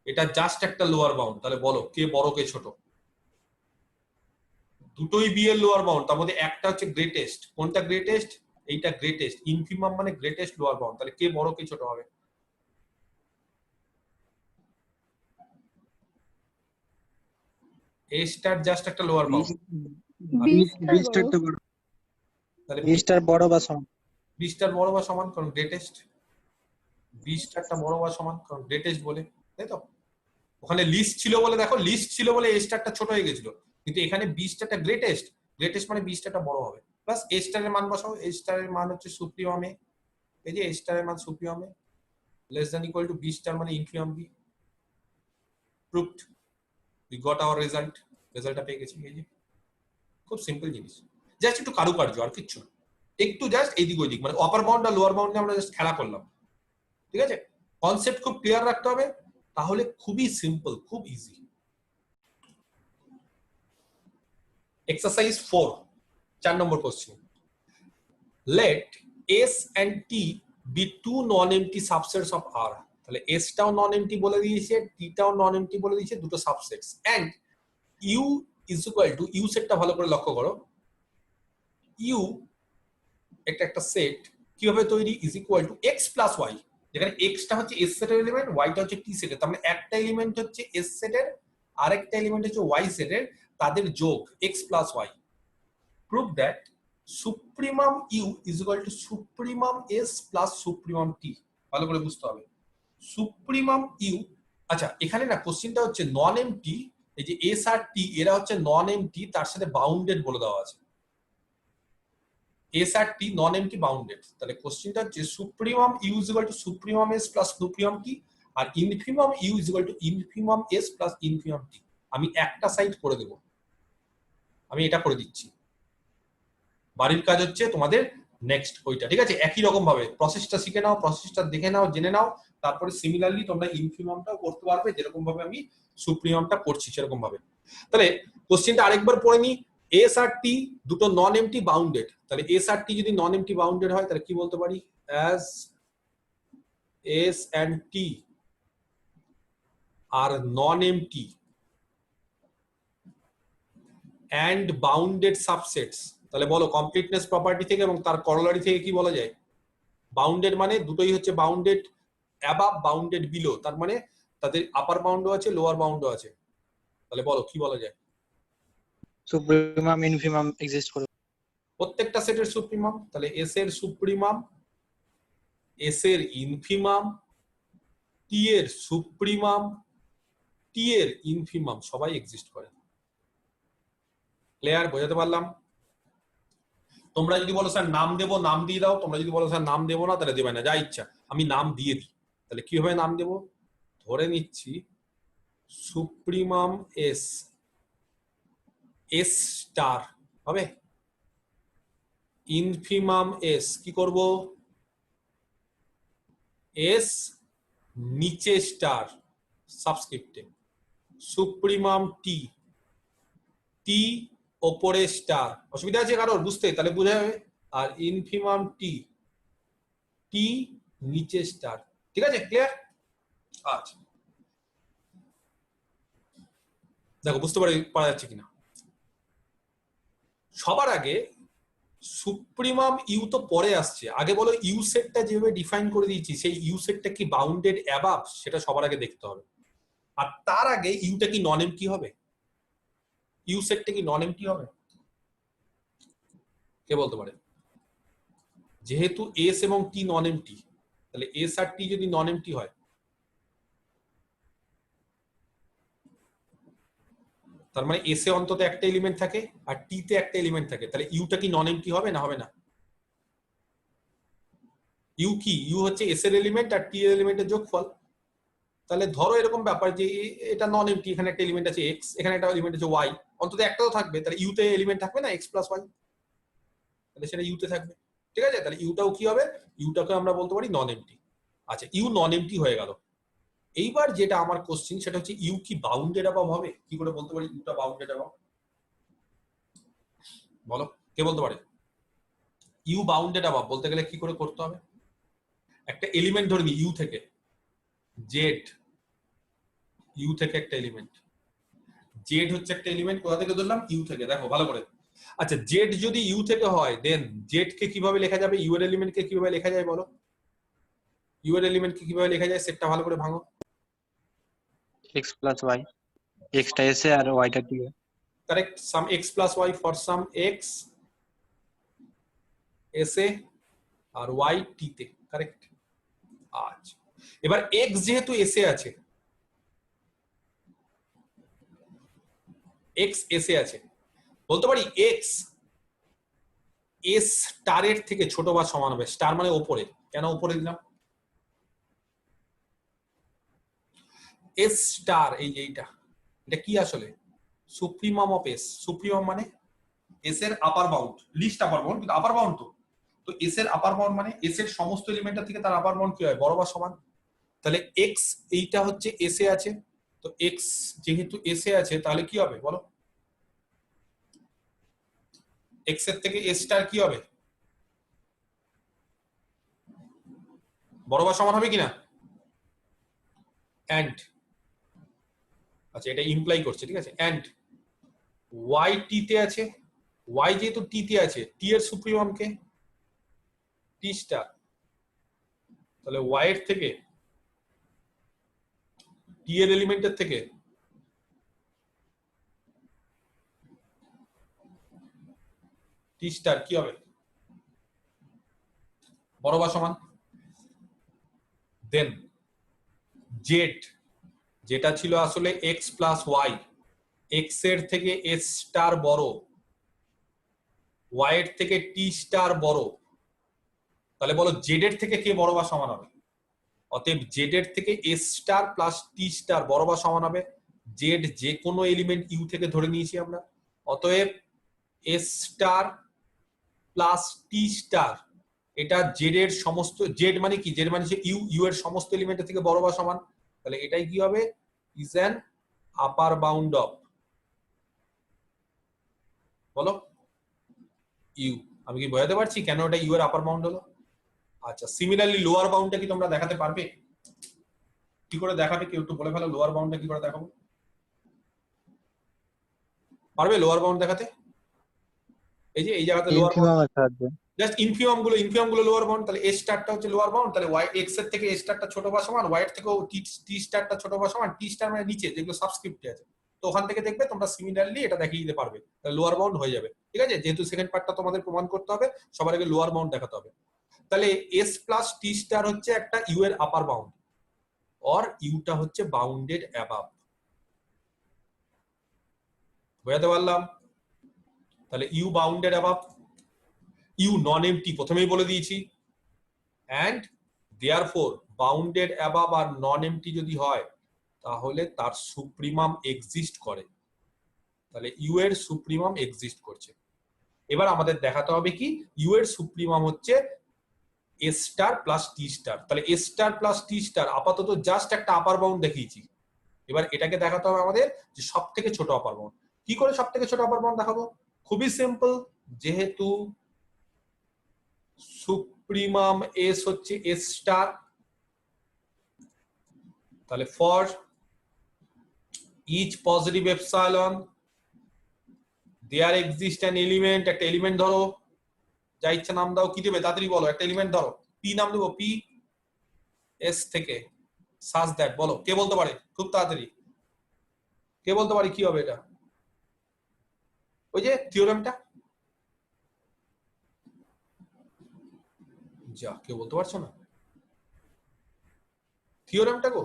এটা জাস্ট একটা লোয়ার বাউন্ড। তাহলে বলো কে বড় কে ছোট? দুটোই বি এর লোয়ার বাউন্ড, তার মধ্যে একটা হচ্ছে গ্রেটেস্ট। কোনটা গ্রেটেস্ট? এইটা গ্রেটেস্ট। ইনফিমাম মানে গ্রেটেস্ট লোয়ার বাউন্ড, তাহলে কে বড় কে ছোট হবে? এ স্টার জাস্ট একটা lower bound, B B star star তো বড়। বড়, তাহলে বি স্টার বড় বা সমান। বি স্টার বড় বা সমান কারণ গ্রেটেস্ট, বি স্টারটা বড় বা সমান কারণ গ্রেটেস্ট বলে, তাই তো? ওখানে লিস্ট ছিল বলে, দেখো লিস্ট ছিল বলে এ স্টারটা ছোট হয়ে গেছিল, কিন্তু এখানে বি স্টারটা গ্রেটেস্ট, গ্রেটেস্ট মানে বি স্টারটা বড় হবে। প্লাস এ স্টারের মান বসাও, এ স্টারের মান হচ্ছে সুপ্রিমাম এ, এই যে এ স্টারের মান supremum A less than equal to B star মানে infimum B. Proved, we got our result, রেজাল্টটা পেয়ে গেছি। এই যে খুব সিম্পল জিনিস, জাস্ট একটু কারুকার্য আর কিচ্ছু না, একটু জাস্ট এইদিক ওইদিক মানে আপার বাউন্ড আর লোয়ার বাউন্ডে আমরা জাস্ট খেলা করলাম, ঠিক আছে? কনসেপ্ট খুব ক্লিয়ার রাখতে হবে, তাহলে খুবই সিম্পল, খুব easy. Exercise 4, 4 number question. Let S and T be two non-empty subsets of R. তাহলে S টাও নন এমটি বলে দিয়েছে, T টাও নন এমটি বলে দিয়েছে, দুটো subsets. And U is equal to, U সেটটা ভালো করে লক্ষ্য করো, U এটা একটা সেট কিভাবে তৈরি, is equal to X plus Y, যেখানে X টা হচ্ছে S সেটের এলিমেন্ট, Y টা হচ্ছে T সেটের। তার মানে একটা এলিমেন্ট হচ্ছে S সেটের, আরেকটা এলিমেন্ট হচ্ছে Y সেটের, তাদের যোগ X plus Y। Prove that supremum U is equal to supremum S plus supremum T. ভালো করে বুঝতে হবে সুপ্রিমাম ইউ। আচ্ছা, এখানে না কোশ্চেনটা হচ্ছে নন এমটি, এই যে এস আর টি এরা হচ্ছে নন এমটি, তার সাথে বাউন্ডেড বলে দেওয়া আছে, এস আর টি নন এমটি বাউন্ডেড। তাহলে কোশ্চেনটা হচ্ছে supremum U is equal to supremum S plus supremum T, আর infimum U is equal to infimum S plus infimum T. আমি একটা সাইড করে দেব, আমি এটা করে দিচ্ছি, বাড়ির কাজ হচ্ছে তোমাদের নেক্সট ওইটা, ঠিক আছে? একই রকম ভাবে প্রসেসটা শিখে নাও, প্রসেসটা দেখে নাও, জেনে নাও, তারপরে সিমিলারলি তোমরা ইনফিমামটাও করতে পারবে, যেরকম ভাবে আমি সুপ্রিমামটা করছি সেরকম ভাবে। তাহলে কোশ্চেনটা আরেকবার পড়ে নি, এস আর টি দুটো নন এমটি বাউন্ডেড, তাহলে এস আর টি যদি নন এমটি বাউন্ডেড হয় তাহলে কি বলতে পারি, as S and T are non empty and bounded subsets, তাহলে বলো কমপ্লিটনেস প্রপার্টি থেকে এবং তার করোলারি থেকে কি বলা যায়? বাউন্ডেড মানে দুটোই হচ্ছে বাউন্ডেড অ্যাবাভ, বাউন্ডেড বিলো, তার মানে তাদের আপার বাউন্ডও আছে, লোয়ার বাউন্ডও আছে। তাহলে বলো কি বলা যায়? সুপ্রিমাম ইনফিমাম এক্সিস্ট করে। প্রত্যেকটা সেটের সুপ্রিমাম, তাহলে এস এর সুপ্রিমাম, এস এর ইনফিমাম, টি এর সুপ্রিমাম, টি এর ইনফিমাম সবাই এক্সিস্ট করে। ক্লিয়ার? বোঝাতে পারলাম? তোমরা যদি বলো স্যার নাম দেবো, নাম দিয়ে দাও, তোমরা যদি বলো স্যার নাম দেবো না তাহলে দেবে না, যা ইচ্ছা। আমি নাম দিয়ে দিই, তাহলে কিভাবে নাম দেবো? ধরে নিচ্ছি সুপ্রিমাম এস, এস স্টার হবে, ইনফিমাম এস কি করব, এস নিচে স্টার সাবস্ক্রিপ্টে, সুপ্রিমাম টি, টি ওপরে স্টার। অসুবিধা আছে কারোর বুঝতে? তাহলে বুঝা যাবে। আর ইনফিমাম টি, টি নিচে স্টার, ঠিক আছে? ক্লিয়ার? আচ্ছা, দেখো বুঝতে পারা যাচ্ছে কিনা। সবার আগে সুপ্রিমাম ইউ তো পরে আসছে, আগে বলো ইউ সেটটা যেভাবে ডিফাইন করে দিয়েছি সেই ইউ সেটটা কি বাউন্ডেড অ্যাবাভ সেটা সবার আগে দেখতে হবে। আর তার আগে ইউটা কি নন এমটি হবে? ইউ সেটটা কি নন এমটি হবে? কে বলতে পারে? যেহেতু এস এবং টি নন এমটি, তাহলে এস আর টি যদি নন এমটি হয় তার মানে এস এ অন্তত একটা এলিমেন্ট থাকে আর টি তে একটা এলিমেন্ট থাকে, তাহলে ইউটা কি নন এমটি হবে না হবে না? ইউ কি? ইউ হচ্ছে এস এর এলিমেন্ট আর টি এর এলিমেন্টের যোগফল। তাহলে ধরো এরকম ব্যাপার যে এটা নন এমটি, এখানে একটা এলিমেন্ট আছে এক্স, এখানে একটা এলিমেন্ট আছে ওয়াই, অন্তত একটা তো থাকবে, তাহলে ইউতে এলিমেন্ট থাকবে না এক্স প্লাস ওয়াই, তাহলে সেটা ইউতে থাকবে। ঠিক আছে, তাহলে ইউটাও কি হবে? ইউটাকে আমরা বলতে পারি নন এমটি। আচ্ছা, ইউ নন এমটি হয়ে গেল। এইবার যেটা আমার কোশ্চেন সেটা হচ্ছে ইউ কি বাউন্ডেড অ্যাবাভ হবে? কি করে বলতে পারি ইউটা বাউন্ডেড অ্যাবাভ? বলো, কে বলতে পারে? ইউ বাউন্ডেড অ্যাবাভ বলতে গেলে কি করে করতে হবে? একটা এলিমেন্ট ধরে নি ইউ থেকে, জেড, ইউ থেকে একটা এলিমেন্ট, জেড হচ্ছে একটা এলিমেন্ট, কোথা থেকে ধরলাম? ইউ থেকে। দেখো ভালো করে, আচ্ছা জেড যদি ইউ থেকে হয় দেন জেড কে কিভাবে লেখা যাবে? ইউ এর এলিমেন্ট কে কিভাবে লেখা যায় বলো? ইউ এর এলিমেন্ট কে কিভাবে লেখা যায় সেটটা ভালো করে ভাঙো। x plus y, x টা s এ আর y টা t এ। Correct, some x plus y for some x S এ আর ওয়াই টি তে। কারেক্ট। আচ্ছা, এবার এক্স যেহেতু এস এ আছে, এক্স এস এ আছে, বলতে পারি এক্স এস স্টারের থেকে ছোট বা সমান হবে। স্টার মানে ওপরে, কেন ওপরে দিলাম? এস স্টার, এই যে এইটা, এটা কি আসলে? Supremum of S. সুপ্রিমাম মানে এস এর upper bound, list upper bound, কিন্তু আপার বাউন্ড তো এস এর আপার বাউন্ড মানে এস এর সমস্ত এলিমেন্টের থেকে তার আপার বাউন্ড কি হয়? বড় বা সমান। তাহলে এক্স এইটা হচ্ছে এস এ আছে, তো এক্স যেহেতু এস এ আছে তাহলে কি হবে বলো? এক্স এর থেকে এস স্টার কি হবে? বড় বা সমান হবে কিনা? এন্ড, আচ্ছা এটা ইমপ্লাই করছে, ঠিক আছে। এন্ড ওয়াই টি তে আছে, ওয়াই যেহেতু টি তে আছে, টি এর সুপ্রিমাম কে? টি স্টার। তাহলে ওয়াই এর থেকে টি এর এলিমেন্টের থেকে টি স্টার কি হবে? বড় বা সমান। দেন জেড যেটা ছিল আসলে এক্স প্লাস ওয়াই, এক্স এর থেকে এস স্টার বড়, ওয়াই এর থেকে টি স্টার বড়, তাহলে বলো জেড এর থেকে কে বড় বা সমান হবে? অতএব জেড এর থেকে S star plus T star বড় বা সমান হবে। জেড যে কোনো এলিমেন্ট ইউ থেকে ধরে নিয়েছি আমরা, অতএব S star plus T star এটা জেড এর সমস্ত, জেড মানে কি? জেড মানে ইউ, ইউ এর সমস্ত এলিমেন্টের থেকে বড় বা সমান, তাহলে এটাই কি হবে? Is an upper bound of, বলো ইউ। আমি কি বোঝাতে পারছি কেন এটা ইউ এর আপার বাউন্ড হলো? আচ্ছা, সিমিলারলি লোয়ার বাউন্ডটা কি তোমরা দেখাতে পারবে? কি করে দেখাবে? কেউ একটু বলে ফেলো লোয়ার বাউন্ডটা কি করে দেখাবো? পারবে লোয়ার বাউন্ড দেখাতে? এই যে এই জায়গাতে লোয়ার বাউন্ড, জাস্ট ইনফিমাম গুলো লোয়ার বাউন্ড। তাহলে এস স্টারটা হচ্ছে লোয়ার বাউন্ড, তাহলে ওয়াই এক্স এর থেকে এস স্টারটা ছোট বা সমান, ওয়াই এর থেকেও টি স্টারটা ছোট বা সমান, টি স্টার মানে নিচে যেগুলো সাবস্ক্রিপ্টে আছে, তো ওখান থেকে দেখবে তোমরা সিমিলারলি এটা দেখিয়ে দিতে পারবে, তাহলে লোয়ার বাউন্ড হয়ে যাবে। ঠিক আছে, যেহেতু সেকেন্ড পার্টটা তোমাদের প্রমাণ করতে হবে সবার আগে লোয়ার বাউন্ড দেখাতে হবে। তাহলে এস প্লাস টি স্টার হচ্ছে একটা ইউ এর আপার বাউন্ড, অর ইউটা হচ্ছে বাউন্ডেড অ্যাবাভ। বোঝাতে পারলাম? তাহলে u bounded above, u non empty প্রথমেই বলে দিয়েছি, এন্ড দেয়ারফোর বাউন্ডেড অ্যাবাভ আর নন এমটি যদি হয় তাহলে তার সুপ্রিমাম এক্সিস্ট করে, তাহলে ইউ এর সুপ্রিমাম এক্সিস্ট করছে। এবার আমাদের দেখাতে হবে কি ইউ এর সুপ্রিমাম হচ্ছে S star plus T star, তাহলে S star plus T star আপাতত জাস্ট একটা আপার বাউন্ড দেখিয়েছি, এবার এটাকে দেখাতে হবে আমাদের যে সব থেকে ছোট আপার বাউন্ড। কি করে সব থেকে ছোট আপার বাউন্ড দেখাবো? খুবই সিম্পল, যেহেতু সুপ্রিমাম এস হচ্ছে এস স্টার, তাহলে for each positive epsilon there exist an element, একটা এলিমেন্ট ধরো যা ইচ্ছা নাম দাও, কি দেবে তাড়াতাড়ি বলো, একটা এলিমেন্ট ধরো, পি নাম দেবো, পি এস থেকে সার্চ দ্যাট, বলো কে বলতে পারে খুব তাড়াতাড়ি, কে বলতে পারে কি হবে এটা, ওই যে থিওরেমটা, যা কেউ বলতে পারছো না থিওরেমটা গো,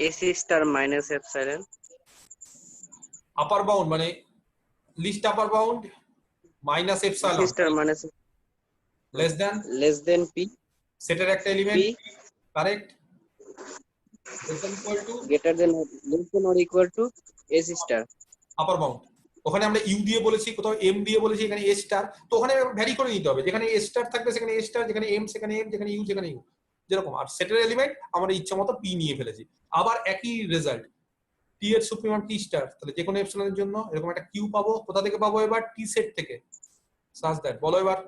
AC star minus epsilon. Upper bound মানে least upper bound minus AC epsilon star minus less than P. সেটের একটা element, P correct, equal to greater than less than or equal to AC star. Upper bound. ওখানে আমরা you দিয়ে বলেছি, কোথাও M দিয়ে বলেছি, এখানে এ স্টার, তো ওখানে ভ্যারি করে নিতে হবে, যেখানে এ স্টার থাকবে সেখানে এ স্টার, যেখানে এম সেখানে এম, যেখানে ইউ সেখানে ইউ, যেরকম। আর সেটের এলিমেন্ট আমরা ইচ্ছা মতো পি নিয়ে ফেলেছি, আবার একই রেজাল্ট, টি এর সুপ্রিমাম টি স্টার, তাহলে যে কোনো এপসিলনের জন্য এরকম একটা কিউ পাবো, কোথা থেকে পাবো এবার, টি সেট থেকে, সার্চ দ্যাট, বলো এবার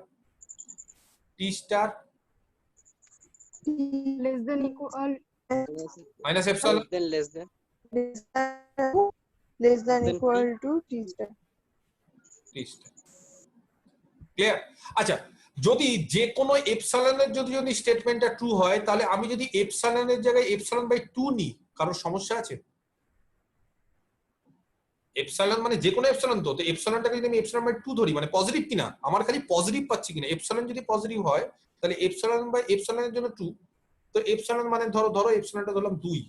T star less than equal minus epsilon Less than less than Then equal to t star. Clear? আচ্ছা, যদি যে কোনো এপসাইলনের যদি স্টেটমেন্টটা ট্রু হয়, তাহলে আমি যদি এপসাইলনের জায়গায় এপসাইলন বাই 2 নিই, কারোর সমস্যা আছে? এপসাইলন মানে যে কোনো এপসাইলন, তো এপসাইলনটাকে যদি আমি এপসাইলন বাই 2 ধরি, মানে পজিটিভ কিনা, আমার খালি পজিটিভ পাচ্ছি কিনা, এপসাইলন যদি পজিটিভ হয় তাহলে এপসাইলন বাই এপসাইলনের জন্য 2, তো এপসাইলন মানে ধরো এপসাইলনটা ধরলাম 2,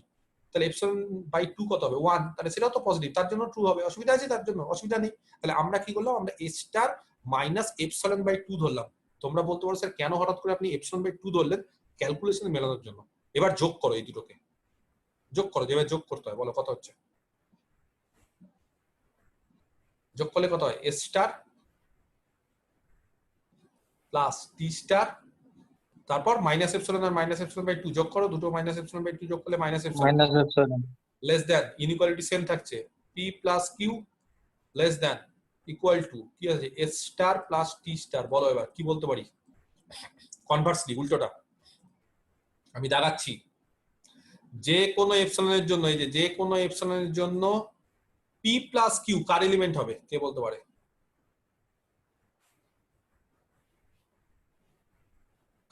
তাহলে এপসাইলন বাই 2 কত হবে 1, তাহলে সেটাও তো পজিটিভ, তার জন্য ট্রু হবে, অসুবিধা আছে? তার জন্য অসুবিধা নেই। তাহলে আমরা কি করলাম, আমরা এ স্টার মাইনাস এপসাইলন বাই 2 ধরলাম। তোমরা বলতে পারো স্যার কেন হঠাৎ করে আপনি এপসাইলন বাই 2 ধরলেন? ক্যালকুলেশন মেলানোর জন্য। এবার যোগ করো এই দুটোকে, যোগ করো, যেভাবে যোগ করতে হয় বলো কত হচ্ছে, যোগ করলে কত হয়, A star plus T star, তারপর মাইনাস এপসিলন আর মাইনাস এপসিলন বাই 2 যোগ করো, দুটো মাইনাস এপসিলন বাই 2 যোগ করলে minus epsilon, minus epsilon less than, inequality same থাকছে, P plus Q less than equal to কি আছে, S star plus T star, বলো এবার কি বলতে পারি, কনভার্সলি উল্টোটা আমি দাগাচ্ছি, যে কোনো এপসিলনের জন্য, এই যে কোনো এপসিলনের জন্য পি প্লাস কিউ কার এলিমেন্ট হবে, কে বলতে পারে?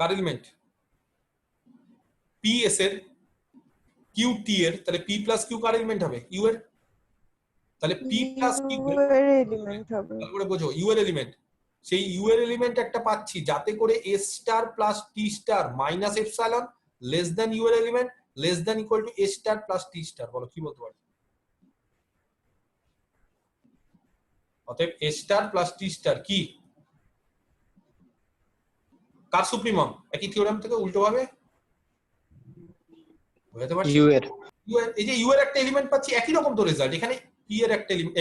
কার এলিমেন্ট? পি এস এর, কিউ টি এর, তাহলে পি প্লাস কিউ কার এলিমেন্ট হবে, ইউ এর, তাহলে পি প্লাস কিউ এর এলিমেন্ট হবে। তারপরে বোঝো ইউ এর এলিমেন্ট, সেই ইউ এর এলিমেন্ট একটা পাচ্ছি যাতে করে S star plus T star minus epsilon less than U এর element less than equal to S star plus T star, বলো কি বলতে পারি? অতএব S star plus T star কি কার সুপ্রিমাম? একই থিওরেম থেকে উল্টো ভাবে বুঝাতে পারছি? ইউ এর এই যে ইউ এর একটা এলিমেন্ট পাচ্ছি, একই রকম তো রেজাল্ট, এখানে পি এর একটা এলিমেন্ট,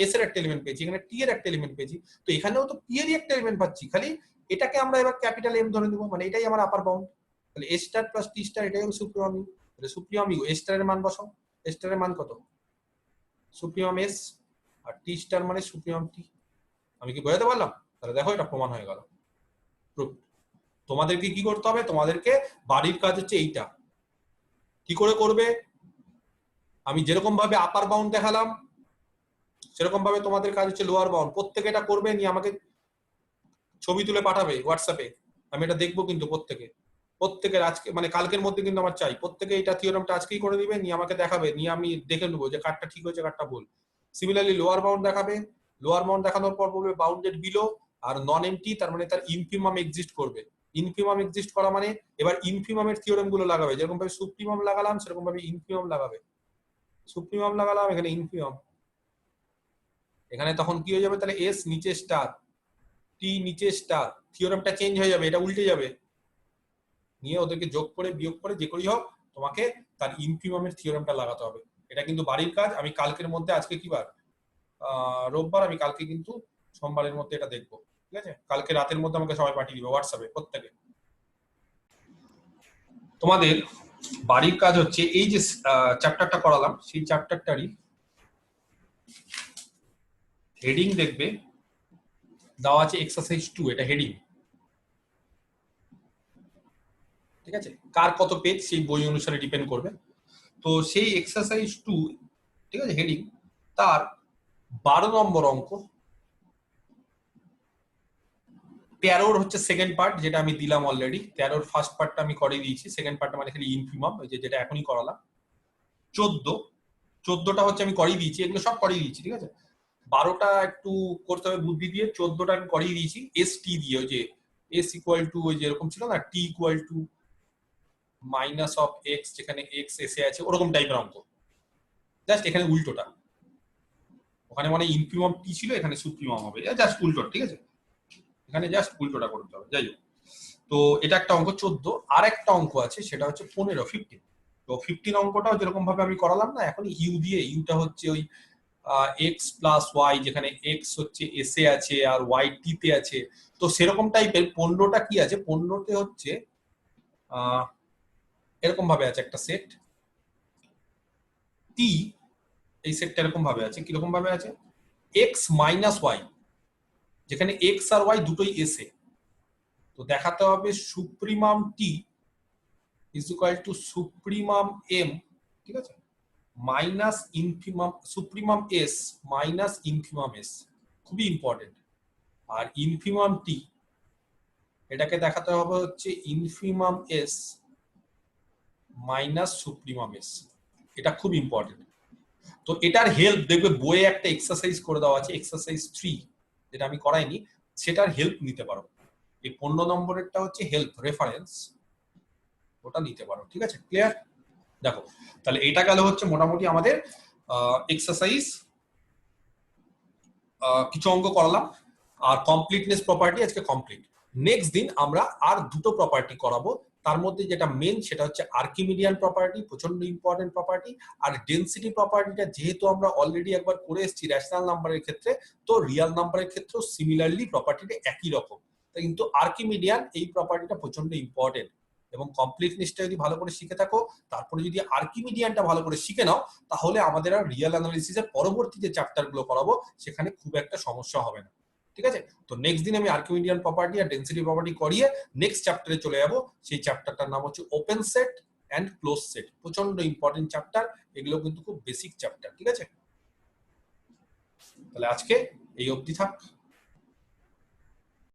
এস এর একটা এলিমেন্ট পেয়েছি, এখানে টি এর একটা এলিমেন্ট পেয়েছি, তো এখানেও তো পি এরই একটা এলিমেন্ট পাচ্ছি, খালি এটাকে আমরা এবার ক্যাপিটাল এম ধরে দেবো, মানে এটাই আমার আপার বাউন্ড, তাহলে S star plus T star এটাই হলো সুপ্রিমাম ইউ, তাহলে সুপ্রিমাম ইউ এস স্টারের মান বসাও, এস স্টারের মান কত, সুপ্রিমাম এস, আর টি স্টার মানে সুপ্রিমাম টি। আমি কি বোঝাতে পারলাম? তাহলে দেখো এটা প্রমাণ হয়ে গেল, প্রুফ। তোমাদেরকে কি করতে হবে, তোমাদেরকে বাড়ির কাজ হচ্ছে এইটা, কি করে করবে, আমি যেরকম ভাবে আপার বাউন্ড দেখালাম সেরকম ভাবে তোমাদের কাজ হচ্ছে লোয়ার বাউন্ড, প্রত্যেকে এটা করবে, নিয়ে আমাকে ছবি তুলে পাঠাবে হোয়াটসঅ্যাপে, আমি এটা দেখবো কিন্তু প্রত্যেকের আজকে মানে কালকের মধ্যে কিন্তু আমার চাই, প্রত্যেকে এটা থিওরেমটা আজকেই করে দিবে, নিয়ে আমাকে দেখাবে, নিয়ে আমি দেখে নেবো যে কারটা ঠিক হয়েছে কারটা ভুল। সিমিলারলি লোয়ার বাউন্ড দেখাবে, লোয়ার বাউন্ড দেখানোর পর বলবে বাউন্ডেড বিলো, আর নন এমটি তার মানে তার ইনফিমাম এক্সিস্ট করবে, ইনফিমাম এক্সিস্ট করা মানে এবার ইনফিমামের থিওরেম গুলো লাগাবে, যেরকম ভাবে সুপ্রিমাম লাগালাম সেরকম ভাবে ইনফিমাম লাগাবে, সুপ্রিমাম লাগালাম এখানে ইনফিমাম, এখানে তখন কি হয়ে যাবে, তাহলে এস নিচে স্টার টি নিচে স্টার, থিওরেমটা চেঞ্জ হয়ে যাবে, এটা উল্টে যাবে, নিয়ে ওদেরকে যোগ করে বিয়োগ করে যে করেই হোক তোমাকে তার ইনফিমামের থিওরেমটা লাগাতে হবে। এটা কিন্তু বাড়ির কাজ, আমি কালকের মধ্যে, আজকে কি বার, রোববার, আমি কালকে কিন্তু সোমবারের মধ্যে এটা দেখবো, ঠিক আছে? কালকে রাতের মধ্যে আমাকে সবাই পাঠিয়ে দিবে হোয়াটসঅ্যাপে প্রত্যেকে। তোমাদের বাড়ির কাজ হচ্ছে এই যে চ্যাপ্টারটা করালাম সেই চ্যাপ্টারটারই হেডিং দেখবে দেওয়া আছে এক্সারসাইজ 2, এটা হেডিং, ঠিক আছে? কার কত পেজ সেই বই অনুসারে ডিপেন্ড করবে, তো সেই এক্সারসাইজ 2, ঠিক আছে, হেডিং, তার 12 নম্বর অঙ্ক, 13 হচ্ছে সেকেন্ড পার্ট, যেটা আমি দিলাম অলরেডি। 13 ফার্স্ট পার্টটা আমি করে দিয়েছি, সেকেন্ড পার্টটা মানে খালি ইনফিমাম, ওই যেটা এখনই করালাম। 14টা হচ্ছে আমি করিয়ে দিয়েছি, এগুলো সব করিয়ে দিয়েছি, ঠিক আছে। 12টা একটু করতে হবে বুদ্ধি দিয়ে, 14টা আমি করিয়ে দিয়েছি এস টি দিয়ে, ওই যে এস ইকুয়াল টু ওই যে এরকম ছিল না, T equal to minus of x, যেখানে এক্স এসে আছে ওরকম টাইপের অঙ্ক, জাস্ট এখানে উল্টোটা। ওখানে মানে ইনফিমাম টি ছিল, এখানে সুপ্রিমাম হবে, জাস্ট উল্টো, ঠিক আছে। এখানে জাস্ট উল্টোটা করতে হবে, যাই হোক। তো এটা একটা অঙ্ক 14। আর একটা অঙ্ক আছে, সেটা হচ্ছে 15। তো 15 অঙ্কটাও যেরকম ভাবে আমি করালাম না এখন ইউ দিয়ে, ইউটা হচ্ছে ওই এক্স প্লাস ওয়াই, যেখানে এক্স হচ্ছে এসে আছে আর ওয়াই টি তে আছে। তো সেরকম টাইপের 15টা কি আছে, 15তে হচ্ছে এরকম ভাবে আছে একটা সেট টি, এই সেটটা এরকম ভাবে আছে, কিরকম ভাবে আছে, এক্স মাইনাস ওয়াই, যেখানে এক্স আর ওয়াই দুটোই এসে। তো দেখাতে হবে supremum T is equal to supremum M, ঠিক আছে, minus infimum supremum S minus infimum S, খুবই ইম্পর্টেন্ট। আর ইনফিমাম টি এটাকে দেখাতে হবে হচ্ছে infimum S minus supremum S, এটা খুব ইম্পর্টেন্ট। তো এটার হেল্প দেখবে বইয়ে একটা এক্সারসাইজ করে দেওয়া আছে, এক্সারসাইজ 3, যেটা আমি করাইনি, সেটার হেল্প নিতে পারো। এই 15 নম্বরেরটা হচ্ছে হেল্প রেফারেন্স, ওটা নিতে পারো, ঠিক আছে, ক্লিয়ার। দেখো তাহলে এটা গেল হচ্ছে মোটামুটি আমাদের এক্সারসাইজ, কিছু অঙ্ক করালাম। আর কমপ্লিটনেস প্রপার্টি আজকে কমপ্লিট। নেক্সট দিন আমরা আর দুটো প্রপার্টি করাবো, তার মধ্যে যেটা মেন সেটা হচ্ছে আর্কিমিডিয়ান প্রপার্টি, প্রচন্ড ইম্পর্টেন্ট প্রপার্টি। আর ডেনসিটি প্রপার্টিটা যেহেতু আমরা অলরেডি একবার করে এসেছি রেশনাল নাম্বারের ক্ষেত্রে, তো রিয়াল নাম্বারের ক্ষেত্রেও সিমিলারলি প্রপার্টিটা একই রকম, কিন্তু আর্কিমিডিয়ান এই প্রপার্টিটা প্রচন্ড ইম্পর্টেন্ট। এবং কমপ্লিটনেসটা যদি ভালো করে শিখে থাকো, তারপরে যদি আর্কিমিডিয়ানটা ভালো করে শিখে নাও, তাহলে আমাদের আর রিয়াল অ্যানালিসিসের পরবর্তী যে চ্যাপ্টার গুলো করাবো সেখানে খুব একটা সমস্যা হবে না, ঠিক আছে। তো নেক্সট দিন আমি আর্কিমিডিয়ান প্রপার্টি আর ডেনসিটি প্রপার্টি করিয়ে নেক্সট চ্যাপ্টারে চলে যাব। সেই চ্যাপ্টারটার নাম হচ্ছে open set and close set, প্রচন্ড ইম্পর্টেন্ট চ্যাপ্টার, এগুলো কিন্তু খুব বেসিক চ্যাপ্টার, ঠিক আছে। তাহলে আজকে এই অবধি থাক।